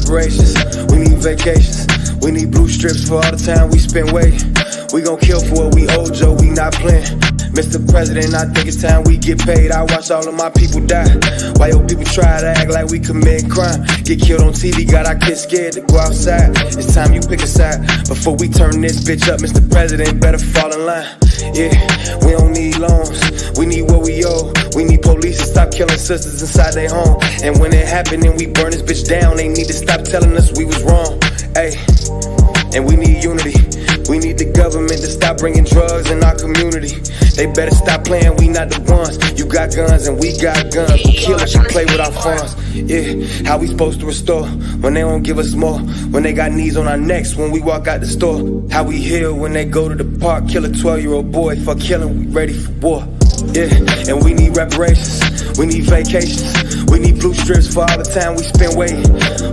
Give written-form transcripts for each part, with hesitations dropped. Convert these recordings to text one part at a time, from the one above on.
reparations, we need vacations, we need blue strips for all the time we spend waiting. We gon' kill for what we owe, Joe, we not playing. Mr. President, I think it's time we get paid. I watched all of my people die. Why your people try to act like we commit crime? Get killed on TV, got our kids scared to go outside. It's time you pick a side. Before we turn this bitch up, Mr. President, better fall in line. Yeah, we don't need loans, we need what we owe. We need police to stop killing sisters inside their home. And when it happened and we burn this bitch down, they need to stop telling us we was wrong. Hey, and we need unity. We need the government to stop bringing drugs in our community. They better stop playing, we not the ones. You got guns and we got guns. We kill if you play with our funds. Yeah, how we supposed to restore when they won't give us more? When they got knees on our necks when we walk out the store. How we heal when they go to the park, kill a 12-year-old boy for killing, we ready for war. Yeah, and we need reparations, we need vacations, we need blue strips for all the time we spend waiting.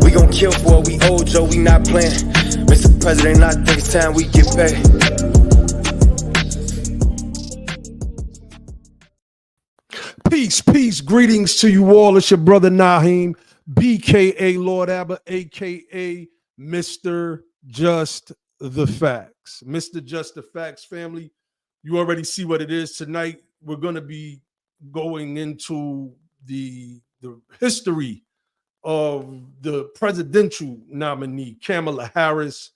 We gon' kill for what we owe, Joe, we not playing. Mr. President, I think it's time we get paid. Peace, greetings to you all. It's your brother Naheem, BKA Lord Abba, AKA Mr. Just the Facts. Mr. Just the Facts family, you already see what it is tonight. We're going to be going into the history of the presidential nominee, Kamala Harris.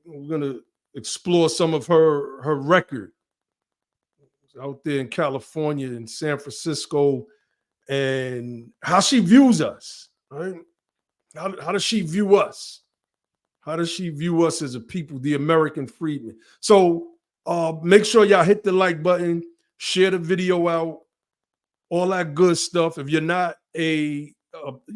We're going to explore some of her record out there in California and San Francisco and how she views us, right? How does she view us? How does she view us as a people, the American freedmen? So make sure y'all hit the like button, share the video out, all that good stuff. If you're not if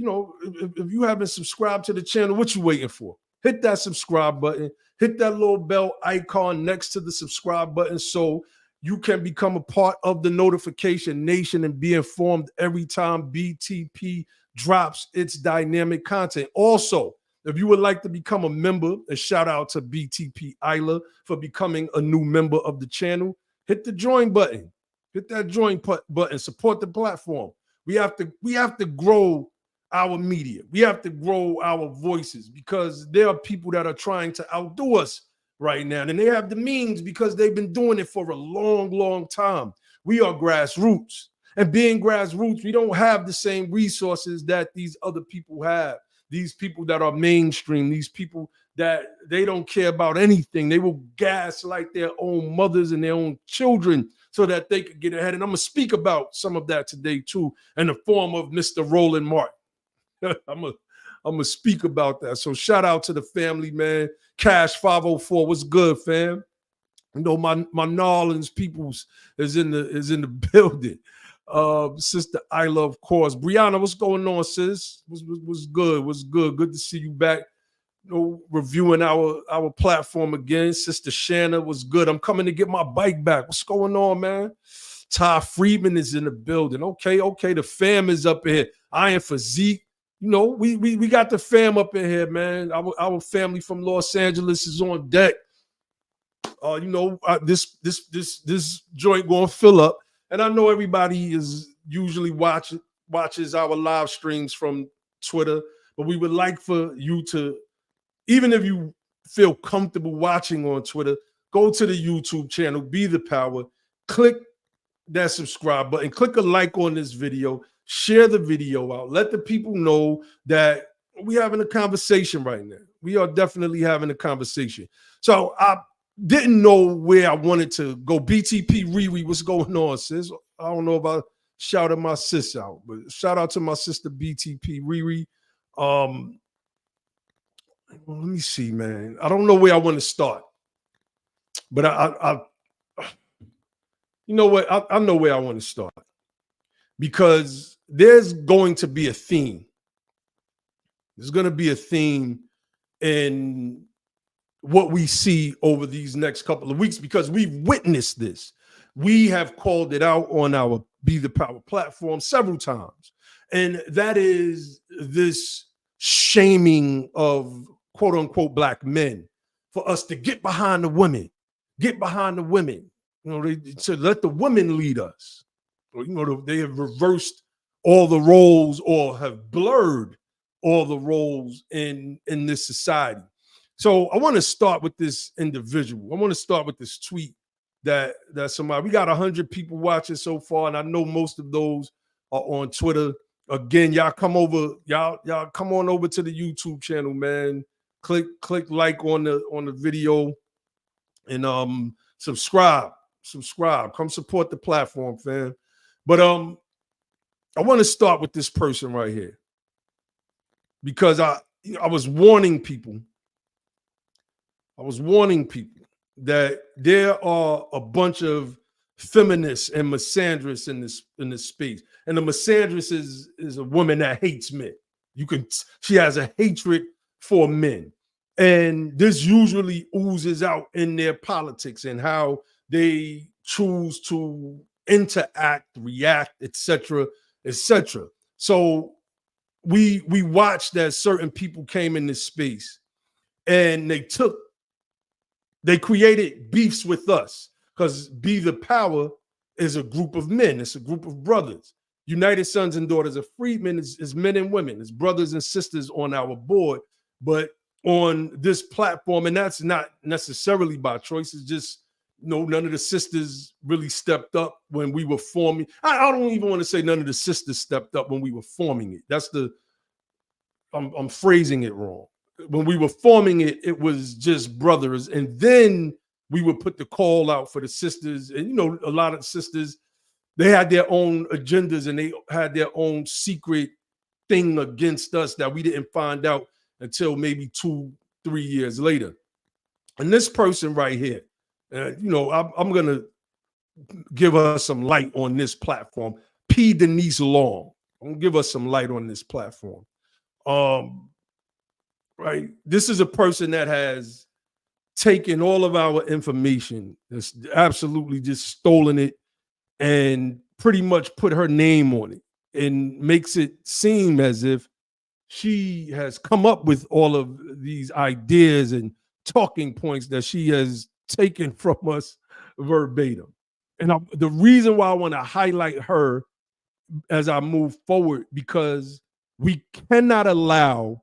you haven't subscribed to the channel, what you waiting for? Hit that subscribe button, hit that little bell icon next to the subscribe button so you can become a part of the notification nation and be informed every time BTP drops its dynamic content. Also, if you would like to become a member, a shout out to BTP Isla for becoming a new member of the channel, hit the join button. Hit that join button, support the platform. We have to grow our media. We have to grow our voices because there are people that are trying to outdo us right now. And they have the means because they've been doing it for a long, long time. We are grassroots. And being grassroots, we don't have the same resources that these other people have. These people that are mainstream, these people that they don't care about anything. They will gaslight their own mothers and their own children so that they could get ahead. And I'm going to speak about some of that today, too, in the form of Mr. Roland Martin. I'm going to speak about that. So shout out to the family, man. Cash 504, what's good, fam? You know, my New Orleans peoples is in the building. Sister Isla, of course. Brianna, what's going on, sis? What's good? What's good? Good to see you back. You know, reviewing our platform again. Sister Shanna was good. I'm coming to get my bike back. What's going on, man? Ty Friedman is in the building. Okay. The fam is up in here. Iron Physique. You know, we got the fam up in here, man. Our family from Los Angeles is on deck. This joint gonna fill up, and I know everybody is usually watches our live streams from Twitter, but we would like for you to, even if you feel comfortable watching on Twitter, go to the YouTube channel, Be the Power, click that subscribe button, click a like on this video, share the video out, let the people know that we're having a conversation right now. We are definitely having a conversation. So I didn't know where I wanted to go. BTP Riri, what's going on, sis? I don't know if I shouted my sis out, but shout out to my sister BTP Riri. Let me see, man. I don't know where I want to start, but I you know what? I know where I want to start because there's going to be a theme. There's going to be a theme in what we see over these next couple of weeks because we've witnessed this. We have called it out on our Be the Power platform several times, and that is this shaming of quote unquote black men for us to get behind the women, you know, to let the women lead us. You know, they have reversed all the roles or have blurred all the roles in this society. So I want to start with this individual. I want to start with this tweet that somebody, we got 100 people watching so far, and I know most of those are on Twitter. Again, y'all come over, y'all come on over to the YouTube channel, man. Click like on the video, and subscribe. Come support the platform, fam. But I want to start with this person right here because I was warning people. I was warning people that there are a bunch of feminists and misandrists in this space. And the misandrist is a woman that hates men. She has a hatred for men. And this usually oozes out in their politics and how they choose to interact, react, etc., etc. So we watched that certain people came in this space and they created beefs with us, because Be the Power is a group of men. It's a group of brothers. United Sons and Daughters of Freedmen is men and women. It's brothers and sisters on our board. But on this platform, and that's not necessarily by choice, it's just, none of the sisters really stepped up when we were forming. I don't even want to say none of the sisters stepped up when we were forming it. I'm phrasing it wrong. When we were forming it, it was just brothers. And then we would put the call out for the sisters. And, a lot of sisters, they had their own agendas and they had their own secret thing against us that we didn't find out until maybe 2-3 years later. And this person right here, I'm going to give us some light on this platform. P. Denise Long. I'm going to give us some light on this platform. Right. This is a person that has taken all of our information, that's absolutely just stolen it and pretty much put her name on it and makes it seem as if she has come up with all of these ideas and talking points that she has taken from us verbatim. And the reason why I want to highlight her as I move forward, because we cannot allow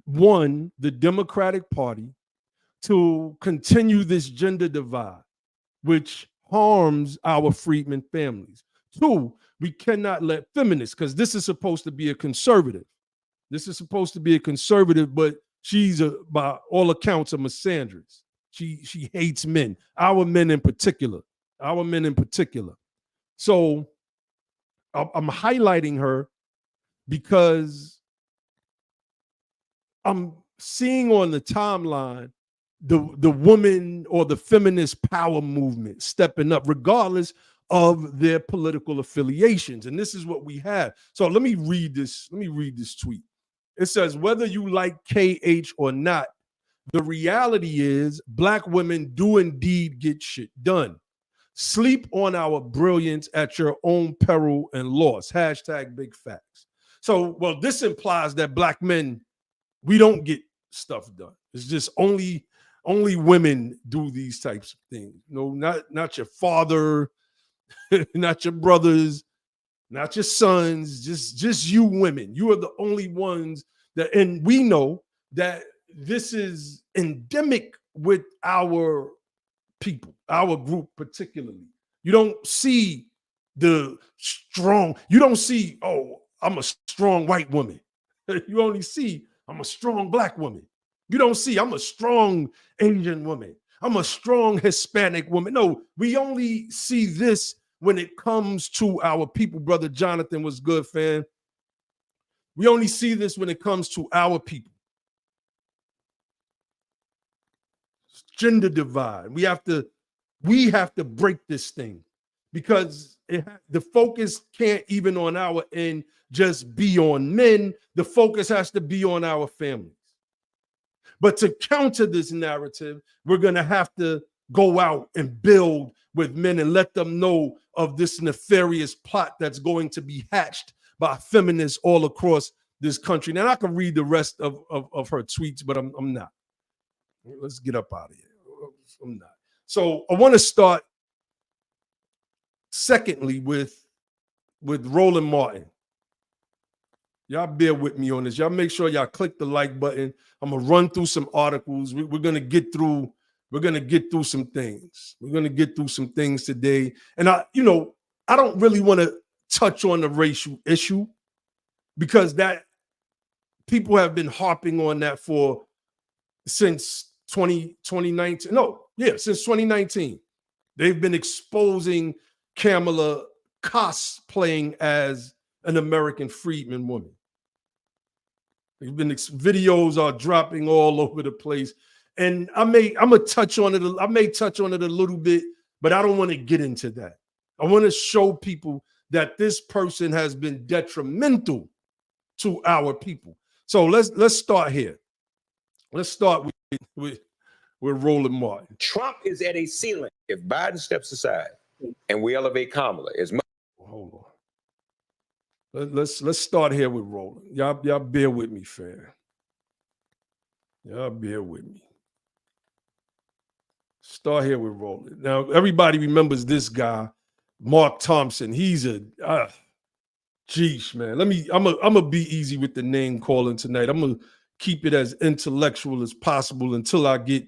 the Democratic Party to continue this gender divide, which harms our freedmen families. 2, we cannot let feminists, because this is supposed to be a conservative. This is supposed to be a conservative, but she's by all accounts a misandrist. She hates men, our men in particular. So I'm highlighting her because I'm seeing on the timeline the woman or the feminist power movement stepping up, regardless of their political affiliations. And this is what we have. So let me read this tweet. It says, whether you like KH or not, the reality is Black women do indeed get shit done. Sleep on our brilliance at your own peril and loss. # big facts. So, well, this implies that Black men, we don't get stuff done. It's just only women do these types of things. Not your father, not your brothers, not your sons, just you women. You are the only ones that, and we know that this is endemic with our people, our group particularly. You don't see the strong, you don't see, oh, I'm a strong white woman. You only see, I'm a strong Black woman. You don't see, I'm a strong Asian woman. I'm a strong Hispanic woman. No, we only see this when it comes to our people. Brother Jonathan, was good, fam. We only see this when it comes to our people. It's gender divide. We have to break this thing, because the focus can't even on our end just be on men. The focus has to be on our families. But to counter this narrative, we're going to have to go out and build with men and let them know of this nefarious plot that's going to be hatched by feminists all across this country. Now, I can read the rest of her tweets, but I'm not. Let's get up out of here. I'm not. So I want to start, secondly, with Roland Martin. Y'all bear with me on this. Y'all make sure y'all click the like button. I'm gonna run through some articles. We're gonna get through. We're gonna get through some things. We're gonna get through some things today. And I don't really want to touch on the racial issue because that people have been harping on that since 2019. No, yeah, since 2019. They've been exposing Kamala cosplaying as an American freedman woman. Videos are dropping all over the place. And I'm gonna touch on it. I may touch on it a little bit, but I don't want to get into that. I want to show people that this person has been detrimental to our people. So let's start here. Let's start with Roland Martin. Trump is at a ceiling. If Biden steps aside and we elevate Kamala as much. Hold on. Let's start here with Roland. Y'all bear with me, fam. Y'all bear with me. Start here with Roland. Now, everybody remembers this guy, Mark Thompson. He's a geesh, man. I'm gonna be easy with the name calling tonight. I'm gonna keep it as intellectual as possible until I get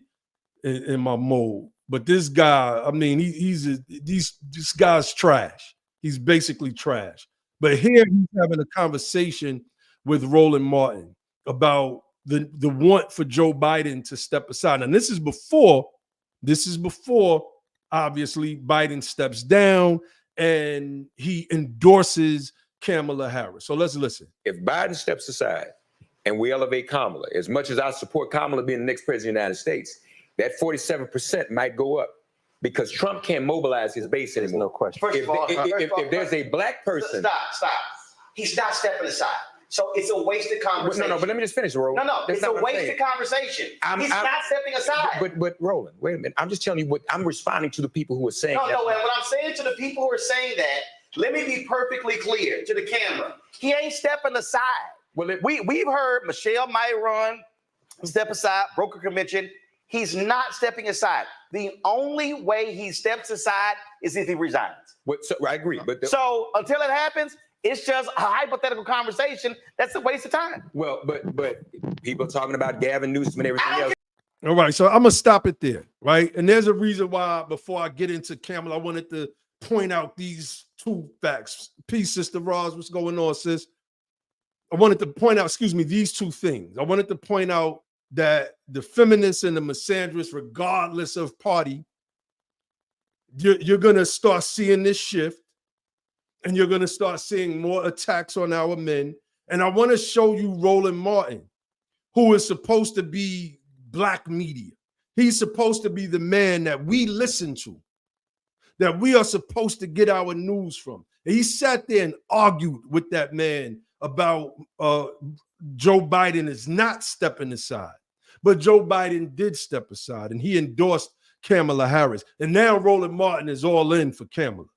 in my mode. But this guy, I mean, this guy's trash. He's basically trash. But here he's having a conversation with Roland Martin about the want for Joe Biden to step aside. And this is before, obviously, Biden steps down and he endorses Kamala Harris. So let's listen. If Biden steps aside and we elevate Kamala, as much as I support Kamala being the next president of the United States, that 47% might go up. Because Trump can't mobilize his base anymore. There's no question. First of all, if there's a black person. Stop. He's not stepping aside. So it's a wasted conversation. No, but let me just finish, Roland. No, it's a wasted conversation. He's not stepping aside. But Roland, wait a minute. I'm just telling you what I'm responding to the people who are saying that. No, what I'm saying to the people who are saying that, let me be perfectly clear to the camera. He ain't stepping aside. Well, we've heard Michelle might run, step aside, broker convention. He's not stepping aside. The only way he steps aside is if he resigns. So, I agree. So until it happens, it's just a hypothetical conversation. That's a waste of time. Well, but people talking about Gavin Newsom and everything else. All right, so I'm gonna stop it there, right? And there's a reason why before I get into Kamala, I wanted to point out these two facts. Peace, Sister Roz. What's going on, sis? I wanted to point out, these two things. I wanted to point out that the feminists and the misandrists, regardless of party, you're going to start seeing this shift and you're going to start seeing more attacks on our men. And I want to show you Roland Martin, who is supposed to be black media. He's supposed to be the man that we listen to, that we are supposed to get our news from. And he sat there and argued with that man about Joe Biden is not stepping aside. But Joe Biden did step aside and he endorsed Kamala Harris. And now Roland Martin is all in for Kamala.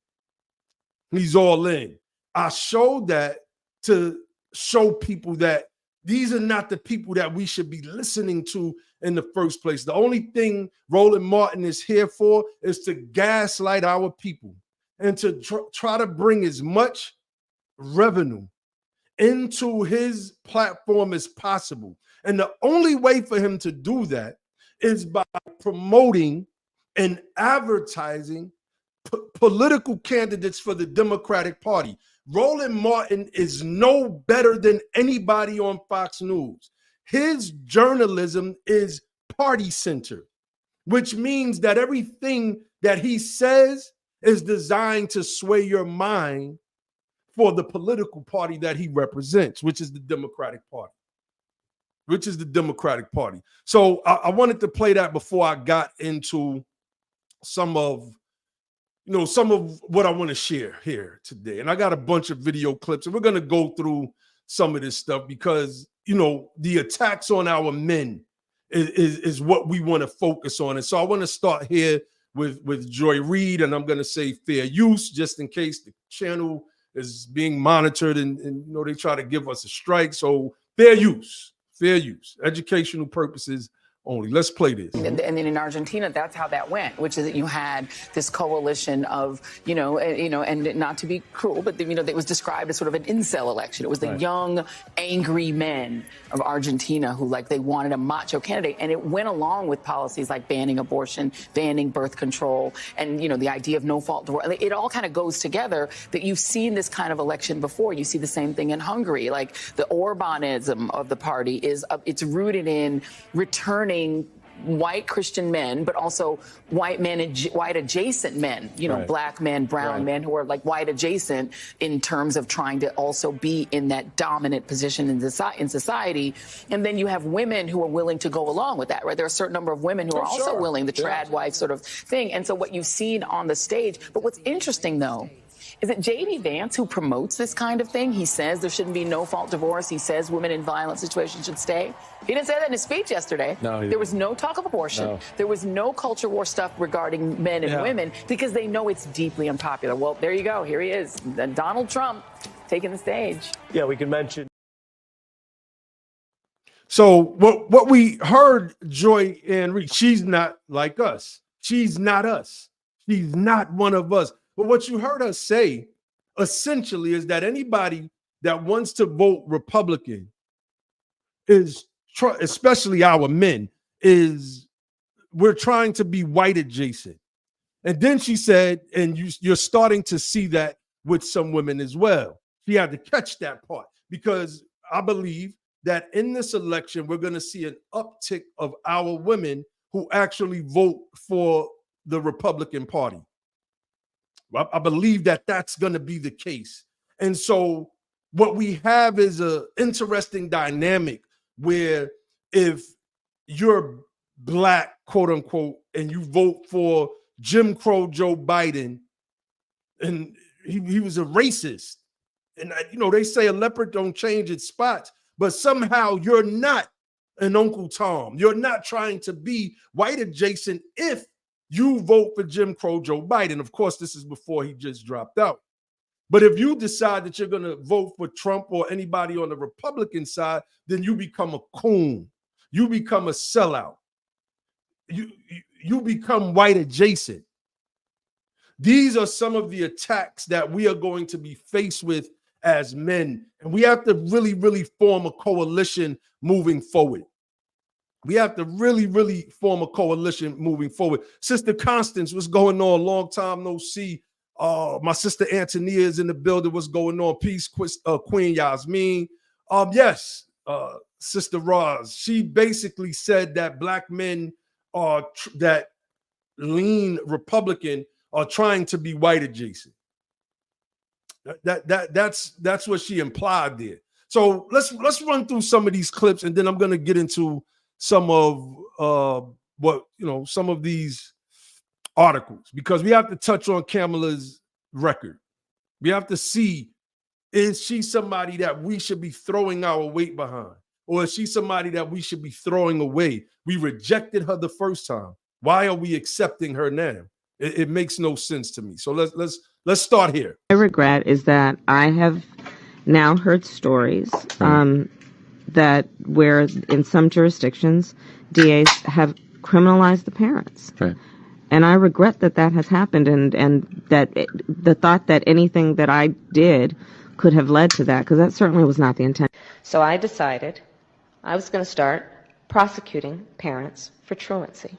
He's all in. I showed that to show people that these are not the people that we should be listening to in the first place. The only thing Roland Martin is here for is to gaslight our people and to try to bring as much revenue into his platform as possible. And the only way for him to do that is by promoting and advertising political candidates for the Democratic Party. Roland Martin is no better than anybody on Fox News. His journalism is party-centered, which means that everything that he says is designed to sway your mind for the political party that he represents, which is the Democratic Party. So I wanted to play that before I got into some of what I want to share here today. And I got a bunch of video clips, and we're going to go through some of this stuff because, the attacks on our men is what we want to focus on. And so I want to start here with Joy Reid, and I'm going to say fair use just in case the channel is being monitored and they try to give us a strike. So fair use, educational purposes only. Let's play this. And then in Argentina, that's how that went, which is that you had this coalition of, and not to be cruel, but, it was described as sort of an incel election. It was the young, angry men of Argentina who, they wanted a macho candidate. And it went along with policies like banning abortion, banning birth control, and, the idea of no-fault divorce. It all kind of goes together that you've seen this kind of election before. You see the same thing in Hungary. Like the Orbanism of the party it's rooted in returning white Christian men, but also white adjacent men, black men, brown men who are white adjacent in terms of trying to also be in that dominant position in society. And then you have women who are willing to go along with that, right? There are a certain number of women who are also willing, the trad wife sort of thing. And so what you've seen on the stage, but what's interesting though, is it J.D. Vance who promotes this kind of thing? He says there shouldn't be no-fault divorce. He says women in violent situations should stay. He didn't say that in his speech yesterday. No, there was no talk of abortion. No. There was no culture war stuff regarding men and women because they know it's deeply unpopular. Well, there you go. Here he is, Donald Trump taking the stage. Yeah, we can mention. So what we heard, Joy Ann Reid, she's not like us. She's not us. She's not one of us. But what you heard us say essentially is that anybody that wants to vote Republican is, especially our men, we're trying to be white adjacent. And then she said, and you're starting to see that with some women as well. She had to catch that part because I believe that in this election, we're going to see an uptick of our women who actually vote for the Republican Party. I believe that that's going to be the case. And so what we have is an interesting dynamic where if you're black, quote unquote, and you vote for Jim Crow Joe Biden, and he was a racist, and they say a leopard don't change its spots, but somehow you're not an Uncle Tom. You're not trying to be white adjacent if you vote for Jim Crow Joe Biden. Of course, this is before he just dropped out. But if you decide that you're going to vote for Trump or anybody on the Republican side, then you become a coon. You become a sellout. You become white adjacent. These are some of the attacks that we are going to be faced with as men. And we have to really, really form a coalition moving forward. We have to really, really form a coalition moving forward. Sister Constance, what's going on? Long time no see. My sister Antonia is in the building. What's going on? Peace, Queen Yasmin. Yes, Sister Roz. She basically said that black men that lean Republican are trying to be white adjacent. That's what she implied there. So let's run through some of these clips, and then I'm going to get into some of some of these articles, because we have to touch on Kamala's record. We have to see, is she somebody that we should be throwing our weight behind, or is she somebody that we should be throwing away? We rejected her the first time. Why are we accepting her now? It makes no sense to me. So let's start here. My regret is that I have now heard stories that where in some jurisdictions DAs have criminalized the parents. Right. And I regret that has happened, and that the thought that anything that I did could have led to that, because that certainly was not the intent. So I decided I was going to start prosecuting parents for truancy.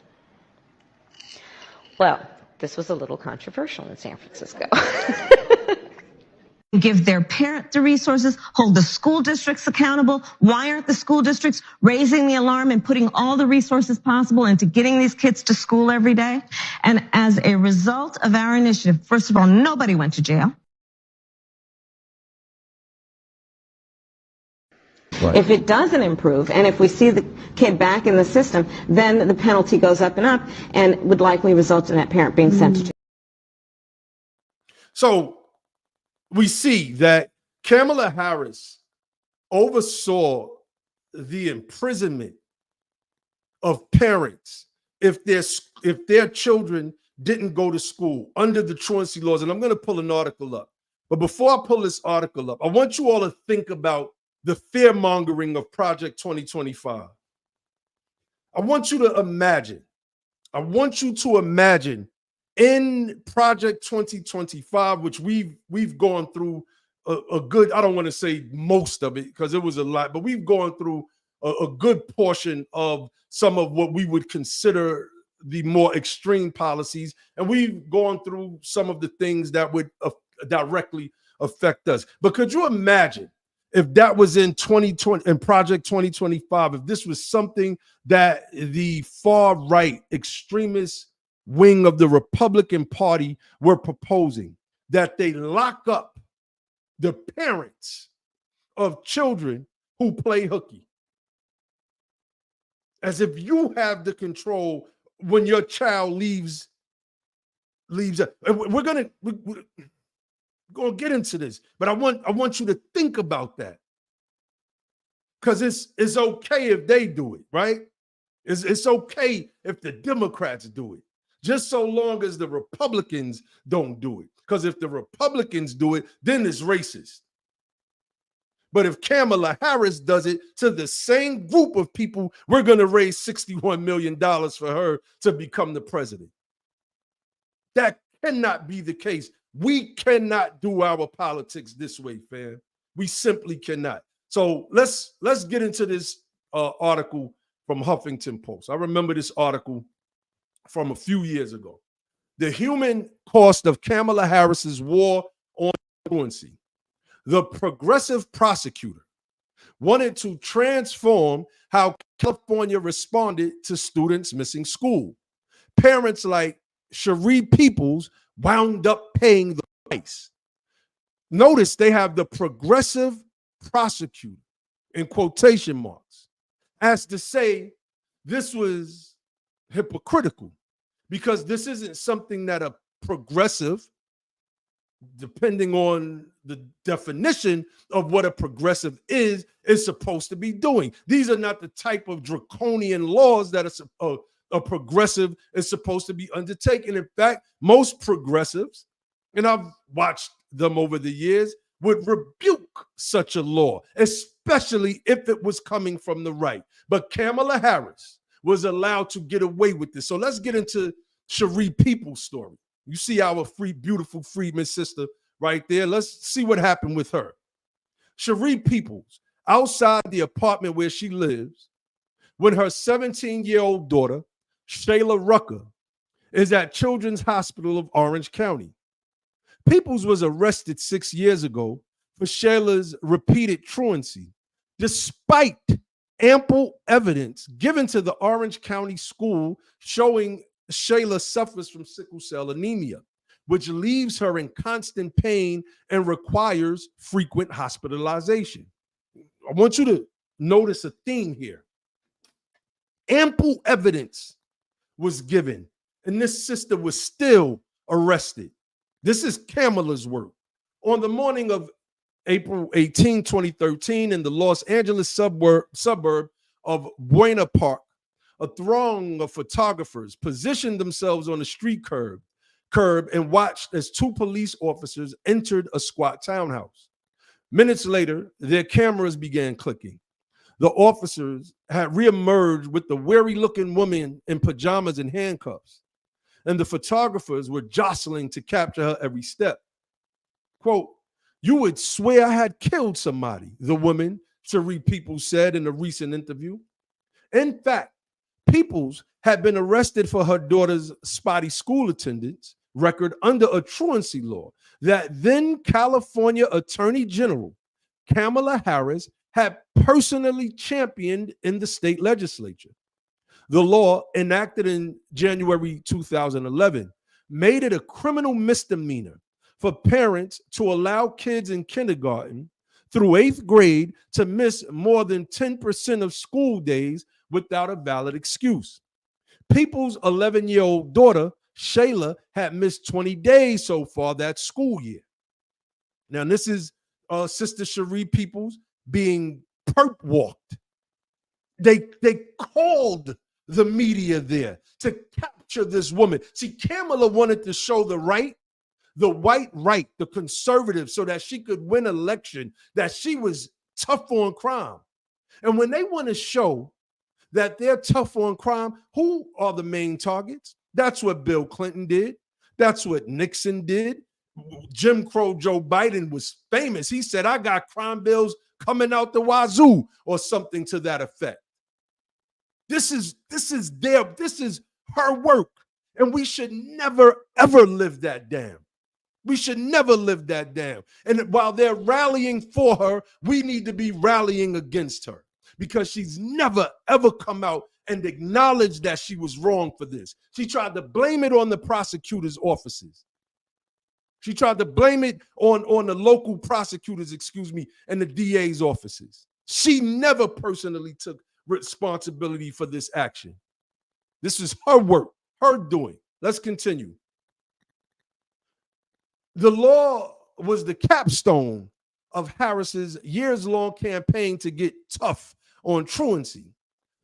Well, this was a little controversial in San Francisco. Give their parents the resources, hold the school districts accountable. Why aren't the school districts raising the alarm and putting all the resources possible into getting these kids to school every day? And as a result of our initiative, first of all, nobody went to jail. Right. If it doesn't improve, and if we see the kid back in the system, then the penalty goes up and would likely result in that parent being sent to jail. So we see that Kamala Harris oversaw the imprisonment of parents if their children didn't go to school under the truancy laws. And I'm going to pull an article up. But before I pull this article up, I want you all to think about the fear mongering of Project 2025. I want you to imagine. I want you to imagine in Project 2025, which we've gone through a good, I don't want to say most of it because it was a lot, but we've gone through a good portion of some of what we would consider the more extreme policies. And we've gone through some of the things that would directly affect us. But could you imagine if that was in 2020, in Project 2025, if this was something that the far right extremist wing of the Republican Party were proposing, that they lock up the parents of children who play hooky, as if you have the control when your child leaves. We're gonna get into this, but I want you to think about that, because it's okay if they do it, right? It's okay if the Democrats do it, just so long as the Republicans don't do it. Because if the Republicans do it, then it's racist. But if Kamala Harris does it to the same group of people, we're going to raise $61 million for her to become the president. That cannot be the case. We cannot do our politics this way, fam. We simply cannot. So let's get into this article from Huffington Post. I remember this article from a few years ago. The human cost of Kamala Harris's war on truancy. The progressive prosecutor wanted to transform how California responded to students missing school. Parents like Cherie Peoples wound up paying the price. Notice they have the progressive prosecutor in quotation marks, as to say this was hypocritical, because this isn't something that a progressive, depending on the definition of what a progressive is supposed to be doing. These are not the type of draconian laws that a progressive is supposed to be undertaking. In fact, most progressives, and I've watched them over the years, would rebuke such a law, especially if it was coming from the right. But Kamala Harris was allowed to get away with this. So let's get into Cherie Peoples' story. You see our beautiful freedman sister right there. Let's see what happened with her. Cherie Peoples, outside the apartment where she lives, when her 17-year-old daughter, Shayla Rucker, is at Children's Hospital of Orange County. Peoples was arrested 6 years ago for Shayla's repeated truancy, despite ample evidence given to the Orange County school showing Shayla suffers from sickle cell anemia, which leaves her in constant pain and requires frequent hospitalization. I want you to notice a theme here. Ample evidence was given, and this sister was still arrested. This is Kamala's work. On the morning of April 18, 2013, in the Los Angeles suburb of Buena Park, a throng of photographers positioned themselves on the street curb and watched as two police officers entered a squat townhouse. Minutes later, their cameras began clicking. The officers had reemerged with the weary-looking woman in pajamas and handcuffs, and the photographers were jostling to capture her every step. Quote, "You would swear I had killed somebody," the woman, Cherie Peoples, said in a recent interview. In fact, Peoples had been arrested for her daughter's spotty school attendance record under a truancy law that then California Attorney General Kamala Harris had personally championed in the state legislature. The law, enacted in January 2011, made it a criminal misdemeanor for parents to allow kids in kindergarten through 8th grade to miss more than 10% of school days without a valid excuse. People's 11-year-old daughter, Shayla, had missed 20 days so far that school year. Now, this is Sister Cherie Peoples being perp walked. They called the media there to capture this woman. See, Kamala wanted to show the right, the white right, the conservatives, so that she could win an election, that she was tough on crime. And when they want to show that they're tough on crime, who are the main targets? That's what Bill Clinton did. That's what Nixon did. Jim Crow Joe Biden was famous. He said, I got crime bills coming out the wazoo or something to that effect. This is her work. And we should never, ever live that down. We should never live that down. And while they're rallying for her, we need to be rallying against her because she's never, ever come out and acknowledged that she was wrong for this. She tried to blame it on the prosecutor's offices. She tried to blame it on the local prosecutors, and the DA's offices. She never personally took responsibility for this action. This is her work, her doing. Let's continue. The law was the capstone of Harris's years-long campaign to get tough on truancy,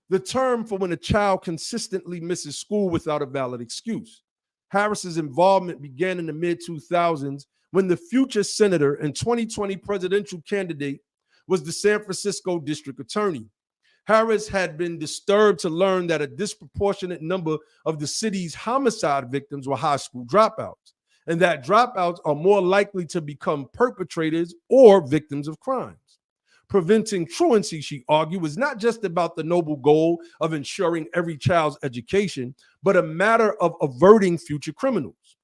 the term for when a child consistently misses school without a valid excuse. Harris's involvement began in the mid-2000s when the future senator and 2020 presidential candidate was the San Francisco district attorney. Harris had been disturbed to learn that a disproportionate number of the city's homicide victims were high school dropouts, and that dropouts are more likely to become perpetrators or victims of crimes. Preventing truancy, she argued, was not just about the noble goal of ensuring every child's education, but a matter of averting future criminals.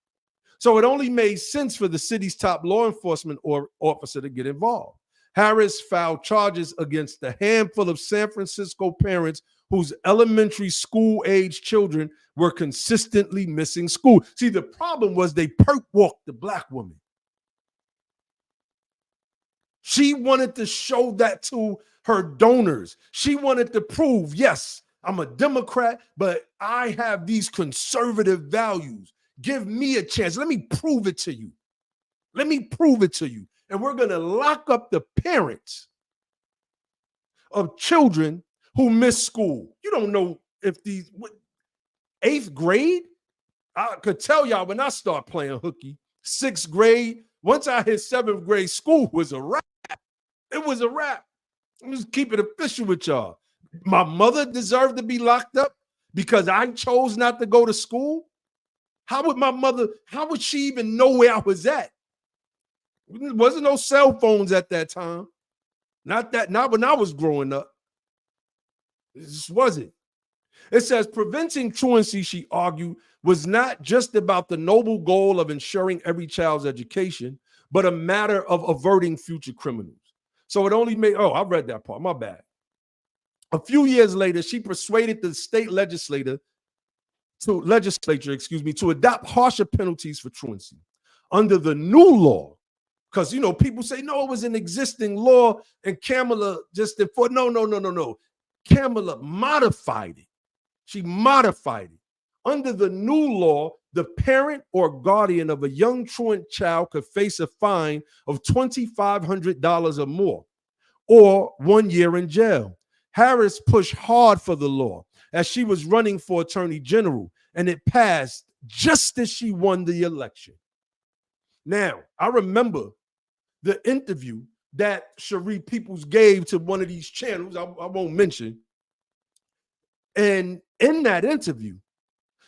So it only made sense for the city's top law enforcement officer to get involved. Harris filed charges against a handful of San Francisco parents whose elementary school-age children were consistently missing school. See, the problem was they perp walked the black woman. She wanted to show that to her donors. She wanted to prove, yes, I'm a Democrat, but I have these conservative values. Give me a chance. Let me prove it to you. Let me prove it to you. And we're going to lock up the parents of children who miss school. You don't know if these, 8th grade? I could tell y'all when I start playing hooky, 6th grade, once I hit 7th grade, school was a wrap. It was a wrap. I'm just keeping it official with y'all. My mother deserved to be locked up because I chose not to go to school. How would she even know where I was at? There wasn't no cell phones at that time. Not when I was growing up. It just wasn't. It says preventing truancy, she argued, was not just about the noble goal of ensuring every child's education, but a matter of averting future criminals. So it only made, I read that part, my bad. A few years later, she persuaded the state legislature to adopt harsher penalties for truancy. Under the new law, because, people say, no, it was an existing law and Kamala just enforced. No. Kamala modified it. She modified it. Under the new law, the parent or guardian of a young truant child could face a fine of $2,500 or more, or 1 year in jail. Harris pushed hard for the law as she was running for attorney general, and it passed just as she won the election. Now, I remember the interview that Cherie Peoples gave to one of these channels, I won't mention. And in that interview,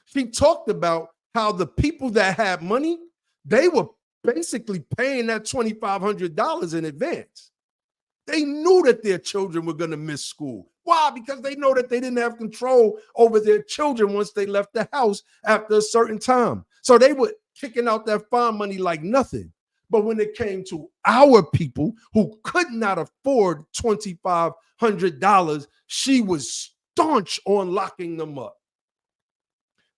she talked about how the people that had money, they were basically paying that $2,500 in advance. They knew that their children were going to miss school. Why? Because they know that they didn't have control over their children once they left the house after a certain time. So they were kicking out that fine money like nothing. But when it came to our people who could not afford $2,500, she was staunch on locking them up.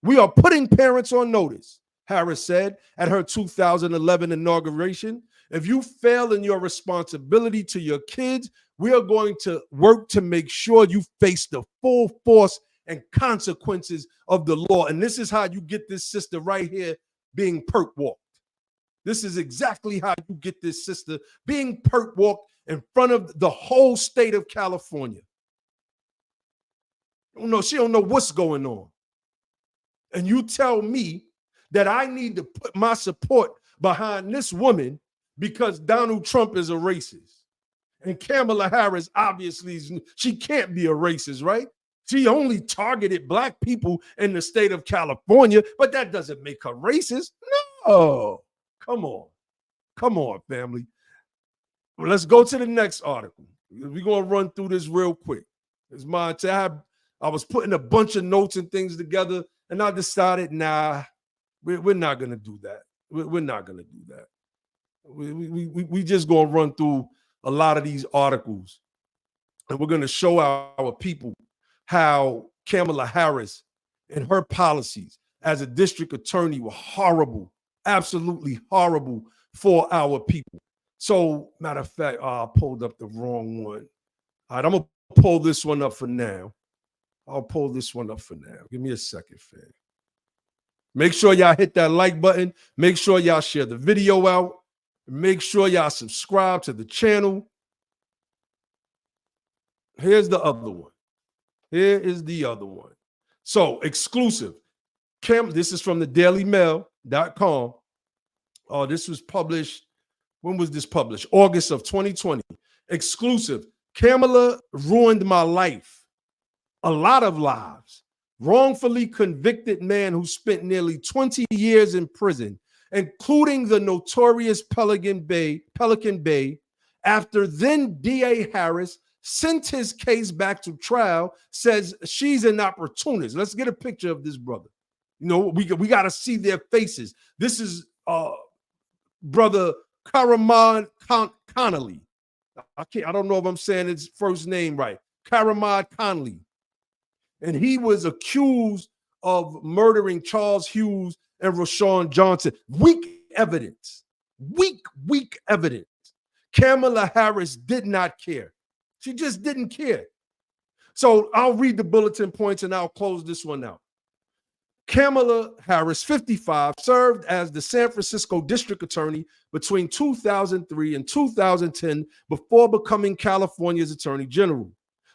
We are putting parents on notice, Harris said at her 2011 inauguration. If you fail in your responsibility to your kids, we are going to work to make sure you face the full force and consequences of the law. And this is how you get this sister right here being perp walked. This is exactly how you get this sister being perp walked in front of the whole state of California. She don't know what's going on. And you tell me that I need to put my support behind this woman because Donald Trump is a racist. And Kamala Harris, obviously, she can't be a racist, right? She only targeted black people in the state of California, but that doesn't make her racist. No. Come on, family. Well, let's go to the next article. We're going to run through this real quick. It's mine. I was putting a bunch of notes and things together, and I decided, nah, we're not going to do that. We're not going to do that. We just going to run through a lot of these articles, and we're going to show our people how Kamala Harris and her policies as a district attorney were horrible, absolutely horrible for our people. So, matter of fact, I pulled up the wrong one. All right, I'm going to pull this one up for now. Give me a second, fam. Make sure y'all hit that like button. Make sure y'all share the video out. Make sure y'all subscribe to the channel. Here's the other one. Here is the other one. So, exclusive. This is from the dailymail.com. Oh, this was published. When was this published? August of 2020. Exclusive. Kamala ruined my life. A lot of lives. Wrongfully convicted man who spent nearly 20 years in prison, including the notorious Pelican Bay, after then DA Harris sent his case back to trial, says she's an opportunist. Let's get a picture of this brother. You know, we got to see their faces. This is brother Karamad Connolly. I don't know if I'm saying his first name right. Karamad Connolly. And he was accused of murdering Charles Hughes and Rashawn Johnson. Weak evidence. Weak evidence. Kamala Harris did not care. She just didn't care. So I'll read the bulletin points and I'll close this one out. Kamala Harris, 55, served as the San Francisco district attorney between 2003 and 2010 before becoming California's attorney general.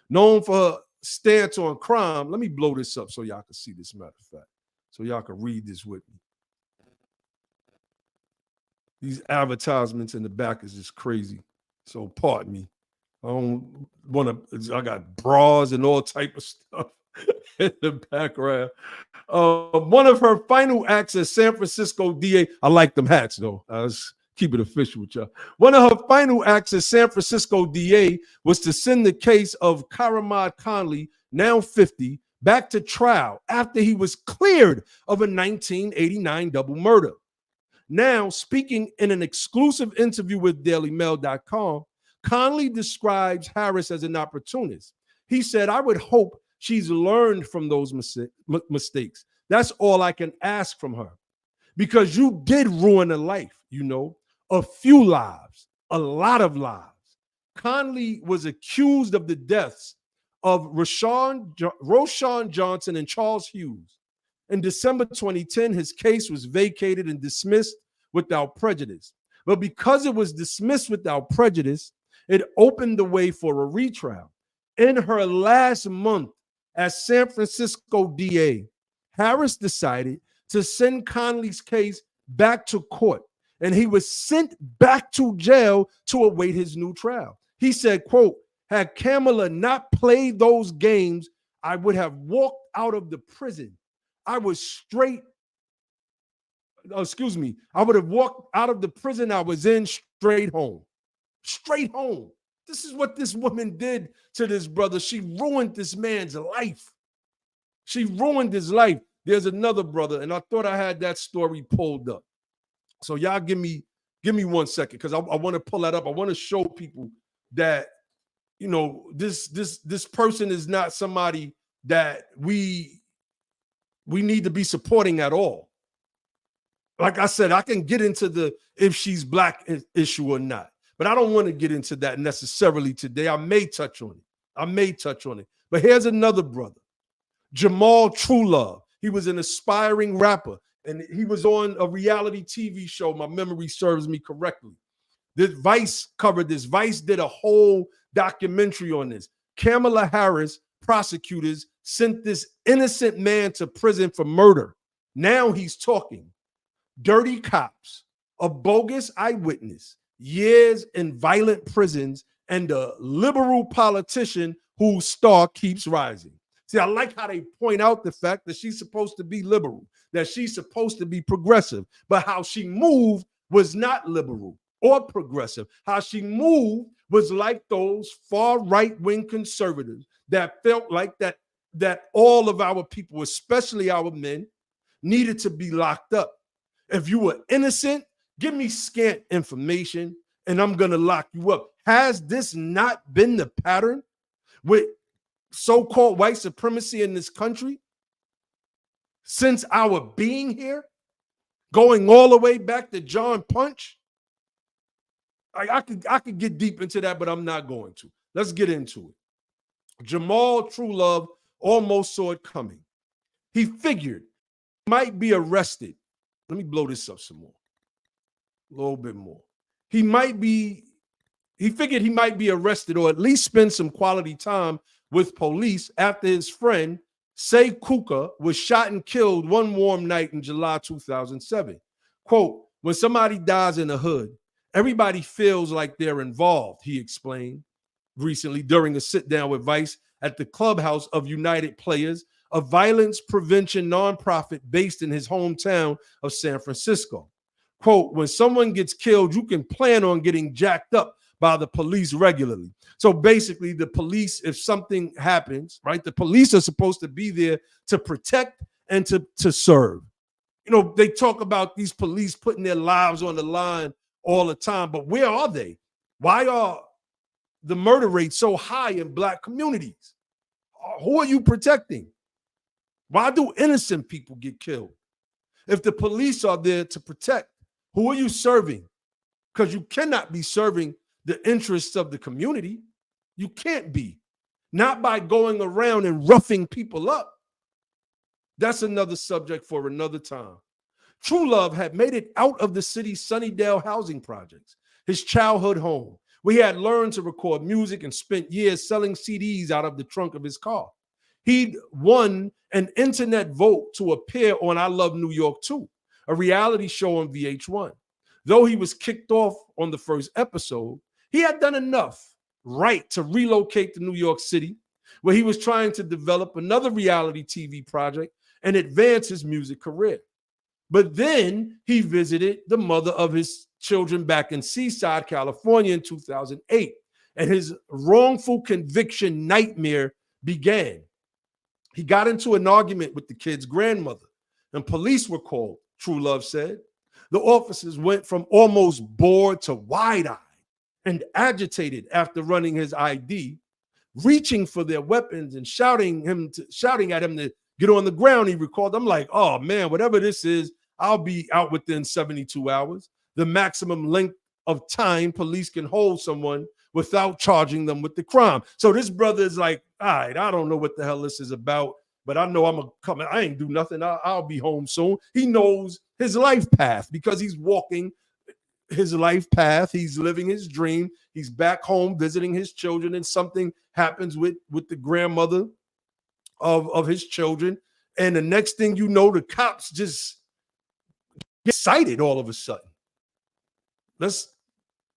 Known for her stance on crime. Let me blow this up so y'all can see this, matter of fact, so y'all can read this with me. These advertisements in the back is just crazy. So pardon me. I got bras and all type of stuff in the background. One of her final acts as San Francisco DA, I like them hats though. Let's keep it official with y'all. One of her final acts as San Francisco DA was to send the case of Karamad Connolly, now 50, back to trial after he was cleared of a 1989 double murder. Now, speaking in an exclusive interview with dailymail.com, Connolly describes Harris as an opportunist. He said, I would hope she's learned from those mistakes. That's all I can ask from her. Because you did ruin a life, you know, a few lives, a lot of lives. Connolly was accused of the deaths of Rashawn Johnson and Charles Hughes. In December 2010, his case was vacated and dismissed without prejudice. But because it was dismissed without prejudice, it opened the way for a retrial. In her last month as San Francisco DA, Harris decided to send Connolly's case back to court, and he was sent back to jail to await his new trial. He said, quote, had Kamala not played those games, I would have walked out of the prison. I would have walked out of the prison I was in straight home. Straight home. This is what this woman did to this brother. She ruined this man's life. She ruined his life. There's another brother, and I thought I had that story pulled up. So y'all give me 1 second, because I want to pull that up. I want to show people that, you know, this person is not somebody that we need to be supporting at all. Like I said, I can get into the if she's black issue or not, but I don't want to get into that necessarily today. I may touch on it. But here's another brother, Jamal Truelove. He was an aspiring rapper, and he was on a reality TV show. My memory serves me correctly. Vice covered this. Vice did a whole documentary on this. Kamala Harris, prosecutors, sent this innocent man to prison for murder. Now he's talking. Dirty cops, a bogus eyewitness, years in violent prisons, and a liberal politician whose star keeps rising. See, I like how they point out the fact that she's supposed to be liberal, that she's supposed to be progressive, but how she moved was not liberal or progressive. How she moved was like those far right-wing conservatives that felt like that all of our people, especially our men, needed to be locked up. If you were innocent, give me scant information and I'm going to lock you up. Has this not been the pattern with so-called white supremacy in this country since our being here, going all the way back to John Punch? I could get deep into that, but I'm not going to. Let's get into it. Jamal Truelove almost saw it coming. He figured he might be arrested. Let me blow this up some more. A little bit more. He figured he might be arrested or at least spend some quality time with police after his friend, Say Kuka, was shot and killed one warm night in July 2007. Quote, when somebody dies in the hood, everybody feels like they're involved, he explained recently during a sit-down with Vice at the clubhouse of United Players, a violence prevention nonprofit based in his hometown of San Francisco. Quote, when someone gets killed, you can plan on getting jacked up by the police regularly. So basically, the police, if something happens, right, the police are supposed to be there to protect and to serve. You know, they talk about these police putting their lives on the line all the time, but where are they? Why are the murder rates so high in Black communities? Who are you protecting? Why do innocent people get killed? If the police are there to protect, who are you serving? Because you cannot be serving the interests of the community. You can't be. Not by going around and roughing people up. That's another subject for another time. Truelove had made it out of the city's Sunnydale housing projects, his childhood home, where he had learned to record music and spent years selling CDs out of the trunk of his car. He'd won an internet vote to appear on I Love New York Too, a reality show on VH1. Though he was kicked off on the first episode, he had done enough right to relocate to New York City, where he was trying to develop another reality TV project and advance his music career. But then he visited the mother of his children back in Seaside, California in 2008, and his wrongful conviction nightmare began. He got into an argument with the kid's grandmother, and police were called, Truelove said. The officers went from almost bored to wide-eyed and agitated after running his ID, reaching for their weapons and shouting at him to get on the ground, he recalled. I'm like, oh man, whatever this is, I'll be out within 72 hours, the maximum length of time police can hold someone without charging them with the crime. So this brother is like, all right, I don't know what the hell this is about, but I know I'm going to come. I ain't do nothing. I'll be home soon. He knows his life path because he's walking his life path. He's living his dream. He's back home visiting his children, and something happens with the grandmother of his children. And the next thing you know, the cops just get cited all of a sudden. Let's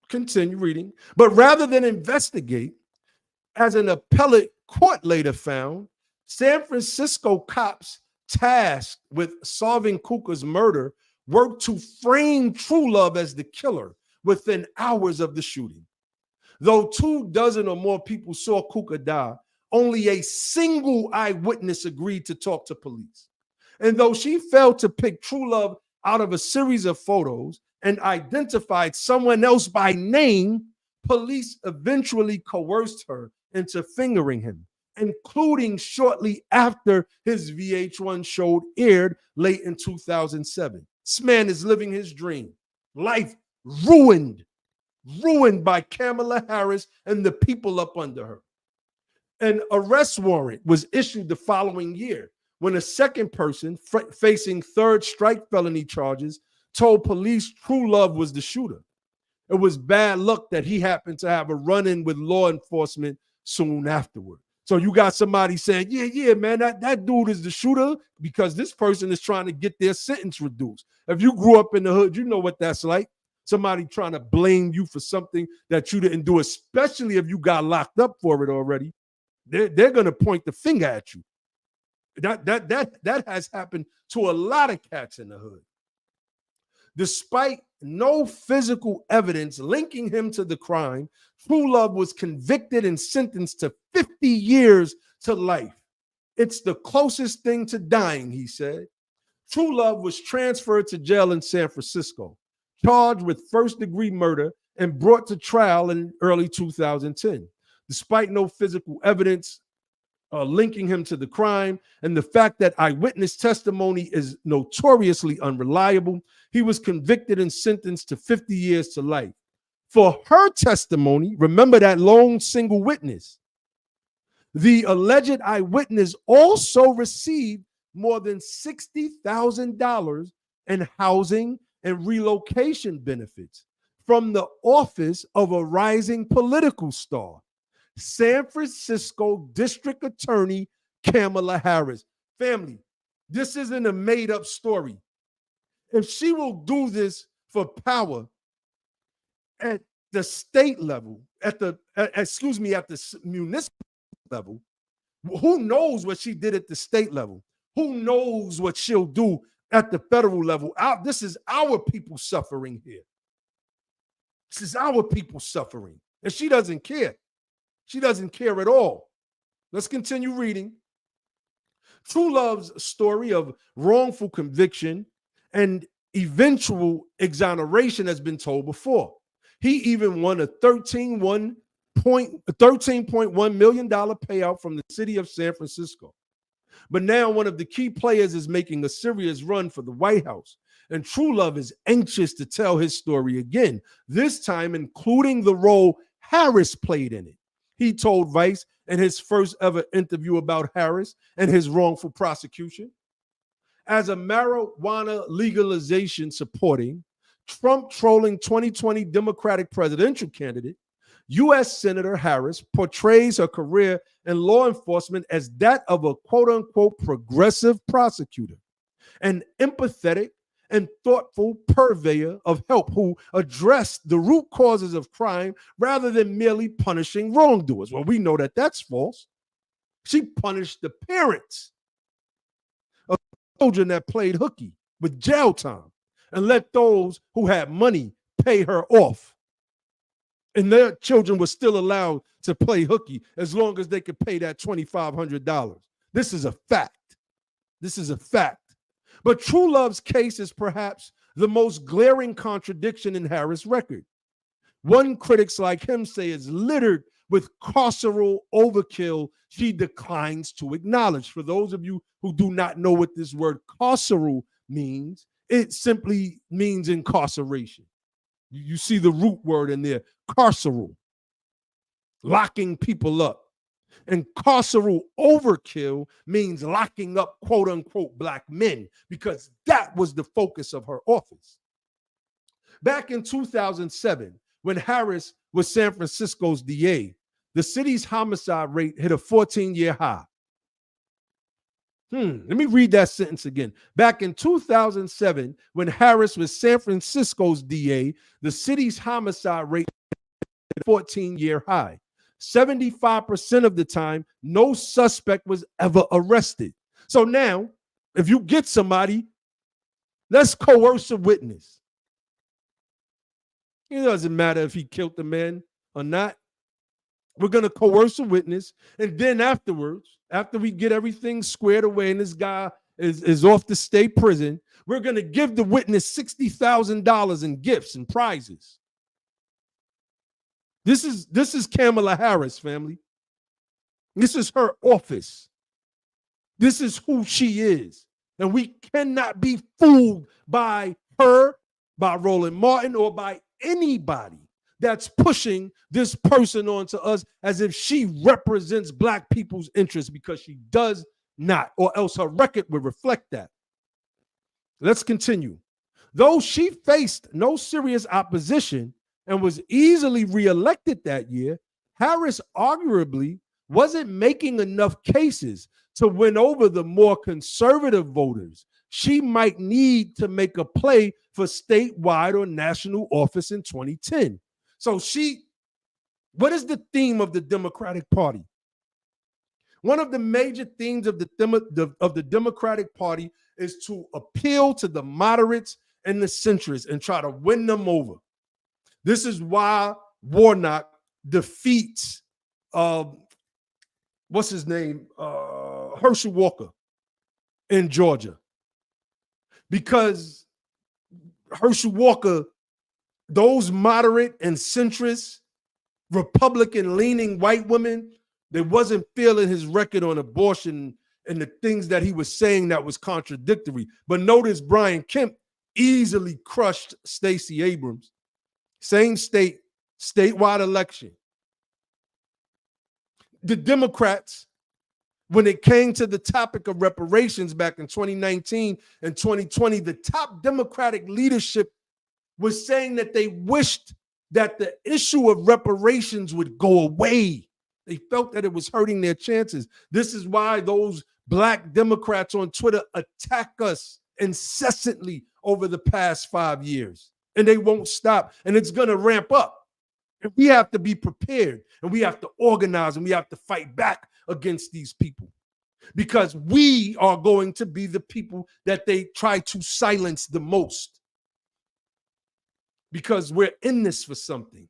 continue reading. But rather than investigate, as an appellate court later found, San Francisco cops tasked with solving Kuka's murder worked to frame Truelove as the killer within hours of the shooting. Though 24 or more people saw Kuka die, only a single eyewitness agreed to talk to police. And though she failed to pick Truelove out of a series of photos and identified someone else by name, police eventually coerced her into fingering him, including shortly after his VH1 show aired late in 2007. This man is living his dream. Life ruined by Kamala Harris and the people up under her. An arrest warrant was issued the following year when a second person facing third strike felony charges told police Truelove was the shooter. It was bad luck that he happened to have a run-in with law enforcement soon afterward. So you got somebody saying, yeah, man, that dude is the shooter because this person is trying to get their sentence reduced. If you grew up in the hood, you know what that's like. Somebody trying to blame you for something that you didn't do, especially if you got locked up for it already. They're going to point the finger at you. That has happened to a lot of cats in the hood. Despite no physical evidence linking him to the crime, True Love was convicted and sentenced to 50 years to life. It's the closest thing to dying, he said. True Love was transferred to jail in San Francisco, charged with first-degree murder, and brought to trial in early 2010. Despite no physical evidence linking him to the crime and the fact that eyewitness testimony is notoriously unreliable, he was convicted and sentenced to 50 years to life. For her testimony, remember that lone single witness, the alleged eyewitness also received more than $60,000 in housing and relocation benefits from the office of a rising political star, San Francisco District Attorney Kamala Harris. Family, this isn't a made-up story. If she will do this for power at the state level, at the municipal level, who knows what she did at the state level? Who knows what she'll do at the federal level? This is our people suffering here. This is our people suffering. And she doesn't care. She doesn't care at all. Let's continue reading. True Love's story of wrongful conviction and eventual exoneration has been told before. He even won a $13.1 million payout from the city of San Francisco. But now one of the key players is making a serious run for the White House. And True Love is anxious to tell his story again, this time including the role Harris played in it. He told Vice in his first ever interview about Harris and his wrongful prosecution. As a marijuana legalization supporting, Trump trolling 2020 Democratic presidential candidate, U.S. Senator Harris portrays her career in law enforcement as that of a quote-unquote progressive prosecutor, an empathetic and thoughtful purveyor of help who addressed the root causes of crime rather than merely punishing wrongdoers. Well, we know that that's false. She punished the parents of children that played hooky with jail time and let those who had money pay her off. And their children were still allowed to play hooky as long as they could pay that $2,500. This is a fact. This is a fact. But True Love's case is perhaps the most glaring contradiction in Harris' record. One critics like him say is littered with carceral overkill she declines to acknowledge. For those of you who do not know what this word carceral means, it simply means incarceration. You see the root word in there, carceral, locking people up. And carceral overkill means locking up quote unquote black men, because that was the focus of her office. Back in 2007, when Harris was San Francisco's DA, the city's homicide rate hit a 14-year high. Let me read that sentence again. Back in 2007, when Harris was San Francisco's DA, the city's homicide rate hit a 14-year high. 75% of the time, no suspect was ever arrested. So now, if you get somebody, let's coerce a witness. It doesn't matter if he killed the man or not. We're going to coerce a witness. And then afterwards, after we get everything squared away and this guy is off to state prison, we're going to give the witness $60,000 in gifts and prizes. This is Kamala Harris, family. This is her office. This is who she is. And we cannot be fooled by her, by Roland Martin, or by anybody that's pushing this person onto us as if she represents black people's interests, because she does not, or else her record would reflect that. Let's continue. Though she faced no serious opposition and was easily reelected that year, Harris arguably wasn't making enough cases to win over the more conservative voters she might need to make a play for statewide or national office in 2010. So what is the theme of the Democratic Party? One of the major themes of the Democratic Party is to appeal to the moderates and the centrists and try to win them over. This is why Warnock defeats what's his name? Herschel Walker in Georgia. Because Herschel Walker, those moderate and centrist, Republican-leaning white women, they wasn't feeling his record on abortion and the things that he was saying that was contradictory. But notice Brian Kemp easily crushed Stacey Abrams. Same state, statewide election. The Democrats, when it came to the topic of reparations back in 2019 and 2020, the top Democratic leadership was saying that they wished that the issue of reparations would go away. They felt that it was hurting their chances. This is why those Black Democrats on Twitter attack us incessantly over the past 5 years. And they won't stop. And it's going to ramp up. And we have to be prepared. And we have to organize. And we have to fight back against these people. Because we are going to be the people that they try to silence the most. Because we're in this for something.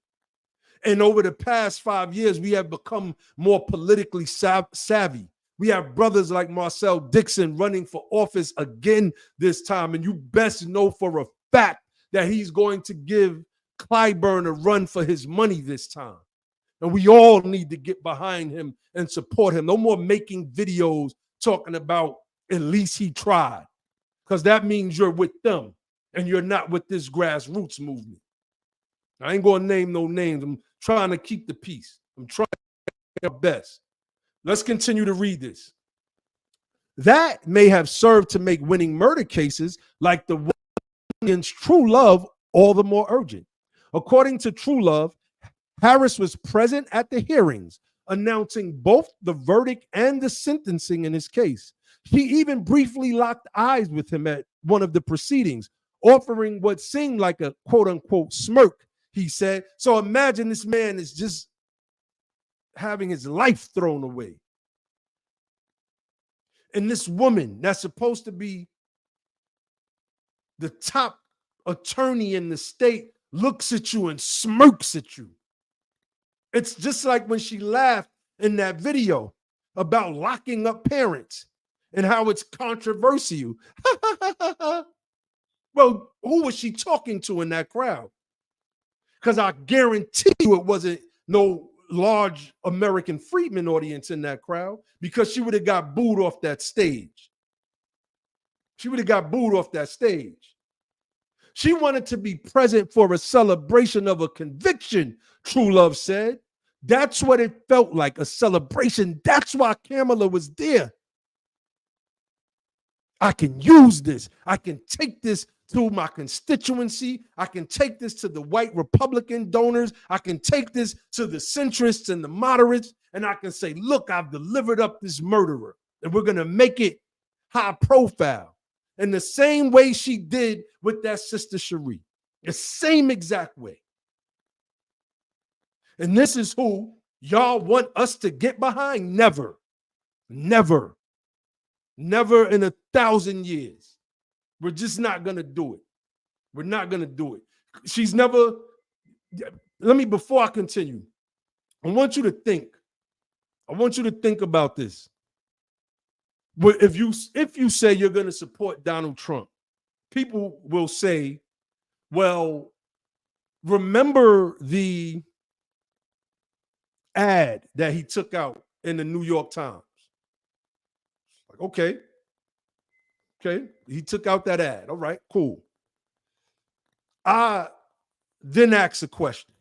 And over the past 5 years, we have become more politically savvy. We have brothers like Marcel Dixon running for office again this time. And you best know for a fact that he's going to give Clyburn a run for his money this time. And we all need to get behind him and support him. No more making videos talking about at least he tried. Because that means you're with them and you're not with this grassroots movement. I ain't going to name no names. I'm trying to keep the peace. I'm trying to do my best. Let's continue to read this. That may have served to make winning murder cases like the one's True Love all the more urgent. According to True Love, Harris was present at the hearings, announcing both the verdict and the sentencing in his case. She even briefly locked eyes with him at one of the proceedings, offering what seemed like a quote-unquote smirk, he said. So imagine this man is just having his life thrown away. And this woman that's supposed to be the top attorney in the state looks at you and smirks at you. It's just like when she laughed in that video about locking up parents and how it's controversial. Well, who was she talking to in that crowd? Because I guarantee you it wasn't no large American freedmen audience in that crowd, because she would have got booed off that stage. She would have got booed off that stage. She wanted to be present for a celebration of a conviction, True Love said. That's what it felt like, a celebration. That's why Kamala was there. I can use this. I can take this to my constituency. I can take this to the white Republican donors. I can take this to the centrists and the moderates. And I can say, look, I've delivered up this murderer. And we're going to make it high profile. In the same way she did with that sister Cherie. The same exact way. And this is who y'all want us to get behind? Never. Never. Never in 1,000 years. We're just not going to do it. We're not going to do it. She's never, before I continue, I want you to think about this. If you say you're going to support Donald Trump, people will say, well, remember the ad that he took out in the New York Times? Like, okay, he took out that ad. All right, cool. I then ask a question,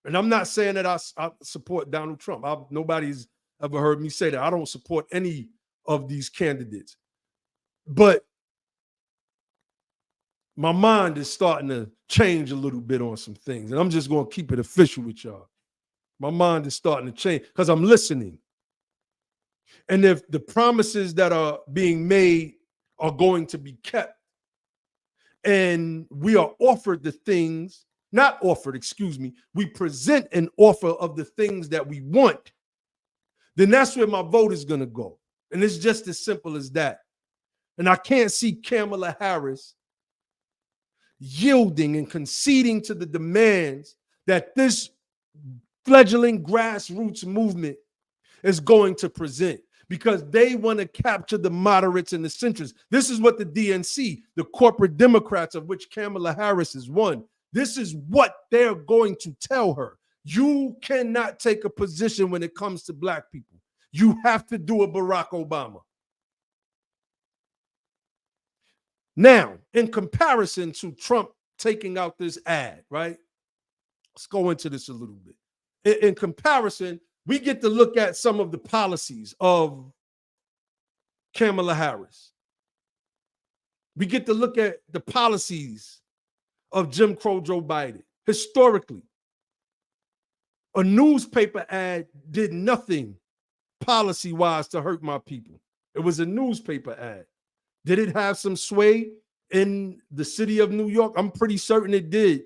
and I'm not saying that I support Donald Trump. Nobody's ever heard me say that. I don't support any of these candidates. But my mind is starting to change a little bit on some things, and I'm just going to keep it official with y'all. My mind is starting to change because I'm listening. And if the promises that are being made are going to be kept, and we are offered the things, not offered, excuse me, we present an offer of the things that we want, then that's where my vote is going to go. And it's just as simple as that. And I can't see Kamala Harris yielding and conceding to the demands that this fledgling grassroots movement is going to present, because they want to capture the moderates and the centrists. This is what the DNC, the corporate Democrats, of which Kamala Harris is one, this is what they're going to tell her. You cannot take a position when it comes to black people. You have to do a Barack Obama. Now, in comparison to Trump taking out this ad, right? Let's go into this a little bit. In comparison, we get to look at some of the policies of Kamala Harris. We get to look at the policies of Jim Crow Joe Biden. Historically, a newspaper ad did nothing policy-wise to hurt my people. It was a newspaper ad. Did it have some sway in the city of New York? I'm pretty certain it did.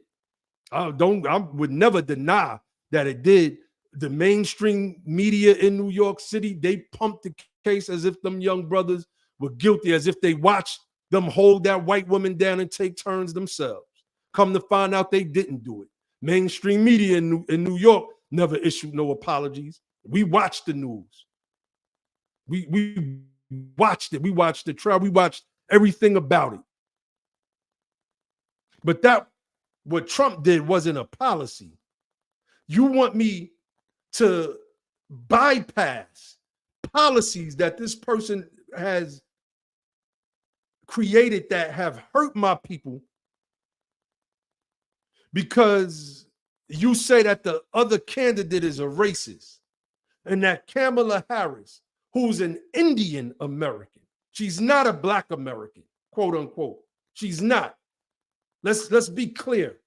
I would never deny that it did. The mainstream media in New York City, they pumped the case as if them young brothers were guilty, as if they watched them hold that white woman down and take turns themselves. Come to find out they didn't do it. Mainstream media in New York never issued no apologies. We watched the news. We watched it. We watched the trial. We watched everything about it. But what Trump did wasn't a policy. You want me to bypass policies that this person has created that have hurt my people because you say that the other candidate is a racist, and that Kamala Harris, who's an Indian American, she's not a black American, quote unquote. She's not. Let's be clear.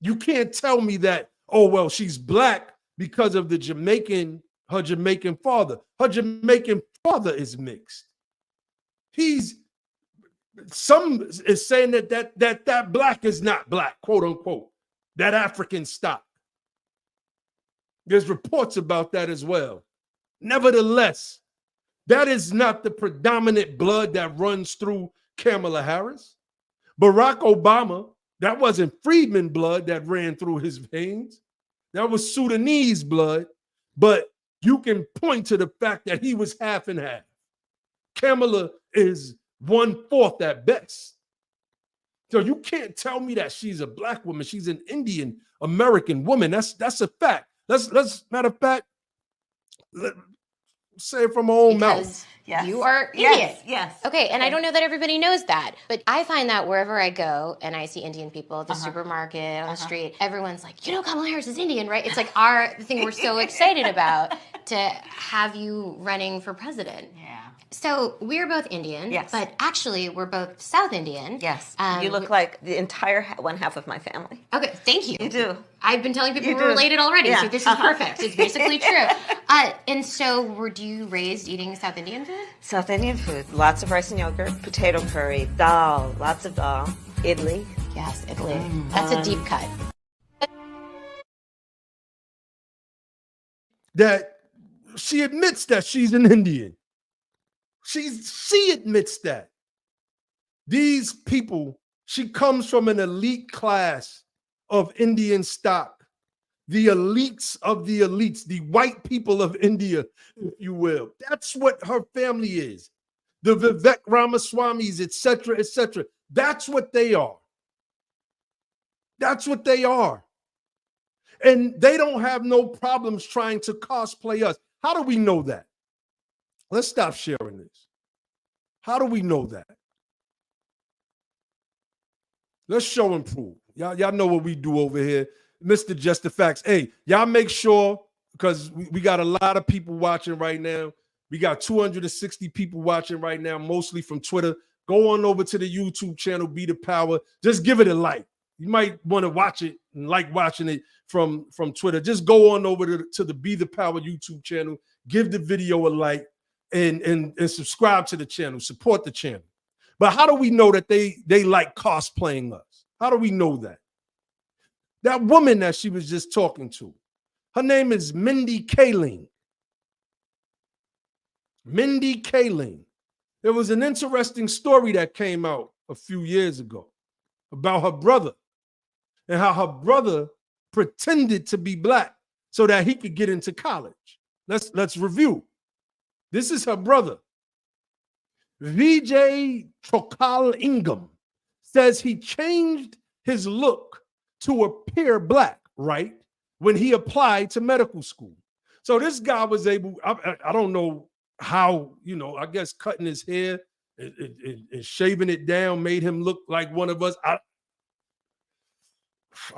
You can't tell me that, oh, well, she's black because of her Jamaican father. Her Jamaican father is mixed. Some is saying that black is not black, quote unquote, that African stock. There's reports about that as well. Nevertheless, that is not the predominant blood that runs through Kamala Harris. Barack Obama, that wasn't freedman blood that ran through his veins. That was Sudanese blood, but you can point to the fact that he was half and half. Kamala is 1/4 at best. So you can't tell me that she's a black woman. She's an Indian American woman. That's a fact. Let's matter of fact, say it from my own mouth. Yes. You are Indian. Yes. Okay, and I don't know that everybody knows that, but I find that wherever I go and I see Indian people at the supermarket, on the street, everyone's like, you know, Kamala Harris is Indian, right? It's like the thing we're so excited about to have you running for president. Yeah. So we're both Indian, but actually we're both South Indian. Yes. You look like the entire one half of my family. Okay, thank you. You do. I've been telling people we're related already, so this is perfect. It's basically true. And so were you raised eating South Indian food? South Indian food. Lots of rice and yogurt, potato curry, dal, lots of dal, idli. Yes, idli. That's a deep cut. That she admits that she's an Indian. She admits that. These people, she comes from an elite class of Indian stock, the elites of the elites, the white people of India, if you will. That's what her family is. The Vivek Ramaswamis, etc., etc. That's what they are. That's what they are. And they don't have no problems trying to cosplay us. How do we know that? Let's stop sharing this. How do we know that? Let's show and prove. Y'all know what we do over here. Mr. Just the Facts. Hey, y'all make sure, because we got a lot of people watching right now. We got 260 people watching right now, mostly from Twitter. Go on over to the YouTube channel, Be the Power. Just give it a like. You might want to watch it and like watching it from Twitter. Just go on over to the Be the Power YouTube channel. Give the video a like and subscribe to the channel. Support the channel. But how do we know that they like cosplaying us? How do we know that? That woman that she was just talking to, her name is Mindy Kaling. Mindy Kaling. There was an interesting story that came out a few years ago about her brother and how her brother pretended to be black so that he could get into college. Let's review. This is her brother. Vijay Chokalingam says he changed his look to appear black, right, when he applied to medical school. So this guy was able, I don't know how, I guess cutting his hair and shaving it down made him look like one of us. I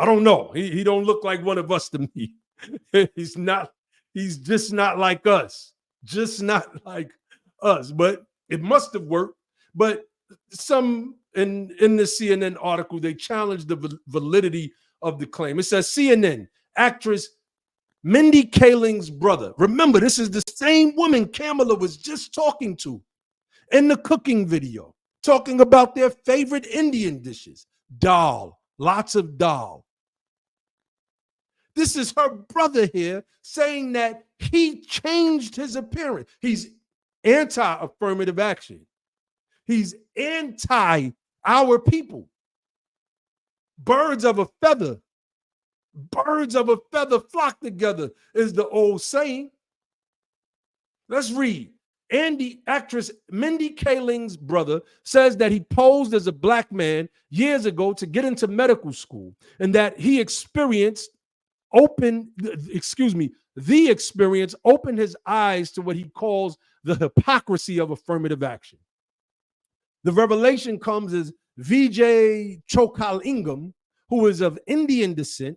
don't know. He don't look like one of us to me. He's just not like us. Just not like us. But it must have worked. But some in the CNN article, they challenged the validity of the claim. It says CNN actress Mindy Kaling's brother. Remember, this is the same woman Kamala was just talking to in the cooking video, talking about their favorite Indian dishes. Dal, lots of dal. This is her brother here saying that he changed his appearance. He's anti-affirmative action. He's anti our people. Birds of a feather flock together is the old saying. Let's read. Actress Mindy Kaling's brother says that he posed as a black man years ago to get into medical school and that the experience opened his eyes to what he calls the hypocrisy of affirmative action. The revelation comes as Vijay Chokalingam, who is of Indian descent,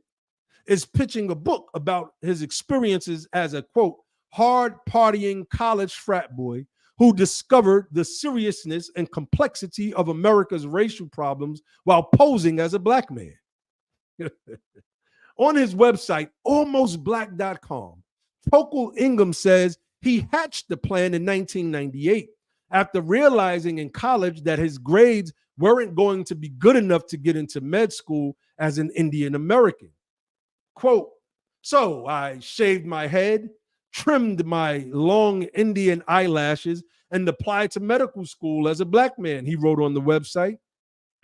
is pitching a book about his experiences as a, quote, hard partying college frat boy who discovered the seriousness and complexity of America's racial problems while posing as a black man. On his website, almostblack.com, Chokalingam says he hatched the plan in 1998 after realizing in college that his grades weren't going to be good enough to get into med school as an Indian American. Quote, so I shaved my head, trimmed my long Indian eyelashes, and applied to medical school as a black man, he wrote on the website.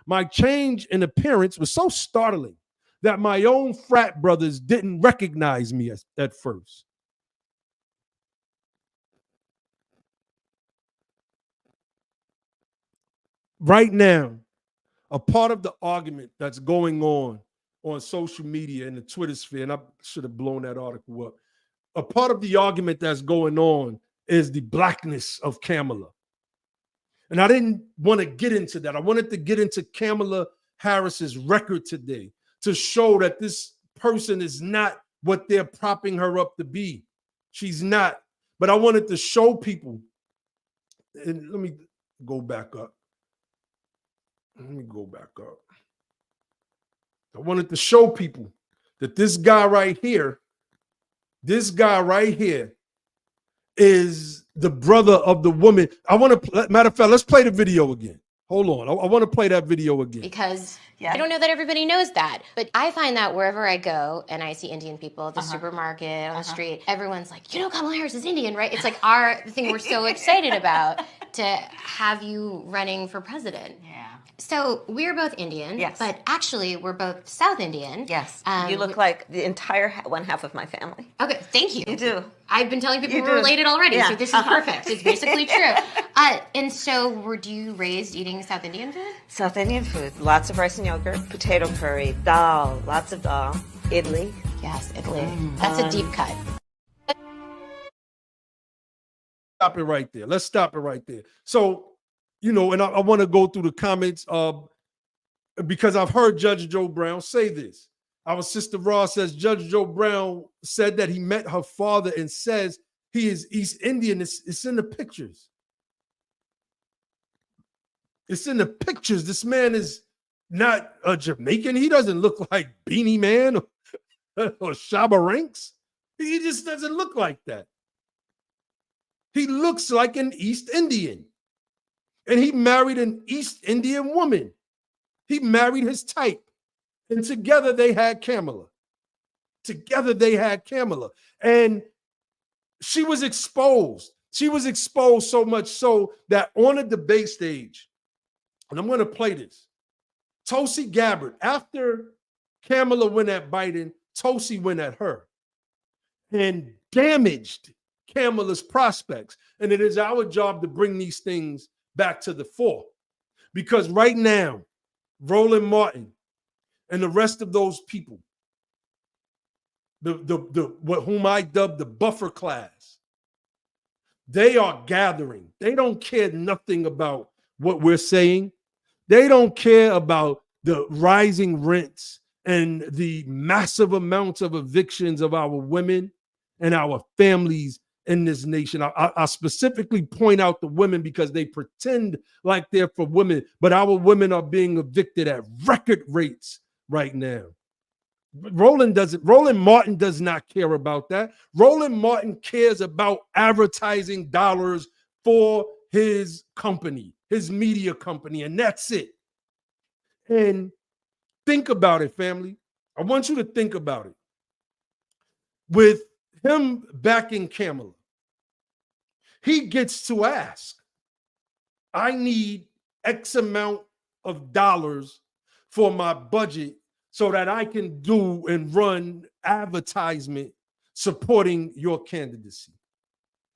My change in appearance was so startling that my own frat brothers didn't recognize me at first. Right now, a part of the argument that's going on social media and the Twitter sphere, and I should have blown that article up. A part of the argument that's going on is the blackness of Kamala. And I didn't want to get into that. I wanted to get into Kamala Harris's record today to show that this person is not what they're propping her up to be. She's not. But I wanted to show people, and let me go back up. I wanted to show people that this guy right here is the brother of the woman. Matter of fact, let's play the video again. Hold on. I want to play that video again. Because I don't know that everybody knows that, but I find that wherever I go and I see Indian people at the supermarket, on the street, everyone's like, Kamala Harris is Indian, right? It's like the thing we're so excited about to have you running for president. Yeah. So we're both Indian, but actually we're both South Indian. Yes. You look like the entire one half of my family. Okay, thank you. You do. I've been telling people we're related already, so this is perfect. It's basically true. And so were you raised eating South Indian food? South Indian food. Lots of rice and yogurt, potato curry, dal, lots of dal, idli. Yes, idli. That's a deep cut. Stop it right there. Let's stop it right there. So, and I want to go through the comments because I've heard Judge Joe Brown say this. Our sister Ross says Judge Joe Brown said that he met her father and says he is East Indian. It's in the pictures. It's in the pictures. This man is not a Jamaican. He doesn't look like Beanie Man or Shabba Ranks. He just doesn't look like that. He looks like an East Indian. And he married an East Indian woman. He married his type. And together they had Kamala. And she was exposed. She was exposed so much so that on a debate stage, and I'm going to play this, Tulsi Gabbard, after Kamala went at Biden, Tulsi went at her and damaged Kamala's prospects. And it is our job to bring these things back to the fore. Because right now, Roland Martin and the rest of those people, whom I dubbed the buffer class, they are gathering. They don't care nothing about what we're saying. They don't care about the rising rents and the massive amounts of evictions of our women and our families in this nation. I specifically point out the women because they pretend like they're for women, but our women are being evicted at record rates right now. Roland Martin does not care about that. Roland Martin cares about advertising dollars for his company, his media company, and that's it. And think about it, family. I want you to think about it. With him backing Kamala, he gets to ask, I need X amount of dollars for my budget so that I can do and run advertisement supporting your candidacy.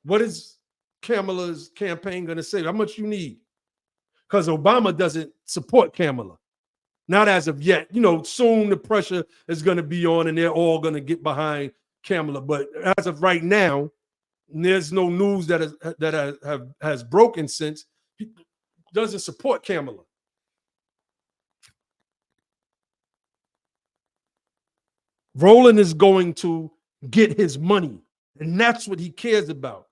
What is Kamala's campaign going to say? How much you need? Because Obama doesn't support Kamala. Not as of yet. You know, soon the pressure is going to be on and they're all going to get behind Kamala. But as of right now, there's no news that has broken since he doesn't support Kamala. Roland is going to get his money, and that's what he cares about.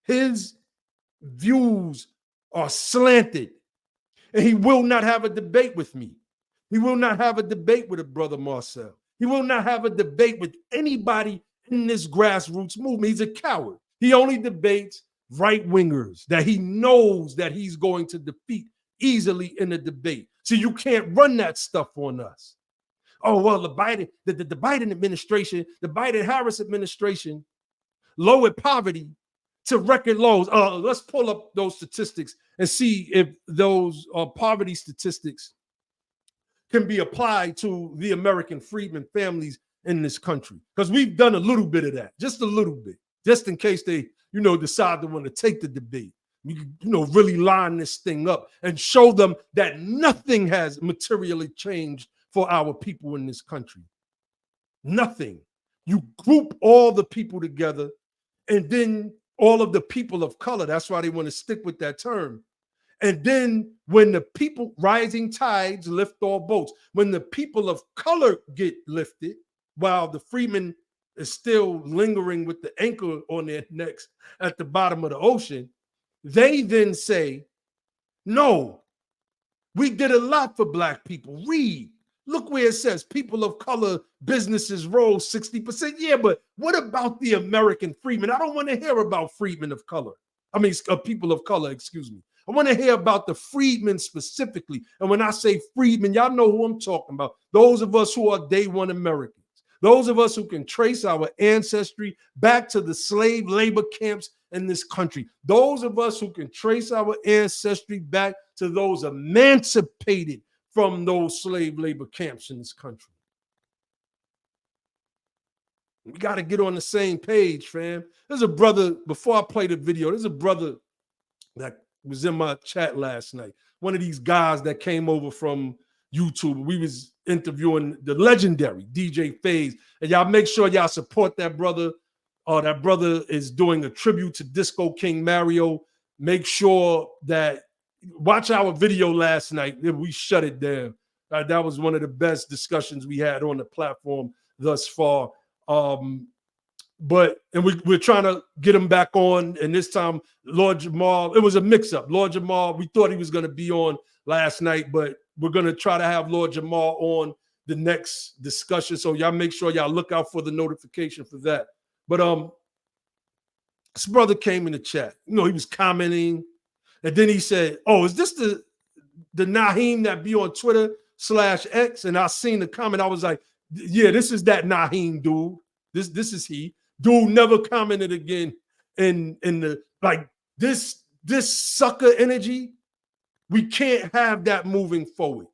His views are slanted, and he will not have a debate with me. He will not have a debate with a brother Marcel. He will not have a debate with anybody in this grassroots movement. He's a coward. He only debates right-wingers that he knows that he's going to defeat easily in a debate. So you can't run that stuff on us. Oh, well, the Biden administration, the Biden-Harris administration lowered poverty to record lows. Let's pull up those statistics and see if those poverty statistics can be applied to the American freedmen families in this country. Because we've done a little bit of that, just a little bit, just in case they, decide to want to take the debate. We, really line this thing up and show them that nothing has materially changed for our people in this country. Nothing. You group all the people together and then all of the people of color. That's why they want to stick with that term. And then when the people, rising tides lift all boats, when the people of color get lifted, while the freemen is still lingering with the anchor on their necks at the bottom of the ocean, they then say, no, we did a lot for Black people. Read. Look where it says people of color businesses rose 60%. Yeah, but what about the American freedmen? I don't want to hear about freedmen of color. People of color, excuse me. I want to hear about the freedmen specifically. And when I say freedmen, y'all know who I'm talking about. Those of us who are day one Americans. Those of us who can trace our ancestry back to the slave labor camps in this country. Those of us who can trace our ancestry back to those emancipated from those slave labor camps in this country. We got to get on the same page, fam. There's a brother, before I play the video, there's a brother that was in my chat last night. One of these guys that came over from YouTube. We was interviewing the legendary DJ FaZe. And y'all make sure y'all support that brother. That brother is doing a tribute to Disco King Mario. Make sure that watch our video last night. We shut it down. That was one of the best discussions we had on the platform thus far. We're trying to get him back on. And this time, Lord Jamal, it was a mix-up. Lord Jamal, we thought he was going to be on last night, but we're going to try to have Lord Jamal on the next discussion. So y'all make sure y'all look out for the notification for that. But this brother came in the chat. He was commenting. And then he said, oh, is this the Naheem that be on Twitter/X? And I seen the comment. I was like, yeah, this is that Naheem dude. This is he. Dude never commented again in the Like this sucker energy, we can't have that moving forward.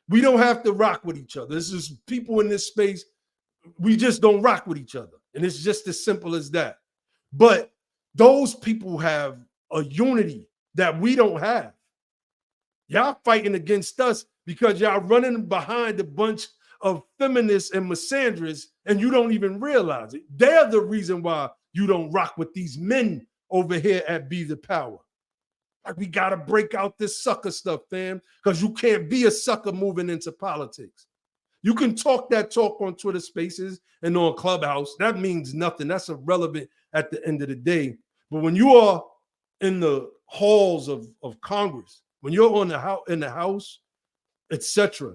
We don't have to rock with each other. This is people in this space, we just don't rock with each other. And it's just as simple as that. But those people have a unity that we don't have. Y'all fighting against us because y'all running behind a bunch of feminists and misandrists, and you don't even realize it. They're the reason why you don't rock with these men over here at Be the Power. Like, we got to break out this sucker stuff, fam, because you can't be a sucker moving into politics. You can talk that talk on Twitter Spaces and on Clubhouse. That means nothing. That's irrelevant at the end of the day. But when you are in the halls of Congress, when you're in the House, etc.,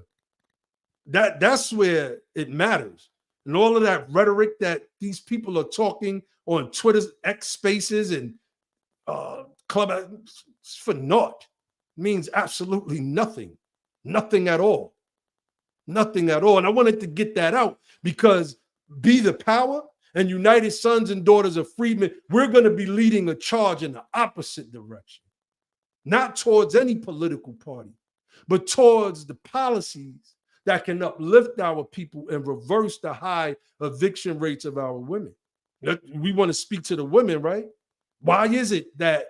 that's where it matters. And all of that rhetoric that these people are talking on Twitter's X Spaces and Clubhouse, for naught. It means absolutely nothing. Nothing at all. Nothing at all. And I wanted to get that out because Be the Power and United Sons and Daughters of Freedmen, we're going to be leading a charge in the opposite direction. Not towards any political party, but towards the policies that can uplift our people and reverse the high eviction rates of our women. We want to speak to the women, right? Why is it that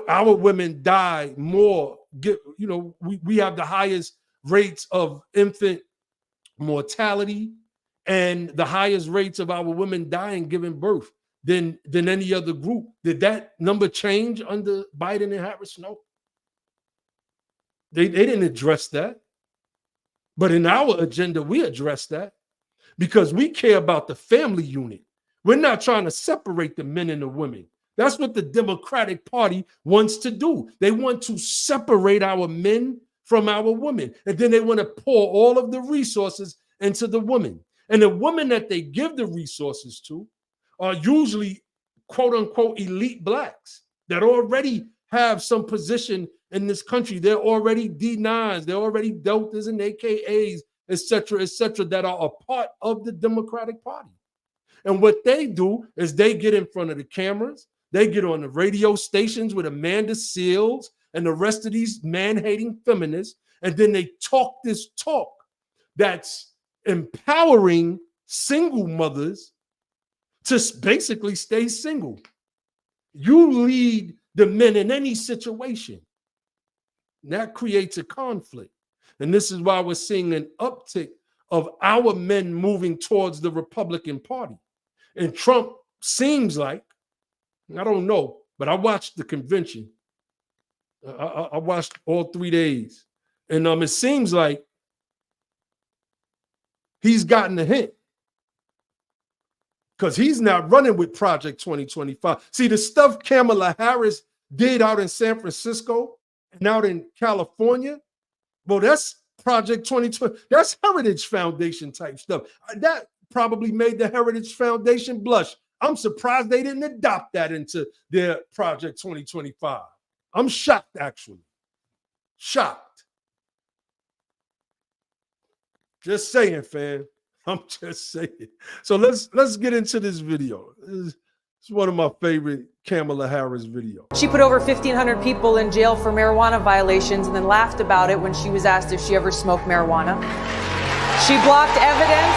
our women die more? We have the highest rates of infant mortality and the highest rates of our women dying giving birth than any other group. Did that number change under Biden and Harris? No. They didn't address that. But in our agenda, we address that because we care about the family unit. We're not trying to separate the men and the women. That's what the Democratic Party wants to do. They want to separate our men from our women. And then they want to pour all of the resources into the women. And the women that they give the resources to are usually, quote unquote, elite blacks that already have some position in this country. They're already D9s, they're already deltas and AKAs, et cetera, that are a part of the Democratic Party. And what they do is they get in front of the cameras, they get on the radio stations with Amanda Seals and the rest of these man-hating feminists, and then they talk this talk that's empowering single mothers to basically stay single. You lead the men in any situation. That creates a conflict. And this is why we're seeing an uptick of our men moving towards the Republican Party. And Trump seems like, I don't know, but I watched the convention. I watched all 3 days. And it seems like he's gotten a hint. Because he's not running with Project 2025. See, the stuff Kamala Harris did out in San Francisco and out in California, well, that's Project 2020. That's Heritage Foundation type stuff. That probably made the Heritage Foundation blush. I'm surprised they didn't adopt that into their Project 2025. I'm shocked, actually. Shocked. Just saying, fam. I'm just saying. So let's get into this video. It's one of my favorite Kamala Harris videos. She put over 1,500 people in jail for marijuana violations and then laughed about it when she was asked if she ever smoked marijuana. She blocked evidence.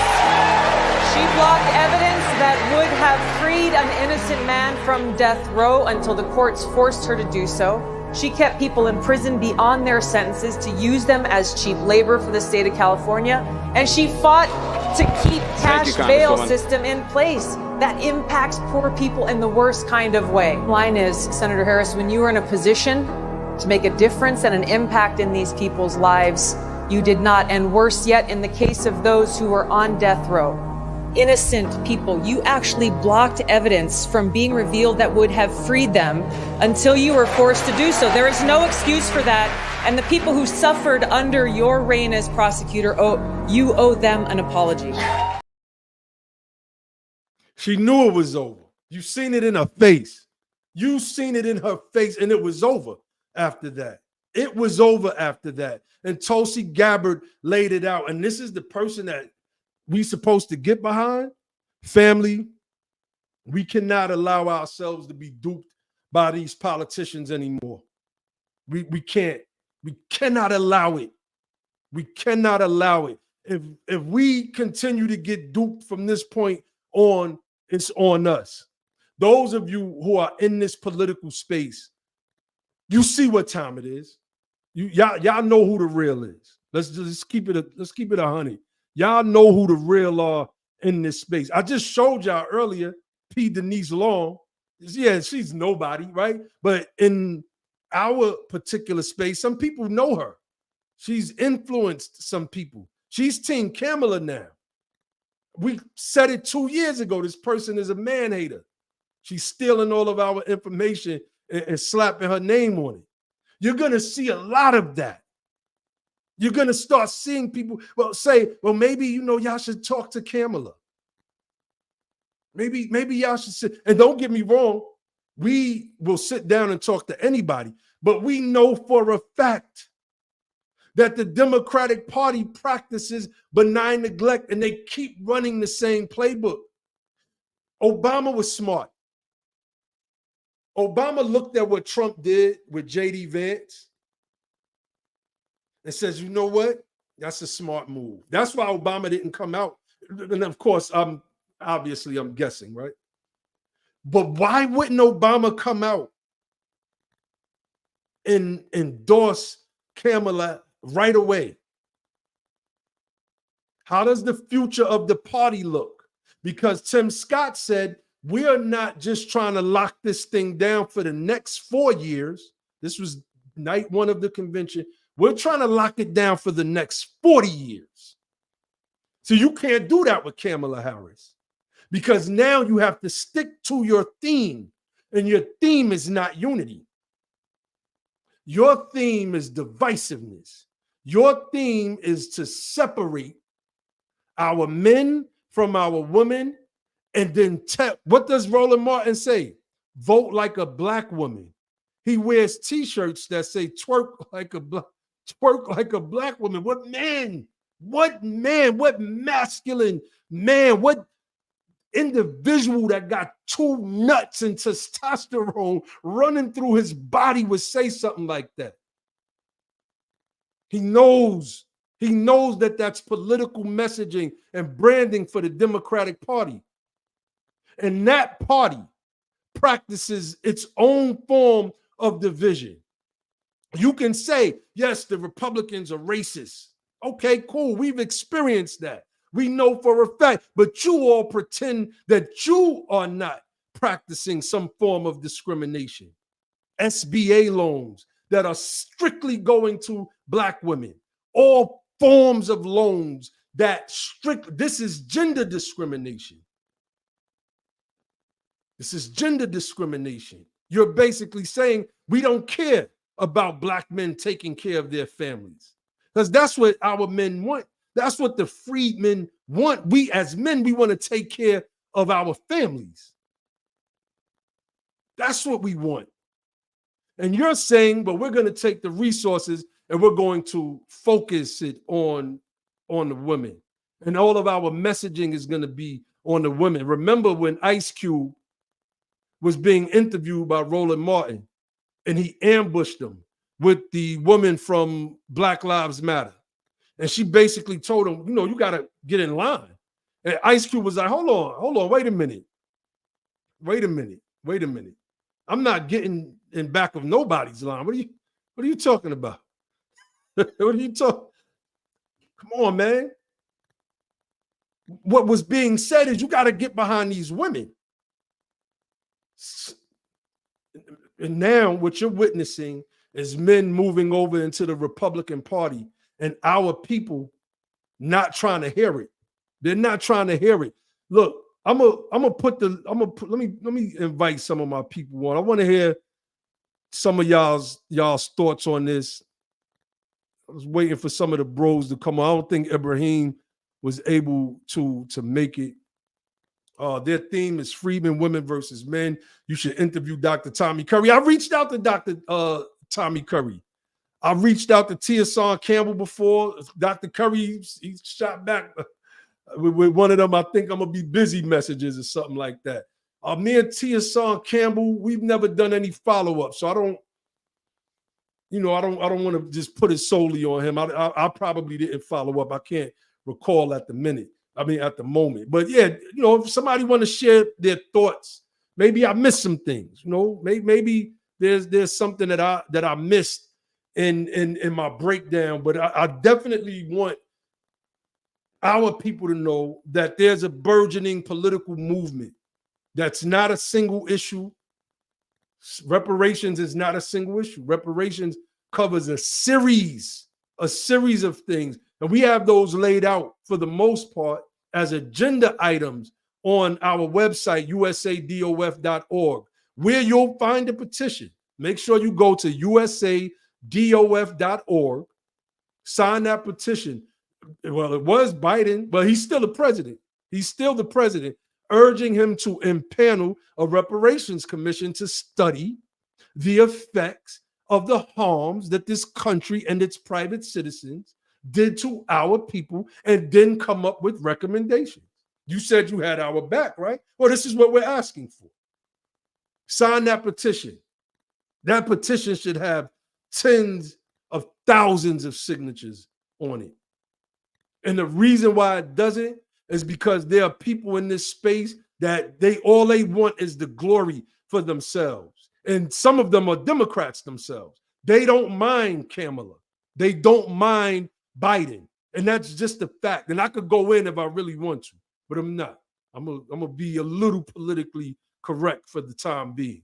She blocked evidence that would have freed an innocent man from death row until the courts forced her to do so. She kept people in prison beyond their sentences to use them as cheap labor for the state of California. And she fought to keep cash bail system in place that impacts poor people in the worst kind of way. Line is, Senator Harris, when you were in a position to make a difference and an impact in these people's lives, you did not. And worse yet, in the case of those who were on death row, innocent people, you actually blocked evidence from being revealed that would have freed them until you were forced to do so. There is no excuse for that. And the people who suffered under your reign as prosecutor, you owe them an apology. She knew it was over. You seen it in her face. You seen it in her face, and it was over after that. It was over after that. And Tulsi Gabbard laid it out. And this is the person that we supposed to get behind. Family, We cannot allow ourselves to be duped by these politicians anymore. We can't. We cannot allow it. We cannot allow it. If we continue to get duped from this point on, it's on us. Those of you who are in this political space, you see what time it is. Y'all know who the real is. Let's just keep it 100. Y'all know who the real are in this space. I just showed y'all earlier, P. Denise Long. Yeah, she's nobody, right? But in our particular space, some people know her. She's influenced some people. She's Team Kamala now. We said it 2 years ago. This person is a man hater. She's stealing all of our information and slapping her name on it. You're going to see a lot of that. You're going to start seeing people say, well, maybe, y'all should talk to Kamala. Maybe y'all should sit. And don't get me wrong, we will sit down and talk to anybody. But we know for a fact that the Democratic Party practices benign neglect and they keep running the same playbook. Obama was smart. Obama looked at what Trump did with J.D. Vance and says, you know what? That's a smart move. That's why Obama didn't come out. And of course, I'm guessing, right? But why wouldn't Obama come out and endorse Kamala right away? How does the future of the party look? Because Tim Scott said, we are not just trying to lock this thing down for the next 4 years. This was night one of the convention. We're trying to lock it down for the next 40 years. So you can't do that with Kamala Harris because now you have to stick to your theme, and your theme is not unity. Your theme is divisiveness. Your theme is to separate our men from our women. And then what does Roland Martin say? Vote like a black woman. He wears T-shirts that say twerk like a black woman. What man? What masculine man? What individual that got 2 nuts and testosterone running through his body would say something like that? He knows that that's political messaging and branding for the Democratic Party. And that party practices its own form of division. You can say, yes, the Republicans are racist. Okay, cool. We've experienced that. We know for a fact, but you all pretend that you are not practicing some form of discrimination. SBA loans that are strictly going to black women. All forms of loans this is gender discrimination. This is gender discrimination. You're basically saying we don't care about black men taking care of their families because that's what our men want. That's what the freedmen want. We as men, we want to take care of our families. That's what we want. And you're saying, but we're going to take the resources and we're going to focus it on the women. And all of our messaging is going to be on the women. Remember when Ice Cube was being interviewed by Roland Martin and he ambushed him with the woman from Black Lives Matter. And she basically told him, you got to get in line. And Ice Cube was like, hold on, wait a minute. I'm not getting in back of nobody's line. What are you talking about? What are you talking? Come on, man. What was being said is you got to get behind these women. And now what you're witnessing is men moving over into the Republican Party and our people not trying to hear it. They're not trying to hear it. Look, let me invite some of my people on. I want to hear some of y'all's thoughts on this. I was waiting for some of the bros to come on. I don't think Ibrahim was able to make it. Their theme is freedmen, women versus men. You should interview Dr. Tommy Curry. I reached out to Dr. Tommy Curry. I reached out to Tiason Campbell before. Dr. Curry, he shot back with one of them, I think I'm going to be busy messages or something like that. Me and Tia Son Campbell, we've never done any follow-up, so I don't want to just put it solely on him. I probably didn't follow up. I can't recall at the moment. But yeah, if somebody want to share their thoughts, maybe I missed some things. Maybe there's something that I missed in my breakdown. But I definitely want our people to know that there's a burgeoning political movement that's not a single issue. Reparations is not a single issue. Reparations covers a series of things. And we have those laid out for the most part as agenda items on our website, usadof.org, where you'll find a petition. Make sure you go to usadof.org, sign that petition. Well, it was Biden, but he's still the president. Urging him to impanel a reparations commission to study the effects of the harms that this country and its private citizens did to our people, and then come up with recommendations. You said you had our back, right? Well, this is what we're asking for. Sign that petition. That petition should have tens of thousands of signatures on it. And the reason why it doesn't is because there are people in this space that all they want is the glory for themselves. And some of them are Democrats themselves. They don't mind Kamala. They don't mind Biden. And that's just a fact. And I could go in if I really want to, but I'm not. I'm gonna be a little politically correct for the time being.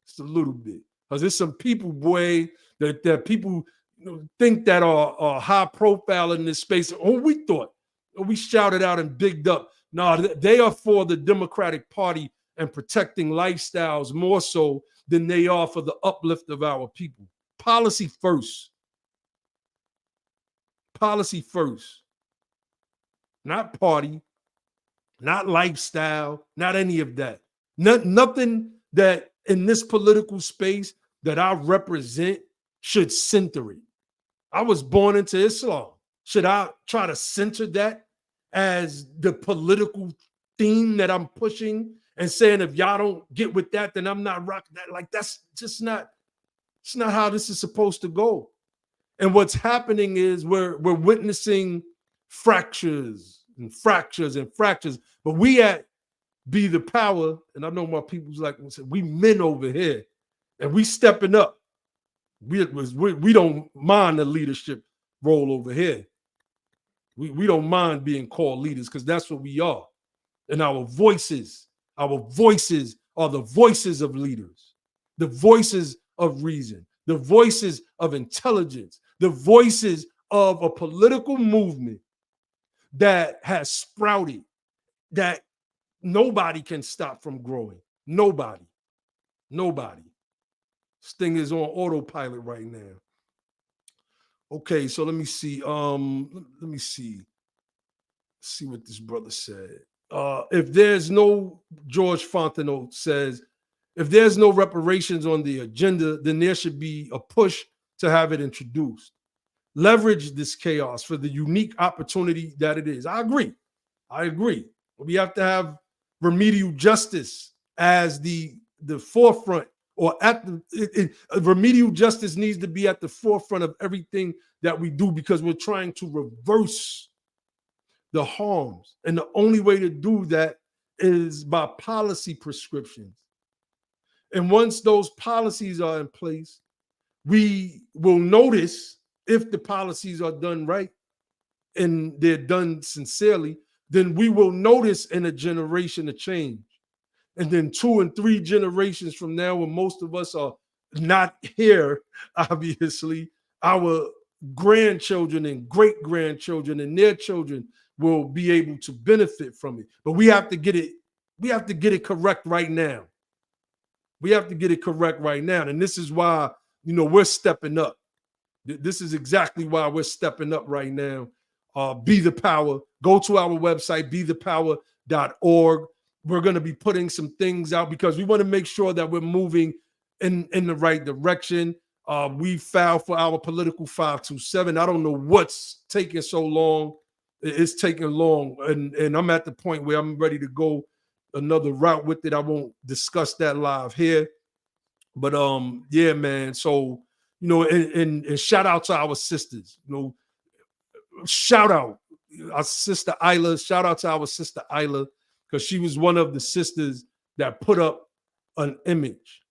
Just a little bit. Because there's some people, boy, that people think that are high profile in this space. We thought. We shouted out and bigged up. No, they are for the Democratic Party and protecting lifestyles more so than they are for the uplift of our people. Policy first. Policy first. Not party, not lifestyle, not any of that. Nothing that in this political space that I represent should center it. I was born into Islam. Should I try to center that as the political theme that I'm pushing and saying, if y'all don't get with that, then I'm not rocking that? Like, that's just not, it's not how this is supposed to go. And what's happening is we're witnessing fractures and fractures and fractures. But we at Be the Power, and I know my people's like, we men over here, and we stepping up. We don't mind the leadership role over here. We don't mind being called leaders because that's what we are. And our voices are the voices of leaders, the voices of reason, the voices of intelligence, the voices of a political movement that has sprouted, that nobody can stop from growing. Nobody. This thing is on autopilot right now. Okay, so let me see. See what this brother said. If there's no, George Fontenot says, if there's no reparations on the agenda, then there should be a push to have it introduced. Leverage this chaos for the unique opportunity that it is. I agree. We have to have remedial justice as the forefront, or at remedial justice needs to be at the forefront of everything that we do, because we're trying to reverse the harms. And the only way to do that is by policy prescriptions. And once those policies are in place, we will notice if the policies are done right and they're done sincerely, then we will notice in a generation a change. And then 2 and 3 generations from now, when most of us are not here, obviously, our grandchildren and great-grandchildren and their children will be able to benefit from it. But we have to get it correct right now. And this is why, we're stepping up. This is exactly why we're stepping up right now. Be the Power. Go to our website, bethepower.org. We're going to be putting some things out because we want to make sure that we're moving in the right direction. We filed for our political 527. I don't know what's taking so long. It's taking long. And I'm at the point where I'm ready to go another route with it. I won't discuss that live here. But yeah, man. So, you know, and shout out to our sisters. You know, shout out our sister Isla. Shout out to our sister Isla, because she was one of the sisters that put up an image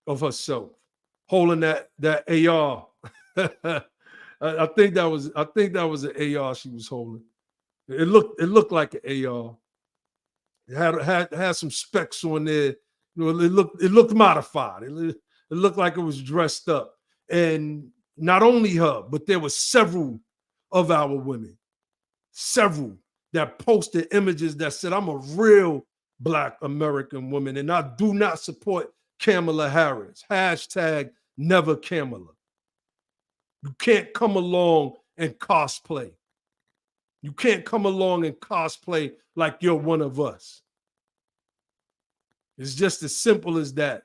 of herself holding that AR. I think that was an AR she was holding. It looked like an AR. It had some specs on there. You know, it looked modified. It looked like it was dressed up. And not only her, but there were several of our women, several that posted images that said, I'm a real Black American woman, and I do not support Kamala Harris. Hashtag never Kamala. You can't come along and cosplay. You can't come along and cosplay like you're one of us. It's just as simple as that.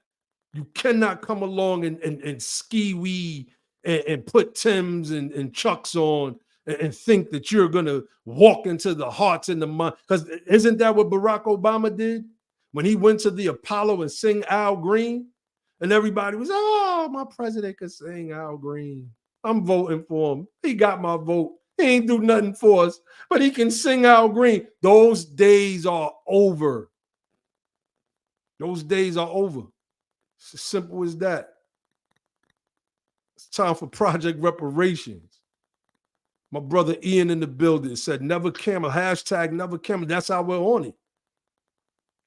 You cannot come along and ski-wee and put Timbs and Chucks on and think that you're going to walk into the hearts and the mind. Because isn't that what Barack Obama did when he went to the Apollo and sing Al Green? And everybody was, oh, my president could sing Al Green. I'm voting for him. He got my vote. He ain't do nothing for us, but he can sing Al Green. Those days are over. Those days are over. It's as simple as that. It's time for Project Reparations. My brother Ian in the building said, never Kamala, hashtag never Kamala. That's how we're on it.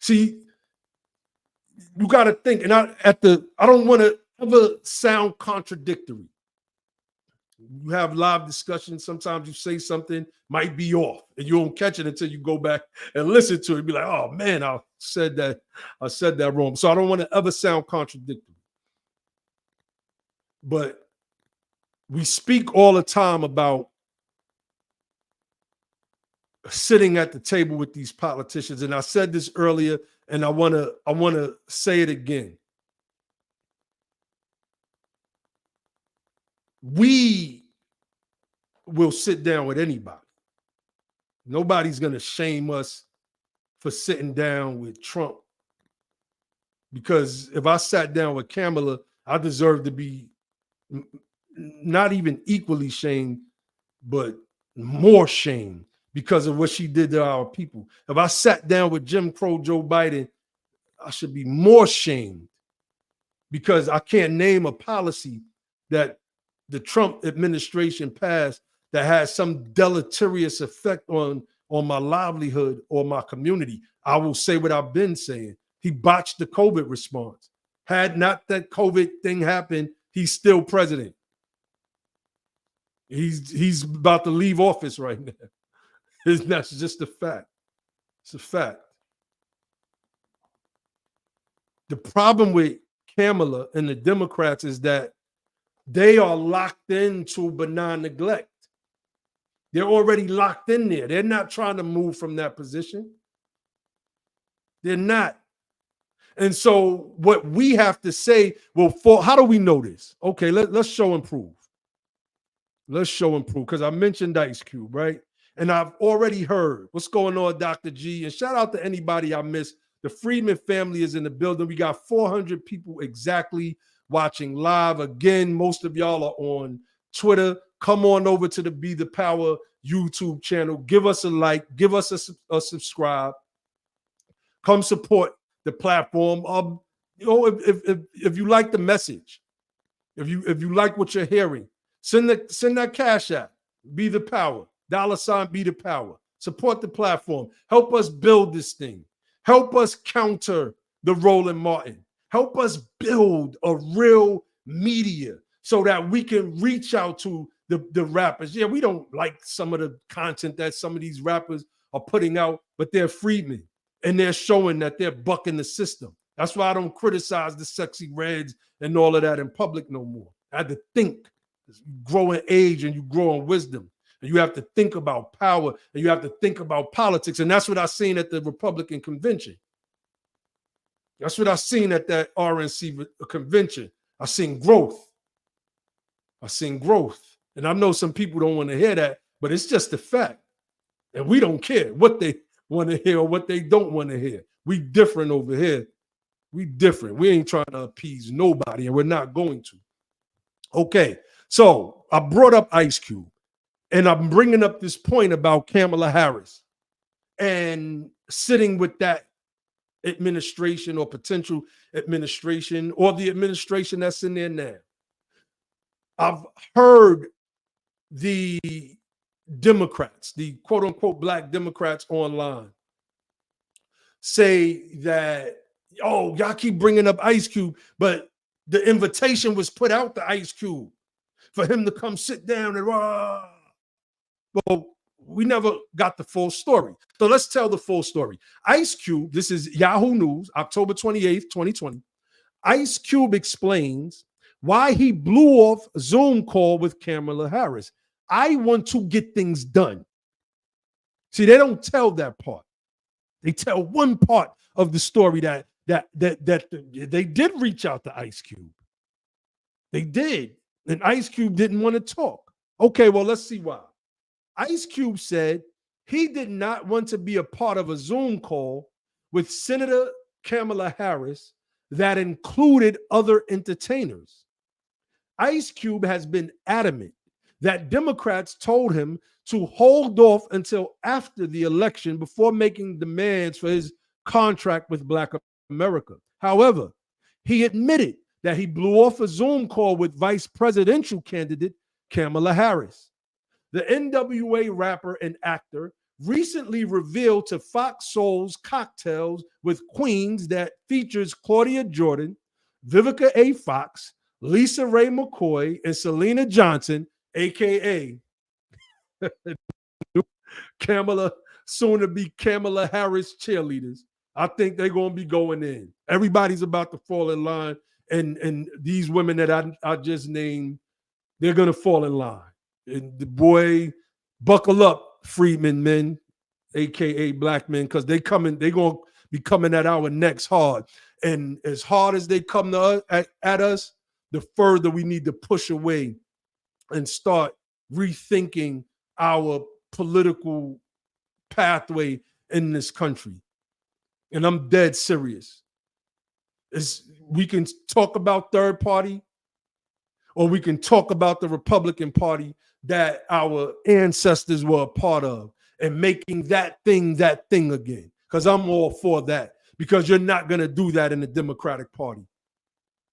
See, you got to think, and I don't want to ever sound contradictory. You have live discussions. Sometimes you say something might be off, and you don't catch it until you go back and listen to it. Be like, oh man, I said that wrong. So I don't want to ever sound contradictory. But we speak all the time about sitting at the table with these politicians, and I said this earlier, and I want to say it again. We will sit down with anybody. Nobody's going to shame us for sitting down with Trump. Because if I sat down with Kamala, I deserve to be not even equally shamed, but more shamed because of what she did to our people. If I sat down with Jim Crow Joe Biden, I should be more shamed because I can't name a policy that the Trump administration passed that has some deleterious effect on my livelihood or my community. I will say what I've been saying. He botched the COVID response. Had not that COVID thing happened, he's still president. He's about to leave office right now. That's just a fact. It's a fact. The problem with Kamala and the Democrats is that they are locked into benign neglect. They're already locked in there. They're not trying to move from that position. They're not. And so what we have to say, well, how do we know this? Okay, let's show and prove. Let's show and prove, because I mentioned Ice Cube, right? And I've already heard what's going on, Dr. G. And shout out to anybody I missed. The Friedman family is in the building. We got 400 people exactly watching live. Again, most of y'all are on Twitter. Come on over to the Be the Power YouTube channel. Give us a like. Give us a subscribe. Come support the platform. You know, if you like the message, if you like what you're hearing, send that cash app. Be the Power. $ Be the Power. Support the platform. Help us build this thing. Help us counter the Roland Martin. Help us build a real media so that we can reach out to the rappers. Yeah, we don't like some of the content that some of these rappers are putting out, but they're freedmen and they're showing that they're bucking the system. That's why I don't criticize the Sexy Reds and all of that in public no more. I had to think. You grow in age and you grow in wisdom. And you have to think about power and you have to think about politics. And that's what I seen at the Republican convention. That's what I seen at that RNC convention. I seen growth. And I know some people don't want to hear that, but it's just a fact. And we don't care what they want to hear or what they don't want to hear. We different over here. We different. We ain't trying to appease nobody, and we're not going to. Okay, so I brought up Ice Cube, and I'm bringing up this point about Kamala Harris and sitting with that administration or potential administration or the administration that's in there now. I've heard the Democrats, the quote unquote black Democrats online, say that, oh, y'all keep bringing up Ice Cube, but the invitation was put out to Ice Cube for him to come sit down and well, we never got the full story. So let's tell the full story. Ice Cube, this is Yahoo News, October 28th, 2020. Ice Cube explains why he blew off a Zoom call with Kamala Harris. I want to get things done. See, they don't tell that part. They tell one part of the story that they did reach out to Ice Cube. They did. And Ice Cube didn't want to talk. Okay, well, let's see why. Ice Cube said he did not want to be a part of a Zoom call with Senator Kamala Harris that included other entertainers. Ice Cube has been adamant that Democrats told him to hold off until after the election before making demands for his contract with Black America. However, he admitted that he blew off a Zoom call with vice presidential candidate Kamala Harris. The NWA rapper and actor recently revealed to Fox Soul's Cocktails with Queens that features Claudia Jordan, Vivica A. Fox, Lisa Ray McCoy, and Selena Johnson, a.k.a. Kamala, soon to be Kamala Harris cheerleaders. I think they're going to be going in. Everybody's about to fall in line, and these women that I just named, they're going to fall in line. And the boy, buckle up, freedmen men, aka black men, because they're going to be coming at our necks hard. And as hard as they come to at us, the further we need to push away and start rethinking our political pathway in this country. And I'm dead serious. We can talk about third party, or we can talk about the Republican Party that our ancestors were a part of, and making that thing again. Because I'm all for that, because you're not going to do that in the Democratic Party.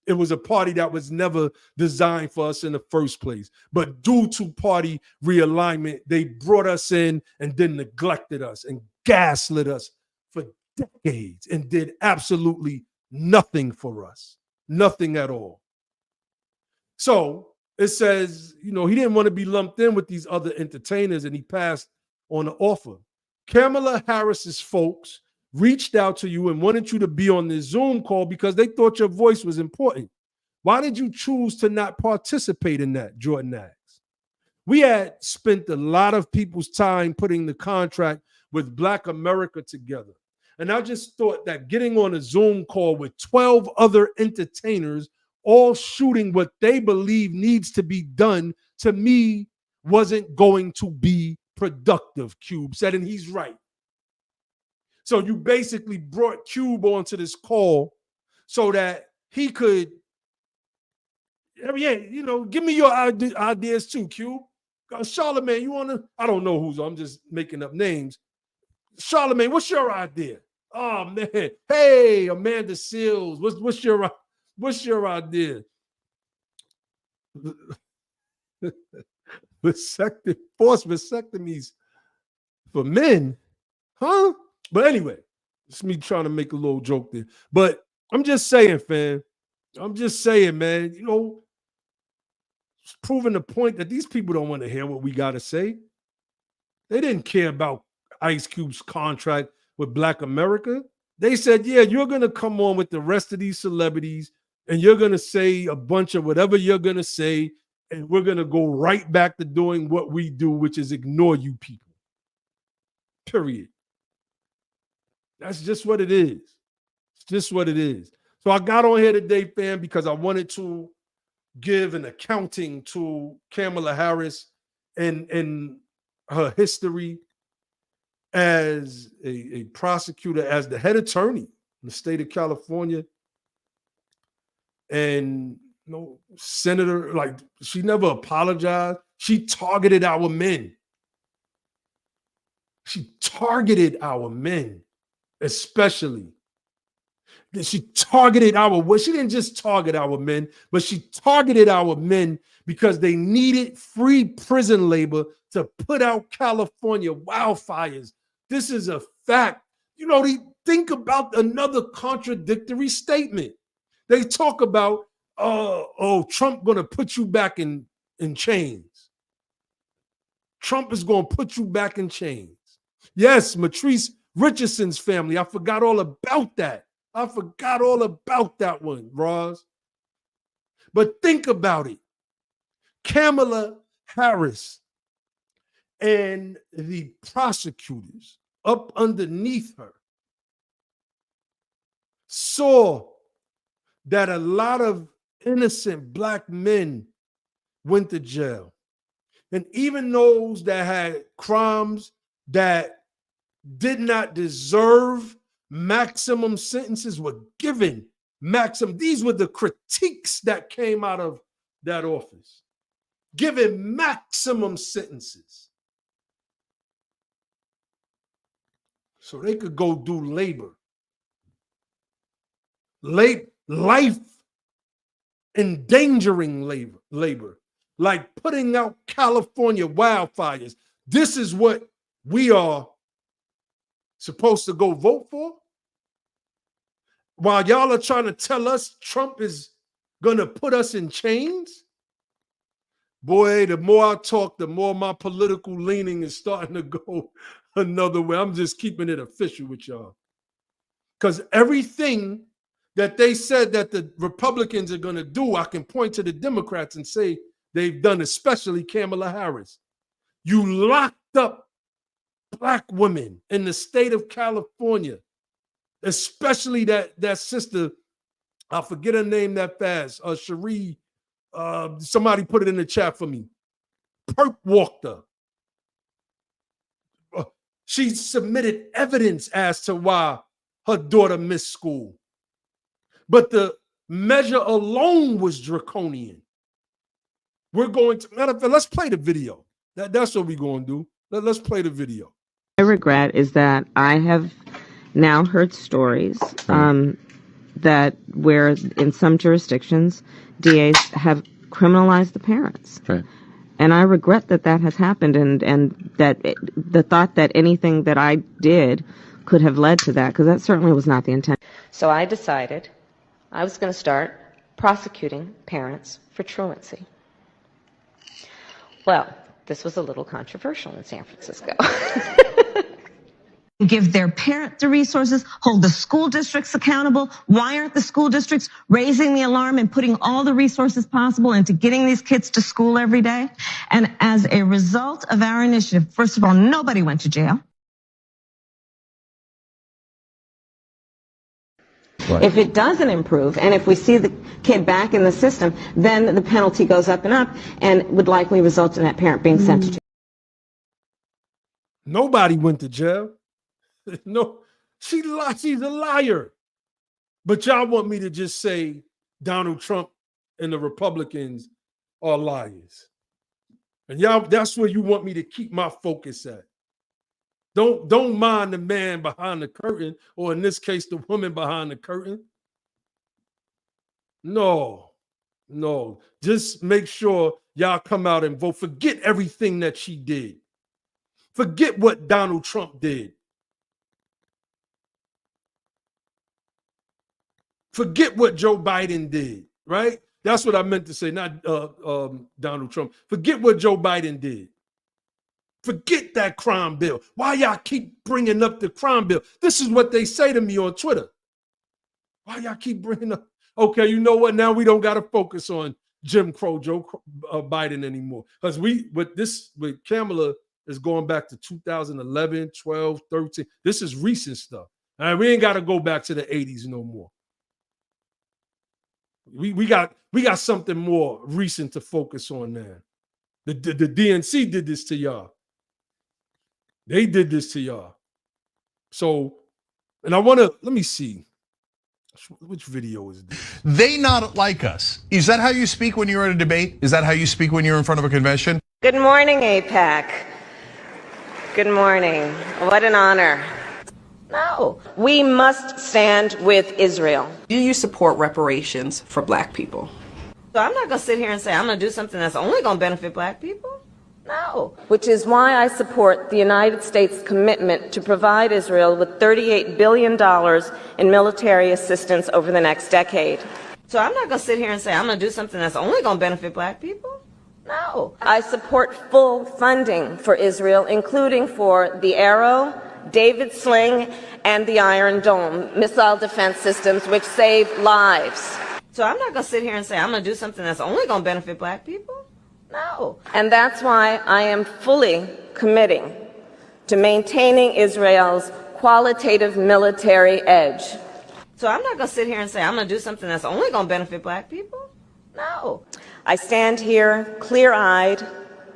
It was a party that was never designed for us in the first place. But due to party realignment, they brought us in and then neglected us and gaslit us for decades and did absolutely nothing for us. Nothing at all. So it says, he didn't want to be lumped in with these other entertainers, and he passed on the offer. Kamala Harris's folks reached out to you and wanted you to be on this Zoom call because they thought your voice was important. Why did you choose to not participate in that? Jordan asks. We had spent a lot of people's time putting the contract with Black America together. And I just thought that getting on a Zoom call with 12 other entertainers, all shooting what they believe needs to be done, to me, wasn't going to be productive, Cube said, and he's right. So you basically brought Cube onto this call so that he could, give me your ideas too, Cube. Charlamagne, you want to, I don't know who's, I'm just making up names. Charlamagne, what's your idea? Oh, man. Hey, Amanda Seals, what's your idea? Forced vasectomies for men, huh? But anyway, it's me trying to make a little joke there. But I'm just saying, fam. I'm just saying, man. It's proving the point that these people don't want to hear what we got to say. They didn't care about Ice Cube's contract with Black America. They said, yeah, you're going to come on with the rest of these celebrities and you're going to say a bunch of whatever you're going to say, and we're going to go right back to doing what we do, which is ignore you people. Period. That's just what it is. It's just what it is. So I got on here today, fam, because I wanted to give an accounting to Kamala Harris and her history as a prosecutor, as the head attorney in the state of California, and senator, like, she never apologized. She targeted our men. She targeted our men, especially. She targeted she didn't just target our men, but she targeted our men because they needed free prison labor to put out California wildfires. This is a fact. They think about another contradictory statement. They talk about, Trump gonna put you back in chains. Trump is gonna put you back in chains. Yes, Matrice Richardson's family. I forgot all about that. I forgot all about that one, Roz. But think about it. Kamala Harris and the prosecutors up underneath her saw that a lot of innocent Black men went to jail. And even those that had crimes that did not deserve maximum sentences were given maximum. These were the critiques that came out of that office, given maximum sentences so they could go do labor, life endangering labor, like putting out California wildfires. This is what we are supposed to go vote for? While y'all are trying to tell us Trump is going to put us in chains? Boy, the more I talk, the more my political leaning is starting to go another way. I'm just keeping it official with y'all. Because everything that they said that the Republicans are going to do, I can point to the Democrats and say they've done, especially Kamala Harris. You locked up Black women in the state of California, especially that sister, I forget her name that fast, Cherie, somebody put it in the chat for me. Perp walked her. She submitted evidence as to why her daughter missed school. But the measure alone was draconian. We're going to, matter of fact, let's play the video. That's what we're going to do. Let's play the video. I regret is that I have now heard stories that where in some jurisdictions DAs have criminalized the parents. Right. And I regret that has happened, and that the thought that anything that I did could have led to that, because that certainly was not the intent. So I decided I was going to start prosecuting parents for truancy. Well, this was a little controversial in San Francisco. Give their parent the resources, hold the school districts accountable. Why aren't the school districts raising the alarm and putting all the resources possible into getting these kids to school every day? And as a result of our initiative, first of all, nobody went to jail. Right. If it doesn't improve, and if we see the kid back in the system, then the penalty goes up and would likely result in that parent being sent to jail. Nobody went to jail. No, she's a liar. But y'all want me to just say Donald Trump and the Republicans are liars. And y'all, that's where you want me to keep my focus at. Don't mind the man behind the curtain, or in this case, the woman behind the curtain. No. Just make sure y'all come out and vote. Forget everything that she did. Forget what Donald Trump did. Forget what Joe Biden did, right? That's what I meant to say, not Donald Trump. Forget what Joe Biden did. Forget that crime bill. Why y'all keep bringing up the crime bill? This is what they say to me on Twitter. Why y'all keep bringing up? Okay, you know what? Now we don't got to focus on Jim Crow, Joe Biden anymore. Because with Kamala is going back to 2011, 12, 13. This is recent stuff. All right, we ain't got to go back to the 80s no more. We got something more recent to focus on now. The DNC did this to y'all. They did this to y'all. So, and I want to, let me see. Which video is this? They not like us. Is that how you speak when you're at a debate? Is that how you speak when you're in front of a convention? Good morning, AIPAC. Good morning. What an honor. No. We must stand with Israel. Do you support reparations for Black people? So I'm not going to sit here and say I'm going to do something that's only going to benefit Black people. No. Which is why I support the United States' commitment to provide Israel with $38 billion in military assistance over the next decade. So I'm not going to sit here and say I'm going to do something that's only going to benefit Black people. No. I support full funding for Israel, including for the Arrow, David Sling, and the Iron Dome missile defense systems, which save lives. So I'm not going to sit here and say I'm going to do something that's only going to benefit Black people. No. And that's why I am fully committing to maintaining Israel's qualitative military edge. So I'm not going to sit here and say I'm going to do something that's only going to benefit Black people. No. I stand here clear-eyed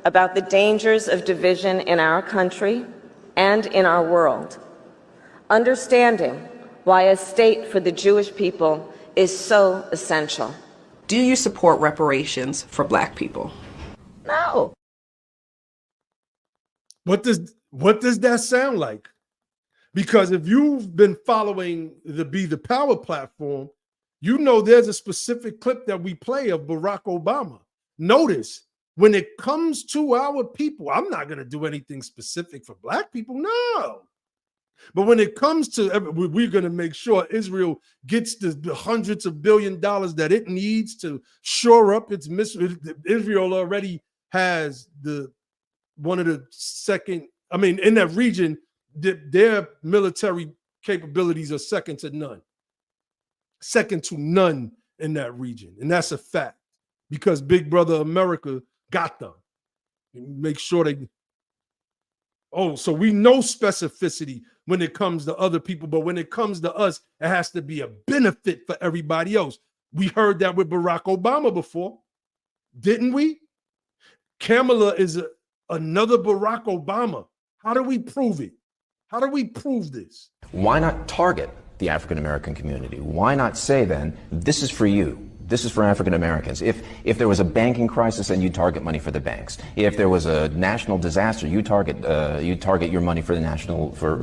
about the dangers of division in our country and in our world, understanding why a state for the Jewish people is so essential. Do you support reparations for Black people? No. What does that sound like? Because if you've been following the Be the Power platform, you know there's a specific clip that we play of Barack Obama. Notice, when it comes to our people, I'm not going to do anything specific for Black people, no. But when it comes to, we're going to make sure Israel gets the hundreds of billions of dollars that it needs to shore up its mission. Israel already has one of the second, I mean, in that region, their military capabilities are second to none. Second to none in that region. And that's a fact, because Big Brother America got them. Make sure they, so we know specificity when it comes to other people, but when it comes to us, it has to be a benefit for everybody else. We heard that with Barack Obama before, didn't we? Kamala is another Barack Obama. How do we prove it? How do we prove this? Why not target the African American community? Why not say then, this is for you? This is for African Americans. If there was a banking crisis, then you target money for the banks. If there was a national disaster, you target your money for the national for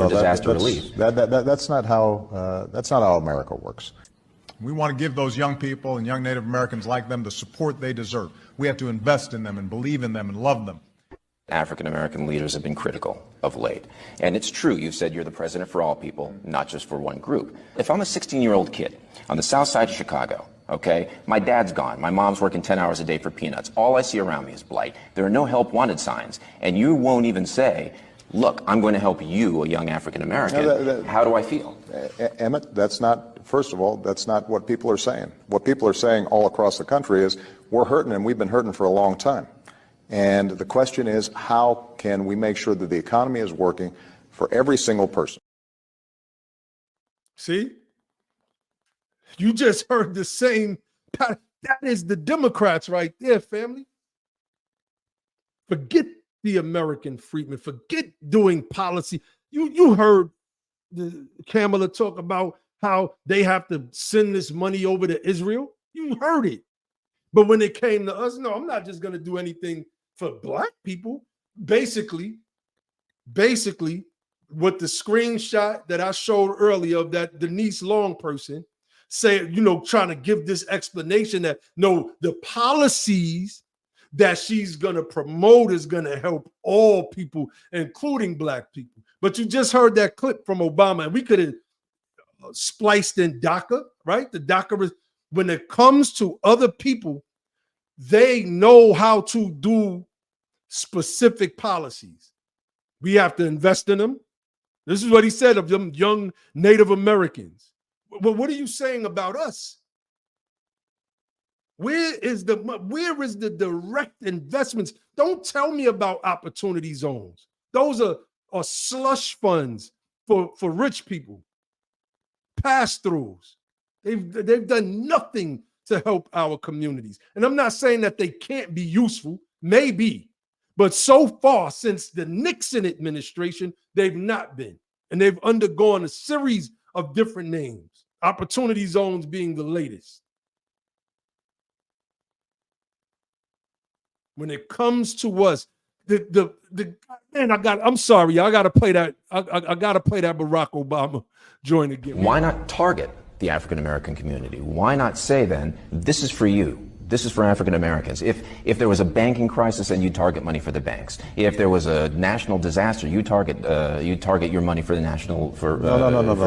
disaster relief. That's not how America works. We want to give those young people and young Native Americans like them the support they deserve. We have to invest in them and believe in them and love them. African American leaders have been critical of late. And it's true, you've said you're the president for all people, not just for one group. If I'm a 16-year-old kid on the south side of Chicago, okay, my dad's gone, my mom's working 10 hours a day for peanuts, all I see around me is blight, there are no help wanted signs, and you won't even say, look, I'm going to help you, a young African American, how do I feel? Emmett, that's not, first of all, that's not what people are saying. What people are saying all across the country is, we're hurting, and we've been hurting for a long time. And the question is, how can we make sure that the economy is working for every single person? See? You just heard the same. That is the Democrats right there, family. Forget the American freedmen. Forget doing policy. You heard Kamala talk about how they have to send this money over to Israel. You heard it. But when it came to us, no, I'm not just going to do anything for Black people. Basically, with the screenshot that I showed earlier of that Denise Long person, trying to give this explanation that no, the policies that she's going to promote is going to help all people, including Black people. But you just heard that clip from Obama, and we could have spliced in DACA, right? The DACA, when it comes to other people, they know how to do specific policies. We have to invest in them. This is what he said of them young Native Americans. Well, what are you saying about us? Where is the direct investments? Don't tell me about opportunity zones. Those are slush funds for rich people. Pass-throughs. They've done nothing to help our communities. And I'm not saying that they can't be useful, maybe, but so far since the Nixon administration, they've not been. And they've undergone a series of different names, opportunity zones being the latest. When it comes to us, man, I'm sorry, I gotta play that. I gotta play that Barack Obama joint again. Why not target the African American community? Why not say then, this is for you? This is for African Americans. If there was a banking crisis, then you target money for the banks. If there was a national disaster, you target your money for the national for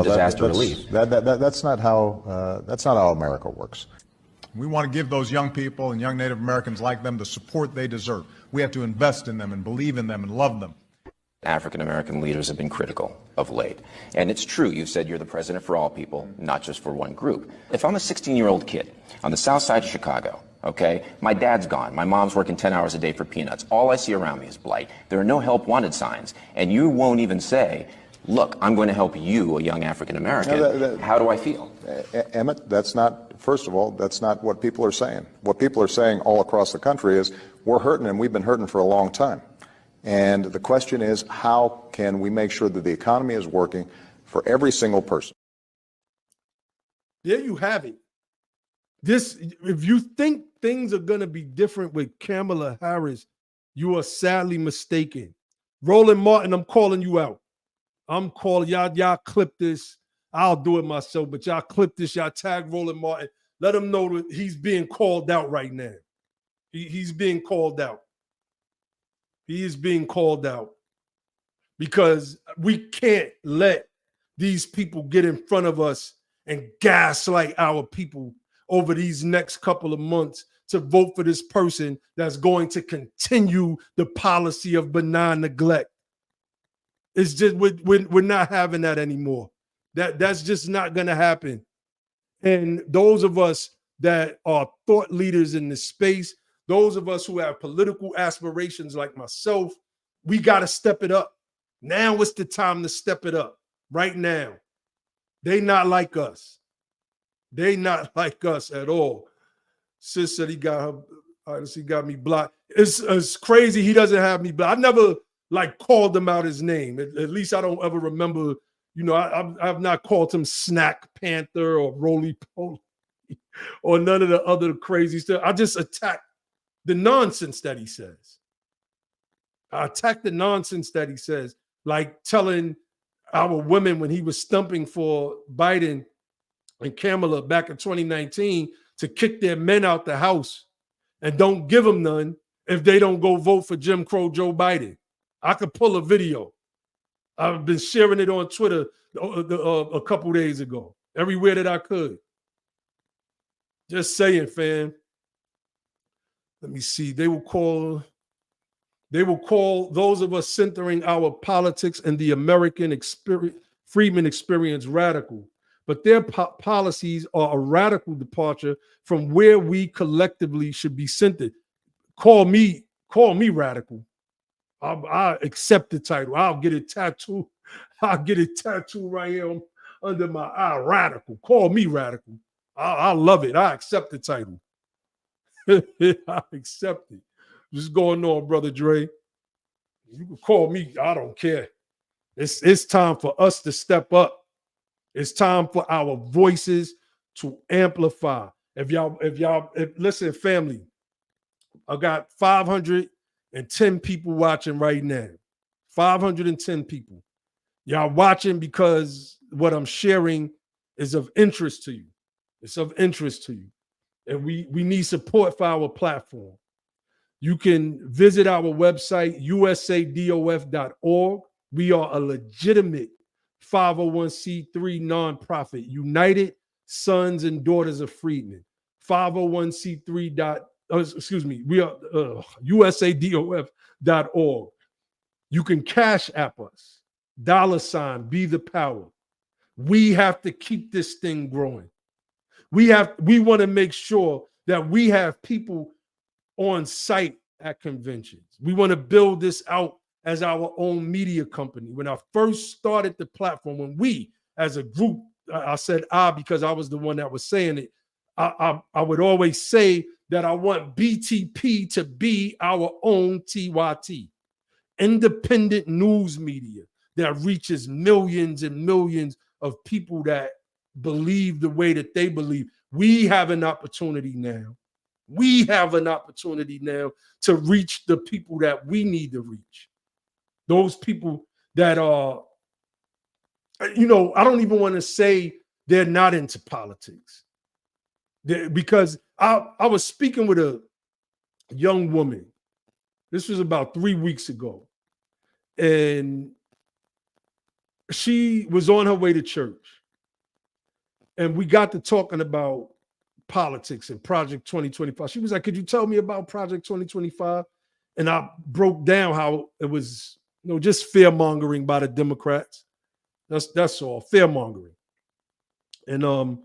disaster relief. That's not how America works. We want to give those young people and young Native Americans like them the support they deserve. We have to invest in them and believe in them and love them. African American leaders have been critical of late. And it's true, you've said you're the president for all people, not just for one group. If I'm a 16-year-old kid on the south side of Chicago, okay, my dad's gone, my mom's working 10 hours a day for peanuts, all I see around me is blight, there are no help wanted signs, and you won't even say, look, I'm going to help you, a young African American. How do I feel? Emmett, first of all, that's not what people are saying. What people are saying all across the country is, we're hurting and we've been hurting for a long time. And the question is, how can we make sure that the economy is working for every single person? There you have it. If you think things are going to be different with Kamala Harris, you are sadly mistaken. Roland Martin, I'm calling you out. I'm calling y'all clip this. I'll do it myself, but y'all clip this. Y'all tag Roland Martin. Let him know that he's being called out right now. He's being called out. He is being called out because we can't let these people get in front of us and gaslight our people over these next couple of months to vote for this person that's going to continue the policy of benign neglect. It's just we're not having that anymore. That's just not going to happen. And those of us that are thought leaders in this space, those of us who have political aspirations like myself, we got to step it up. Now is the time to step it up. Right now. They not like us. They not like us at all. Sis said he got me blocked. It's crazy he doesn't have me blocked. I never called him out his name. At least I don't ever remember. I've not called him Snack Panther or Roly Poly or none of the other crazy stuff. I just attacked the nonsense that he says. I attacked the nonsense that he says, like telling our women when he was stumping for Biden and Kamala back in 2019 to kick their men out the house and don't give them none if they don't go vote for Jim Crow Joe Biden. I could pull a video. I've been sharing it on Twitter a couple days ago, everywhere that I could. Just saying, fam. Let me see. They will call those of us centering our politics and the American freedmen experience radical. But their policies are a radical departure from where we collectively should be centered. Call me radical. I accept the title. I'll get it tattooed. I'll get it tattooed right here under my eye. Radical. Call me radical. I love it. I accept the title. I accept it. What's going on, Brother Dre? You can call me. I don't care. It's time for us to step up. It's time for our voices to amplify. Listen, family, I got 510 people watching right now. 510 people. Y'all watching because what I'm sharing is of interest to you. It's of interest to you. And we need support for our platform. You can visit our website, usadof.org. We are a legitimate 501c3 nonprofit, United Sons and Daughters of Freedmen. 501c3. We are usadof.org. You can cash app us. $ be the power. We have to keep this thing growing. We want to make sure that we have people on site at conventions. We want to build this out as our own media company. When I first started the platform, when we as a group, I said because I was the one that was saying it, I would always say that I want BTP to be our own TYT, independent news media that reaches millions and millions of people that believe the way that they believe. We have an opportunity now. We have an opportunity now to reach the people that we need to reach. Those people that are, you know, I don't even want to say they're not into politics. Because I was speaking with a young woman. This was about 3 weeks ago. And she was on her way to church. And we got to talking about politics and Project 2025. She was like, could you tell me about Project 2025? And I broke down how it was, you know, just fear mongering by the Democrats. That's all, fear mongering. And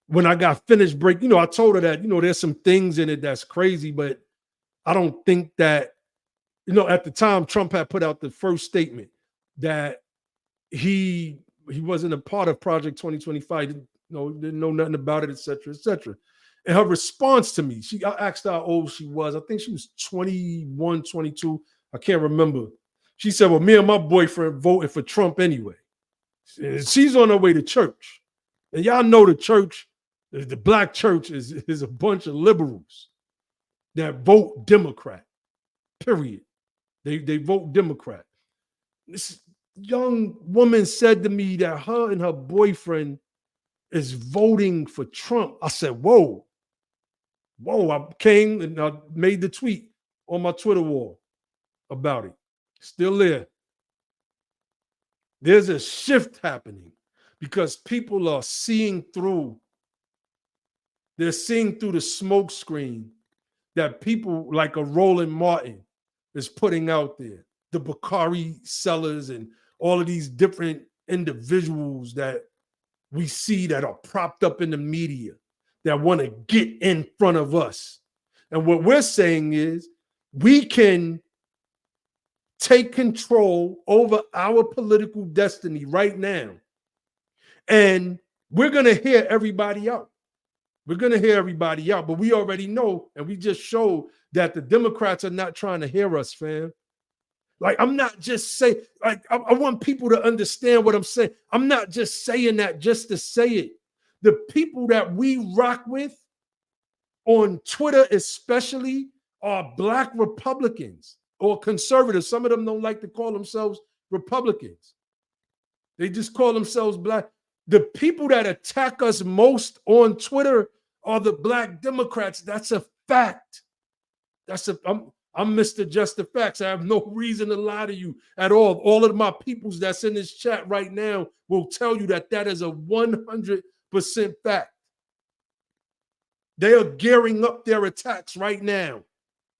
when I got finished break, you know, I told her that, you know, there's some things in it that's crazy, but I don't think that, you know, at the time Trump had put out the first statement that he wasn't a part of Project 2025. Didn't know nothing about it, et cetera, et cetera. And her response to me, I asked her how old she was. I think she was 21, 22. I can't remember. She said, well, me and my boyfriend voted for Trump anyway. And she's on her way to church. And y'all know the church, the black church is a bunch of liberals that vote Democrat, period. They vote Democrat. This young woman said to me that her and her boyfriend is voting for Trump. I said, whoa. I came and I made the tweet on my Twitter wall about it. Still there. There's a shift happening because people are seeing through. They're seeing through the smoke screen that people like a Roland Martin is putting out there. The Bakari sellers and all of these different individuals that we see that are propped up in the media that want to get in front of us. And what we're saying is we can take control over our political destiny right now. And we're going to hear everybody out. We're going to hear everybody out. But we already know, and we just showed that the Democrats are not trying to hear us, fam. Like, I'm not just saying, like, I want people to understand what I'm saying. I'm not just saying that just to say it. The people that we rock with on Twitter especially are Black Republicans or conservatives. Some of them don't like to call themselves Republicans. They just call themselves Black. The people that attack us most on Twitter are the Black Democrats. That's a fact. I'm Mr. Just the Facts. I have no reason to lie to you at all. All of my peoples that's in this chat right now will tell you that that is a 100% fact. They are gearing up their attacks right now.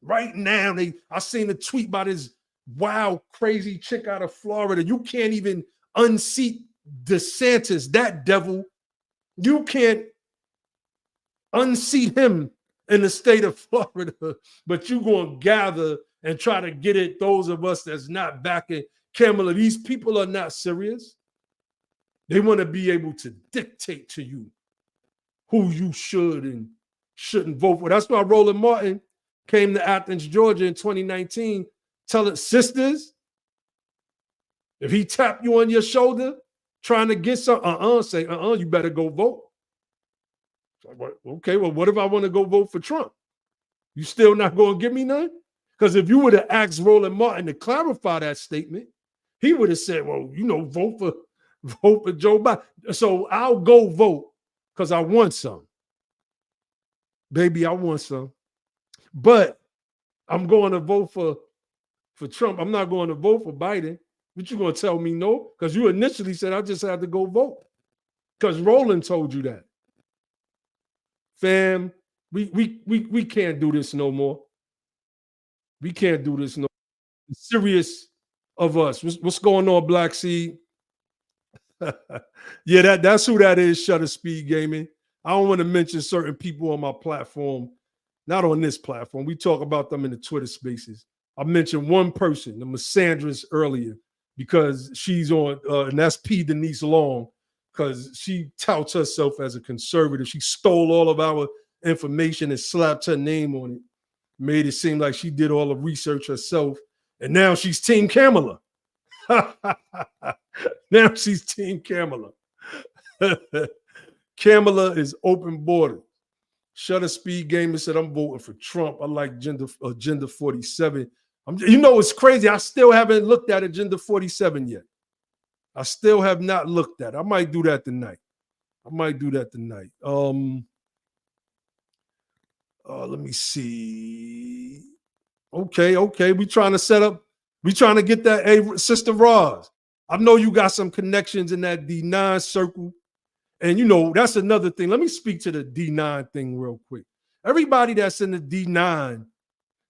Right now, I seen a tweet by this wild, crazy chick out of Florida. You can't even unseat DeSantis, that devil. You can't unseat him in the state of Florida, but you're going to gather and try to get at those of us that's not backing Kamala. These people are not serious. They want to be able to dictate to you who you should and shouldn't vote for. That's why Roland Martin came to Athens, Georgia in 2019, telling sisters, if he tapped you on your shoulder trying to get some, you better go vote. Okay, well, what if I want to go vote for Trump? You still not going to give me none? Because if you would have asked Roland Martin to clarify that statement, he would have said, well, you know, vote for Joe Biden. So I'll go vote because I want some. Baby, I want some. But I'm going to vote for Trump. I'm not going to vote for Biden. But you going to tell me no? Because you initially said I just had to go vote. Because Roland told you that. Fam, we can't do this no more. We can't do this no more. It's serious of us. What's going on, Black Seed? Yeah, that's who that is, Shutter Speed Gaming. I don't want to mention certain people on my platform. Not on this platform. We talk about them in the Twitter spaces. I mentioned one person, the Missandras, earlier, because she's on, and that's P. Denise Long, because she touts herself as a conservative. She stole all of our information and slapped her name on it, made it seem like she did all the research herself, and now she's Team Kamala. Now she's Team Kamala. Kamala is open border. Shutter Speed Gamer said, I'm voting for Trump. I like Agenda 47. You know, it's crazy. I still haven't looked at Agenda 47 yet. I still have not looked at it. I might do that tonight. Let me see. Okay. We trying to get that. Hey, Sister Roz, I know you got some connections in that D9 circle. And you know, that's another thing. Let me speak to the D9 thing real quick. Everybody that's in the D9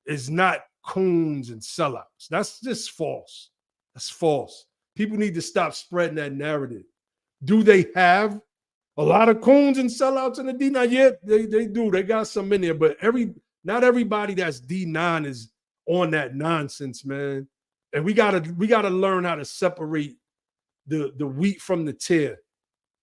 is not coons and sellouts. That's just false. That's false. People need to stop spreading that narrative. Do they have a lot of coons and sellouts in the D9? Yeah, they do. They got some in there, but not everybody that's D9 is on that nonsense, man. And we gotta learn how to separate the wheat from the tare.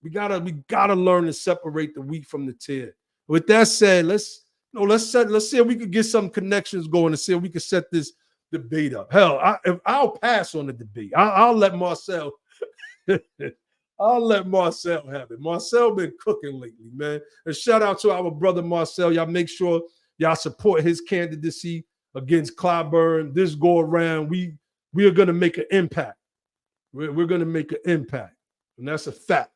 We gotta learn to separate the wheat from the tare. With that said, let's see if we could get some connections going and see if we can set this debate up. Hell, I'll pass on the debate. I'll let Marcel. I'll let Marcel have it. Marcel been cooking lately, man. And shout out to our brother Marcel. Y'all make sure y'all support his candidacy against Clyburn. This go around, we are gonna make an impact. We're gonna make an impact, and that's a fact.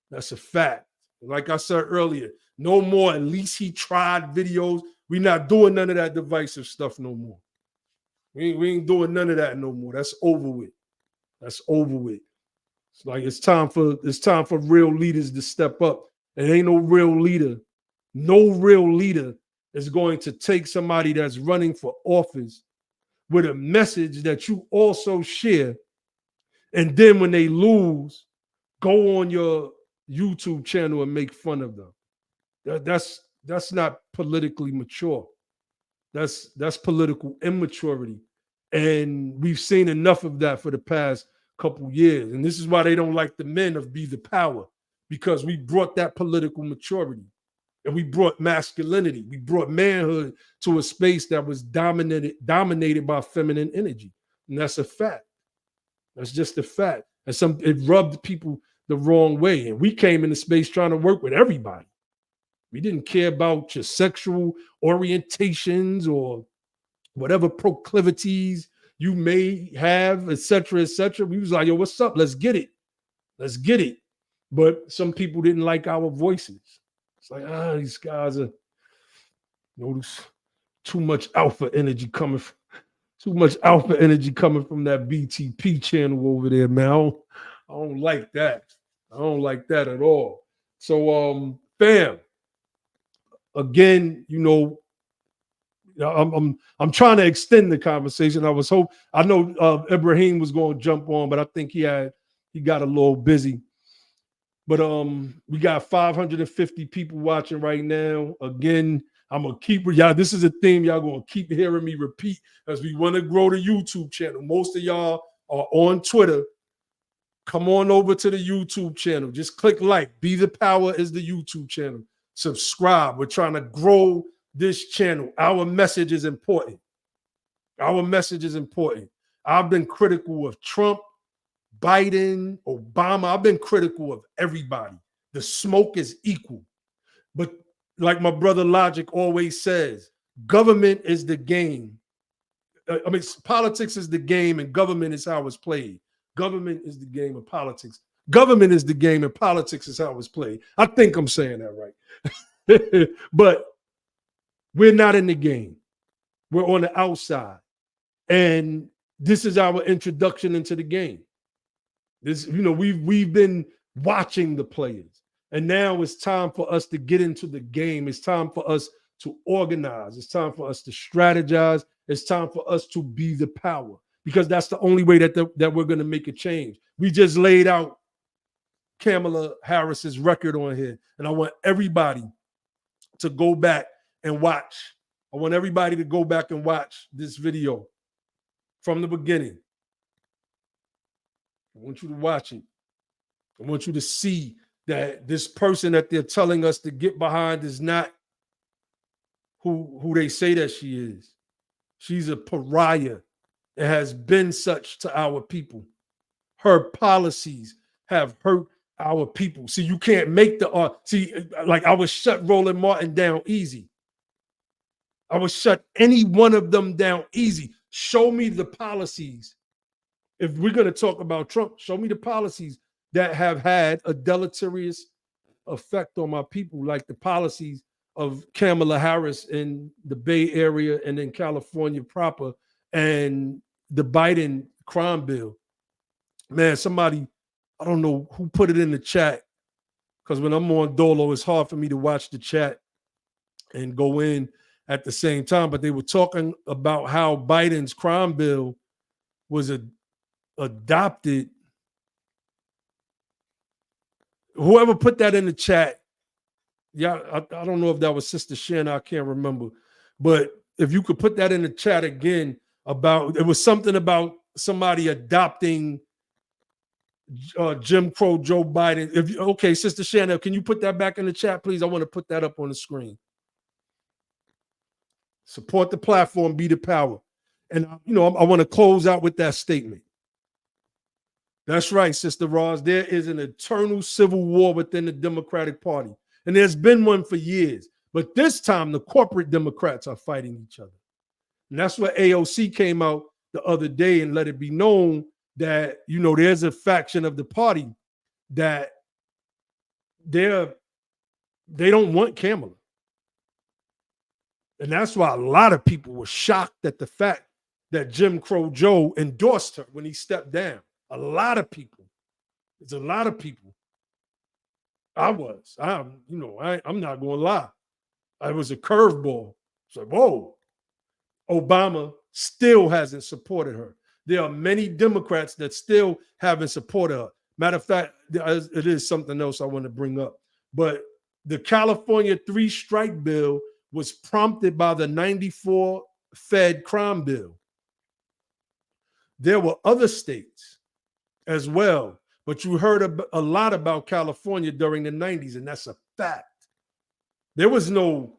That's a fact. Like I said earlier, no more at least he tried videos. We're not doing none of that divisive stuff no more. We ain't doing none of that no more. That's over with. That's over with. It's like it's time for real leaders to step up. And ain't no real leader is going to take somebody that's running for office with a message that you also share. And then when they lose, go on your YouTube channel and make fun of them. That's not politically mature. That's political immaturity. And we've seen enough of that for the past couple years. And this is why they don't like the men of Be the Power, because we brought that political maturity and we brought masculinity. We brought manhood to a space that was dominated by feminine energy. And that's a fact. That's just a fact. And it rubbed people the wrong way. And we came into space trying to work with everybody. We didn't care about your sexual orientations or whatever proclivities you may have, et cetera, et cetera. We was like, yo, what's up? Let's get it. Let's get it. But some people didn't like our voices. It's like, these guys are, there's too much alpha energy coming from that BTP channel over there, man. I don't like that. I don't like that at all. So, fam, again, I'm trying to extend the conversation. I know Ibrahim was going to jump on, but I think he got a little busy. But we got 550 people watching right now. Again, I'm gonna keep y'all. This is a theme y'all gonna keep hearing me repeat as we want to grow the YouTube channel. Most of y'all are on Twitter. Come on over to the YouTube channel. Just click like. Be the Power is the YouTube channel. Subscribe. We're trying to grow this channel. Our message is important. Our message is important. I've been critical of Trump, Biden, Obama. I've been critical of everybody. The smoke is equal. But like my brother Logic always says, government is the game. Politics is the game and government is how it's played. Government is the game of politics. Government is the game and politics is how it's played. I think I'm saying that right. But we're not in the game. We're on the outside. And this is our introduction into the game. We've been watching the players. And now it's time for us to get into the game. It's time for us to organize. It's time for us to strategize. It's time for us to be the power, because that's the only way that we're going to make a change. We just laid out Kamala Harris's record on here, and I want everybody to go back and watch. I want everybody to go back and watch this video from the beginning. I want you to watch it. I want you to see that this person that they're telling us to get behind is not who they say that she is. She's a pariah. It has been such to our people. her policies have hurt our people. See, you can't make the like I would shut Roland Martin down easy. I would shut any one of them down easy. Show me the policies. If we're going to talk about Trump, show me the policies that have had a deleterious effect on my people, like the policies of Kamala Harris in the Bay Area and in California proper, and the Biden crime bill. Man, somebody, I don't know who put it in the chat, because when I'm on Dolo, it's hard for me to watch the chat and go in at the same time. But they were talking about how Biden's crime bill was adopted. Whoever put that in the chat, yeah, I don't know if that was Sister Shanna, I can't remember. But if you could put that in the chat again, about it was something about somebody adopting Jim Crow Joe Biden. Okay, Sister Shanna, can you put that back in the chat, please? I want to put that up on the screen. Support the platform, be the power. And I want to close out with that statement. That's right, Sister Roz. There is an eternal civil war within the Democratic Party. And there's been one for years. But this time, the corporate Democrats are fighting each other. And that's what AOC came out the other day and let it be known that, there's a faction of the party that they don't want Kamala. And that's why a lot of people were shocked at the fact that Jim Crow Joe endorsed her when he stepped down. A lot of people. It's a lot of people. I'm not going to lie. I was a curveball. It's like, whoa. Obama still hasn't supported her. There are many Democrats that still haven't supported her. Matter of fact, it is something else I want to bring up. But the California 3-strike bill was prompted by the 94 Fed crime bill. There were other states as well, but you heard a lot about California during the 90s, and that's a fact. There was no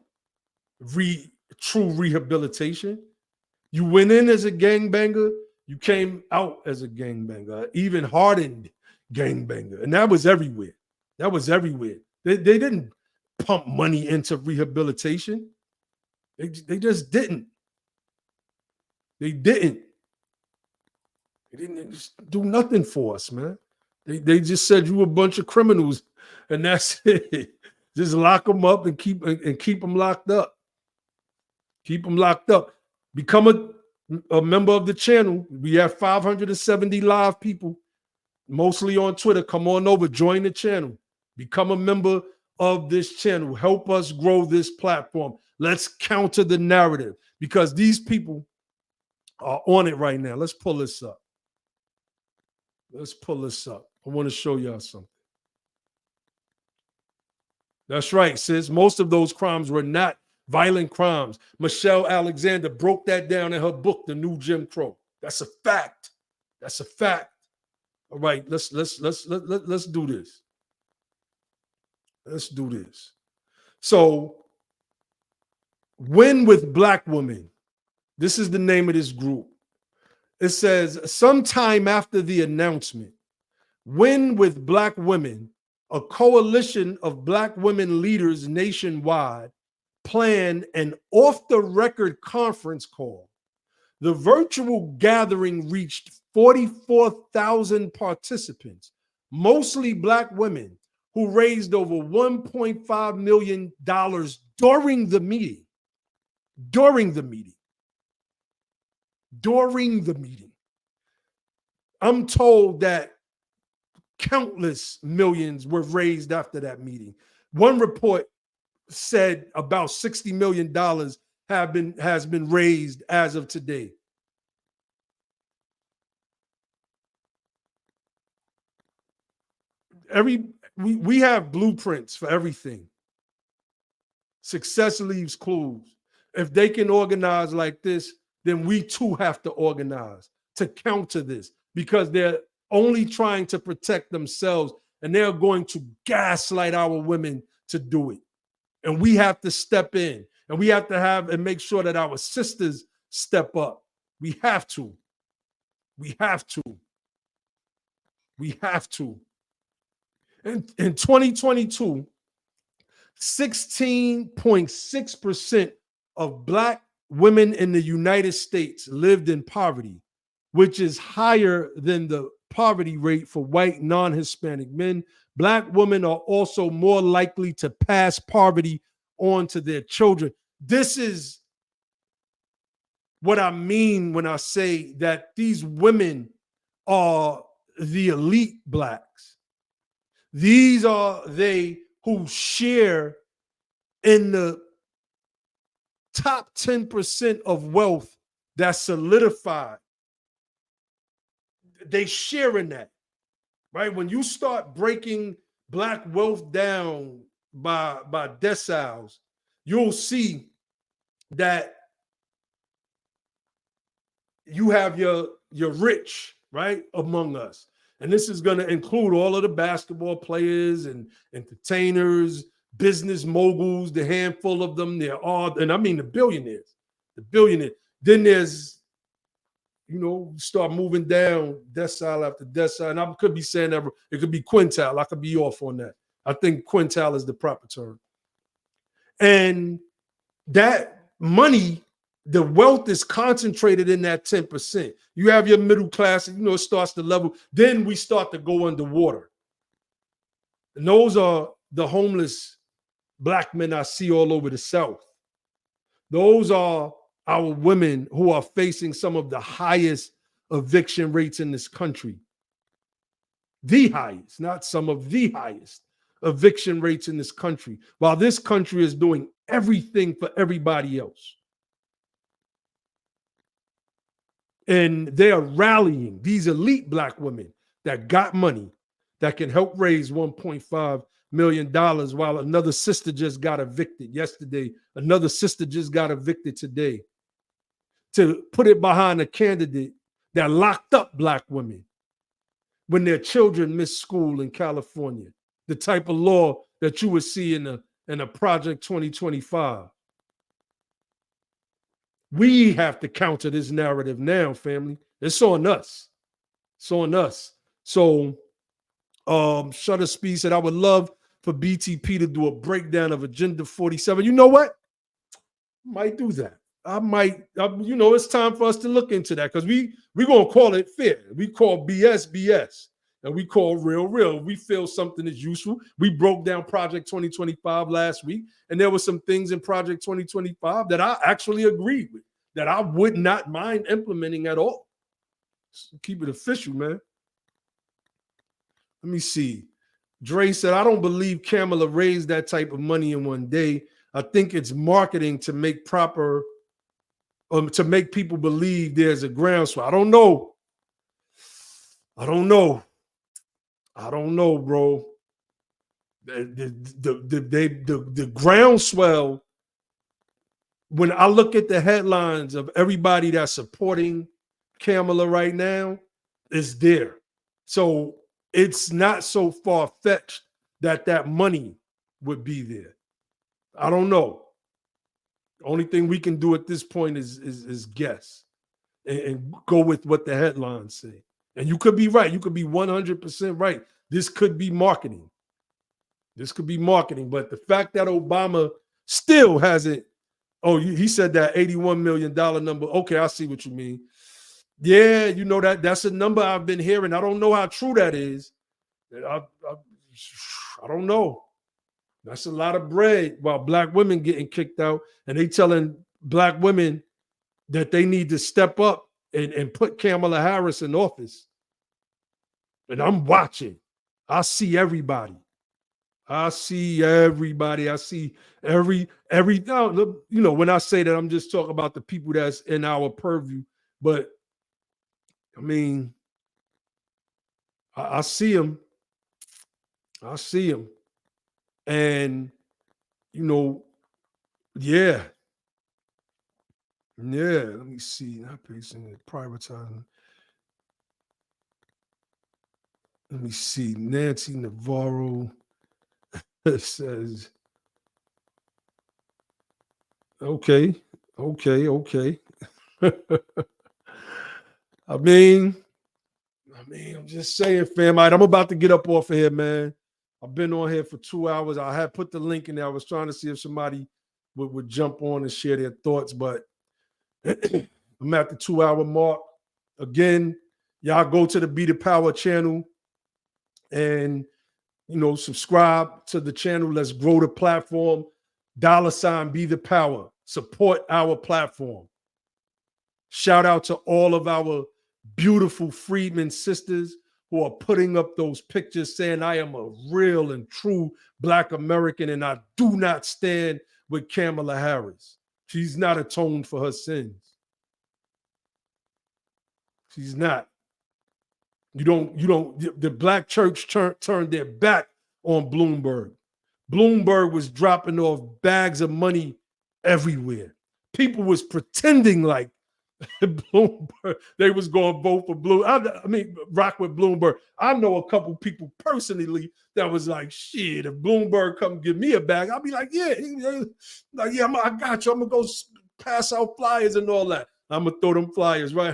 true rehabilitation. You went in as a gangbanger, you came out as a gangbanger, even hardened gangbanger, and that was everywhere. That was everywhere. They didn't pump money into rehabilitation. They just didn't. They didn't just do nothing for us, man. They just said you were a bunch of criminals, and that's it. Just lock them up and keep them locked up. Keep them locked up. Become a member of the channel. We have 570 live people, mostly on Twitter. Come on over, join the channel. Become a member of this channel. Help us grow this platform. Let's counter the narrative, because these people are on it right now. Let's pull this up. Let's pull this up. I want to show y'all something. That's right, sis. Most of those crimes were not violent crimes. Michelle Alexander broke that down in her book, The New Jim Crow. That's a fact. That's a fact. All right, let's do this. Let's do this. So, Win with Black Women. This is the name of this group. It says, sometime after the announcement, Win with Black Women, a coalition of Black women leaders nationwide, planned an off-the-record conference call. The virtual gathering reached 44,000 participants, mostly Black women, who raised over $1.5 million during the meeting. During the meeting. I'm told that countless millions were raised after that meeting. One report said about $60 million has been raised as of today. We have blueprints for everything. Success leaves clues. If they can organize like this, then we too have to organize to counter this, because they're only trying to protect themselves, and they're going to gaslight our women to do it. And we have to step in, and we have to and make sure that our sisters step up. We have to. We have to. We have to. In 2022, 16.6% of Black women in the United States lived in poverty, which is higher than the poverty rate for white non-Hispanic men. Black women are also more likely to pass poverty on to their children. This is what I mean when I say that these women are the elite Blacks. These are they who share in the top 10% of wealth that's solidified. They share in that, right? When you start breaking Black wealth down by deciles, you'll see that you have your rich, right, among us. And this is going to include all of the basketball players and entertainers, business moguls, the handful of them. They're all, and I mean the billionaires. Then there's, start moving down decile after decile. And I could be saying that it could be quintile. I could be off on that. I think quintile is the proper term. And that money, the wealth is concentrated in that 10%. You have your middle class, it starts to level. Then we start to go underwater. And those are the homeless Black men I see all over the South. Those are our women who are facing some of the highest eviction rates in this country. The highest, not some of the highest eviction rates in this country, while this country is doing everything for everybody else. And they are rallying these elite Black women that got money that can help raise $1.5 million while another sister just got evicted yesterday. Another sister just got evicted today, to put it behind a candidate that locked up Black women when their children missed school in California. The type of law that you would see in a Project 2025. We have to counter this narrative now, family. It's on us. It's on us. So Shutter Speed said, I would love for BTP to do a breakdown of Agenda 47. You know what? Might do that. It's time for us to look into that, because we're going to call it fair. We call BS, BS. And we call real, real. We feel something is useful. We broke down Project 2025 last week, and there were some things in Project 2025 that I actually agreed with, that I would not mind implementing at all. So keep it official, man. Let me see. Dre said, I don't believe Kamala raised that type of money in one day. I think it's marketing to make to make people believe there's a groundswell. I don't know, bro. The groundswell, when I look at the headlines of everybody that's supporting Kamala right now, is there. So it's not so far-fetched that money would be there. I don't know. The only thing we can do at this point is guess and go with what the headlines say. And you could be right. You could be 100% right. This could be marketing. But the fact that Obama still hasn't, he said that $81 million number. Okay, I see what you mean. Yeah, that's a number I've been hearing. I don't know how true that is. I don't know. That's a lot of bread while Black women getting kicked out, and they telling Black women that they need to step up and put Kamala Harris in office. And I'm watching. I see everybody. I see every when I say that, I'm just talking about the people that's in our purview. But I mean, I see them. And, yeah. Let me see. Not pacing it, privatizing. Let me see. Nancy Navarro says, okay. I mean, mean, I'm just saying, fam. All right, I'm about to get up off of here, man. I've been on here for 2 hours. I had put the link in there. I was trying to see if somebody would jump on and share their thoughts, but I'm at the 2-hour mark. Again, y'all go to the Be the Power channel and, subscribe to the channel. Let's grow the platform. $ Be the Power. Support our platform. Shout out to all of our beautiful freedmen sisters who are putting up those pictures saying, I am a real and true Black American and I do not stand with Kamala Harris. She's not atoned for her sins. She's not. The Black church turned their back on Bloomberg. Bloomberg was dropping off bags of money everywhere. People was pretending like Bloomberg, they was going to vote for rock with Bloomberg. I know a couple people personally that was like, shit, if Bloomberg come give me a bag, I'll be like, I got you. I'm going to go pass out flyers and all that. I'm going to throw them flyers, right?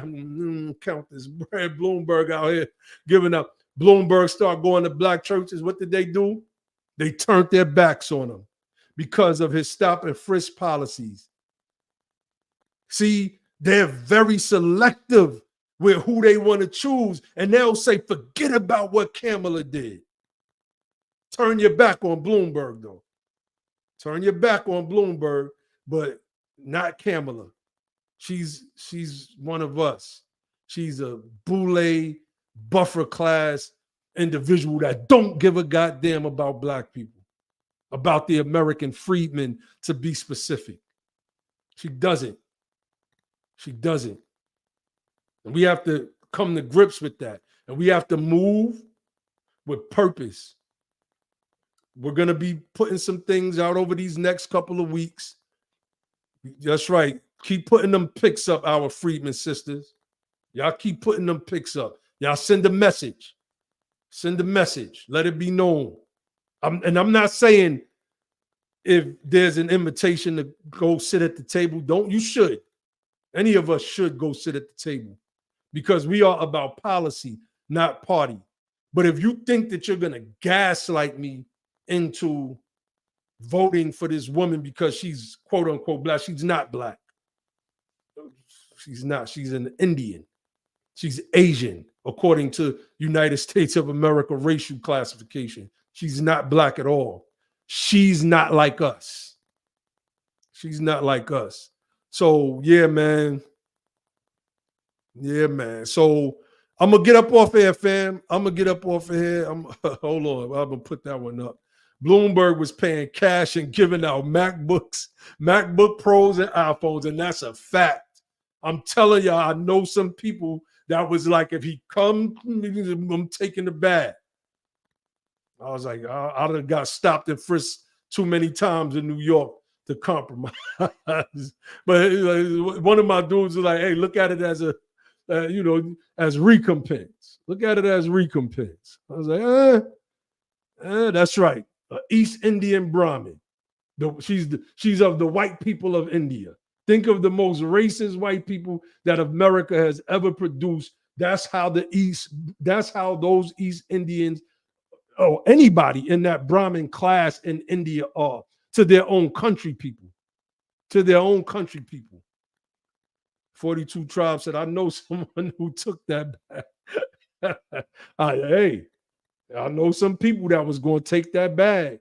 Count this Brad Bloomberg out here giving up. Bloomberg start going to Black churches. What did they do? They turned their backs on him because of his stop and frisk policies. See, they're very selective with who they want to choose, and they'll say, forget about what Kamala did. Turn your back on Bloomberg, though. Turn your back on Bloomberg, but not Kamala. She's one of us. She's a boule, buffer class individual that don't give a goddamn about Black people, about the American freedmen, to be specific. She doesn't. She doesn't. And we have to come to grips with that. And we have to move with purpose. We're going to be putting some things out over these next couple of weeks. That's right. Keep putting them pics up, our freedmen sisters. Y'all keep putting them pics up. Y'all send a message. Send a message. Let it be known. I'm not saying if there's an invitation to go sit at the table, you should. Any of us should go sit at the table because we are about policy, not party. But if you think that you're going to gaslight me into voting for this woman because she's quote unquote Black, she's not Black. She's not. She's an Indian. She's Asian, according to United States of America racial classification. She's not Black at all. She's not like us. She's not like us. So, yeah, man. Yeah, man. So, I'm going to get up off here, fam. I'm going to get up off of here. Hold on. I'm going to put that one up. Bloomberg was paying cash and giving out MacBooks, MacBook Pros, and iPhones, and that's a fact. I'm telling y'all, I know some people that was like, if he come, I'm taking the bag. I was like, I'd have got stopped and frisked too many times in New York to compromise. But one of my dudes was like, hey, look at it as as recompense. Look at it as recompense. I was like, that's right. East Indian Brahmin. She's of the white people of India. Think of the most racist white people that America has ever produced. That's how those East Indians, anybody in that Brahmin class in India are to their own country people. To their own country people. 42 Tribes said, I know someone who took that back. Hey, I know some people that was going to take that bag.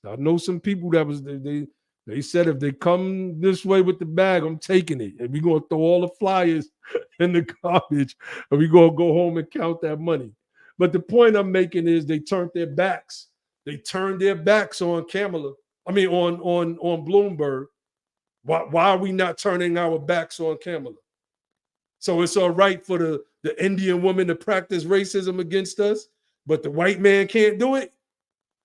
I know some people that was, they said if they come this way with the bag, I'm taking it. And we're going to throw all the flyers in the garbage and we're going to go home and count that money. But the point I'm making is they turned their backs. They turned their backs on Kamala. I mean, on Bloomberg. Why are we not turning our backs on Kamala? So it's all right for the Indian woman to practice racism against us, but the white man can't do it.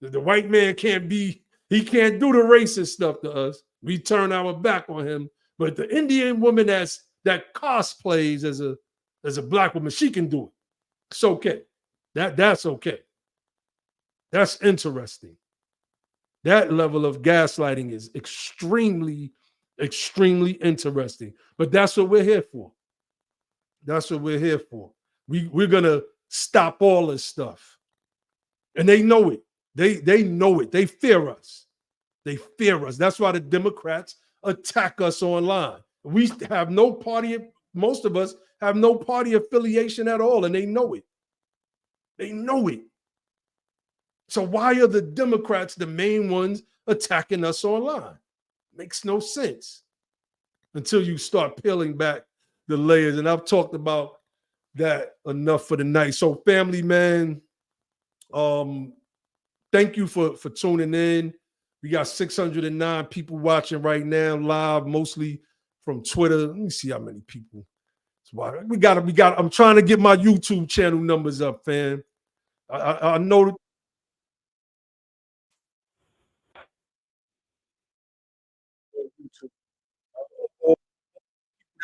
The white man can't do the racist stuff to us. We turn our back on him. But the Indian woman that cosplays as a Black woman, she can do it. It's okay. That's okay. That's interesting. That level of gaslighting is extremely, extremely interesting. But that's what we're here for. That's what we're here for. We're going to stop all this stuff. And they know it. They know it. They fear us. They fear us. That's why the Democrats attack us online. We have no party, most of us have no party affiliation at all, and they know it. They know it. So why are the Democrats the main ones attacking us online? Makes no sense until you start peeling back the layers. And I've talked about that enough for the night. So family, man, thank you for tuning in. We got 609 people watching right now live, mostly from Twitter. Let me see how many people. We got. I'm trying to get my YouTube channel numbers up, fam. I know that.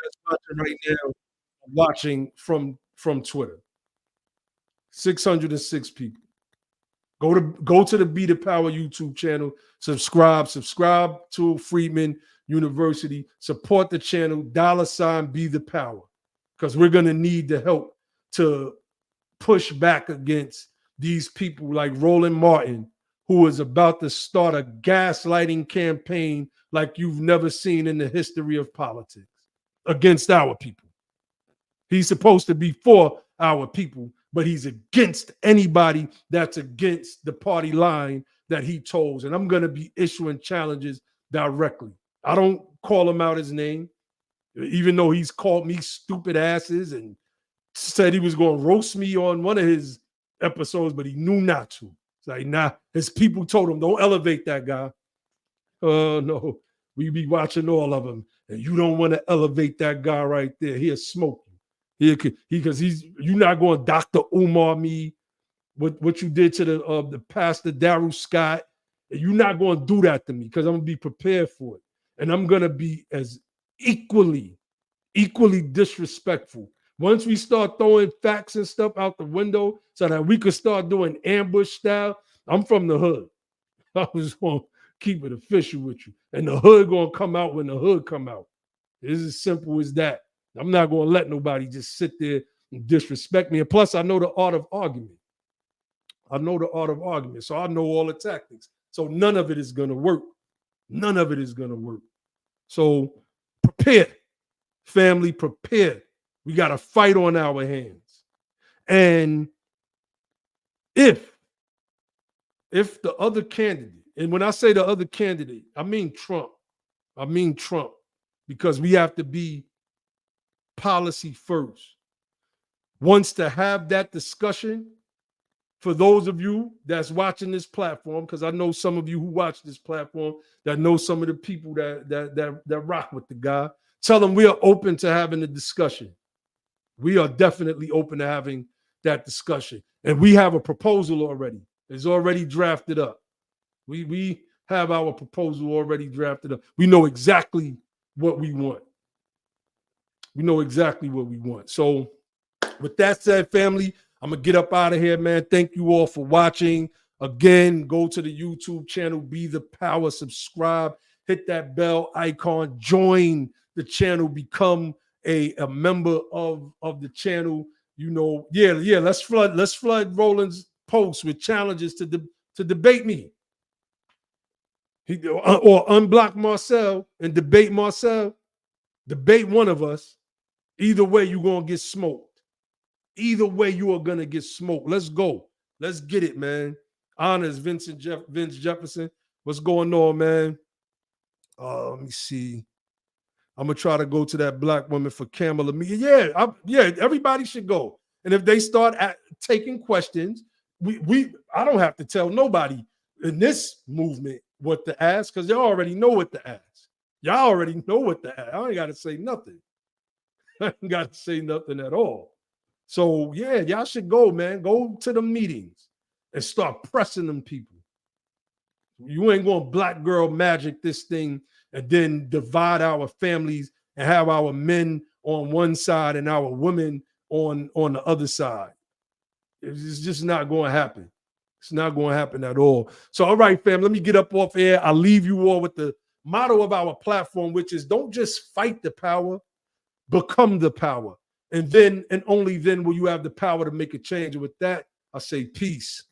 That's watching right now, watching from Twitter. 606 people. Go to the Be the Power YouTube channel. Subscribe to Friedman University. Support the channel. $ Be the Power, because we're gonna need the help to push back against these people like Roland Martin, who is about to start a gaslighting campaign like you've never seen in the history of politics against our people. He's supposed to be for our people, but he's against anybody that's against the party line that he chose. And I'm going to be issuing challenges directly. I don't call him out his name, even though he's called me stupid asses and said he was going to roast me on one of his episodes, but he knew not to. It's like, nah, his people told him, don't elevate that guy. Oh, no, we be watching all of them, and you don't want to elevate that guy right there. He'll smoke you. Because you're not going to Dr. Umar me what you did to the pastor Daryl Scott. You're not going to do that to me, because I'm going to be prepared for it. And I'm going to be as equally disrespectful. Once we start throwing facts and stuff out the window so that we could start doing ambush style, I'm from the hood. I was going to keep it official with you. And the hood going to come out when the hood come out. It's as simple as that. I'm not going to let nobody just sit there and disrespect me. And plus, I know the art of argument. So I know all the tactics. So none of it is going to work. So prepare. Family, prepare. We got a fight on our hands. And if the other candidate, and when I say the other candidate, I mean Trump, because we have to be policy first, wants to have that discussion, for those of you that's watching this platform, because I know some of you who watch this platform that know some of the people that rock with the guy, tell them we are open to having a discussion. We are definitely open to having that discussion. And we have a proposal already. It's already drafted up. We have our proposal already drafted up. We know exactly what we want. So with that said, family, I'm going to get up out of here, man. Thank you all for watching. Again, go to the YouTube channel, Be the Power, subscribe, hit that bell icon, join the channel, become a member of the channel. You know, let's flood Roland's posts with challenges to debate me. Or unblock Marcel and debate Marcel. Debate one of us. Either way, you're going to get smoked. Either way, you are going to get smoked. Let's go. Let's get it, man. Honors, Vince Jefferson. What's going on, man? Let me see. I'm going to try to go to that black woman for Kamala. Yeah, everybody should go. And if they start taking questions, I don't have to tell nobody in this movement what to ask, because y'all already know what to ask. I ain't got to say nothing. I ain't got to say nothing at all. So, yeah, y'all should go, man. Go to the meetings and start pressing them people. You ain't going to black girl magic this thing and then divide our families and have our men on one side and our women on the other side. It's just not going to happen. It's not going to happen at all. So, all right, fam, let me get up off air. I'll leave you all with the motto of our platform, which is don't just fight the power, become the power. And then and only then will you have the power to make a change. And with that, I say peace.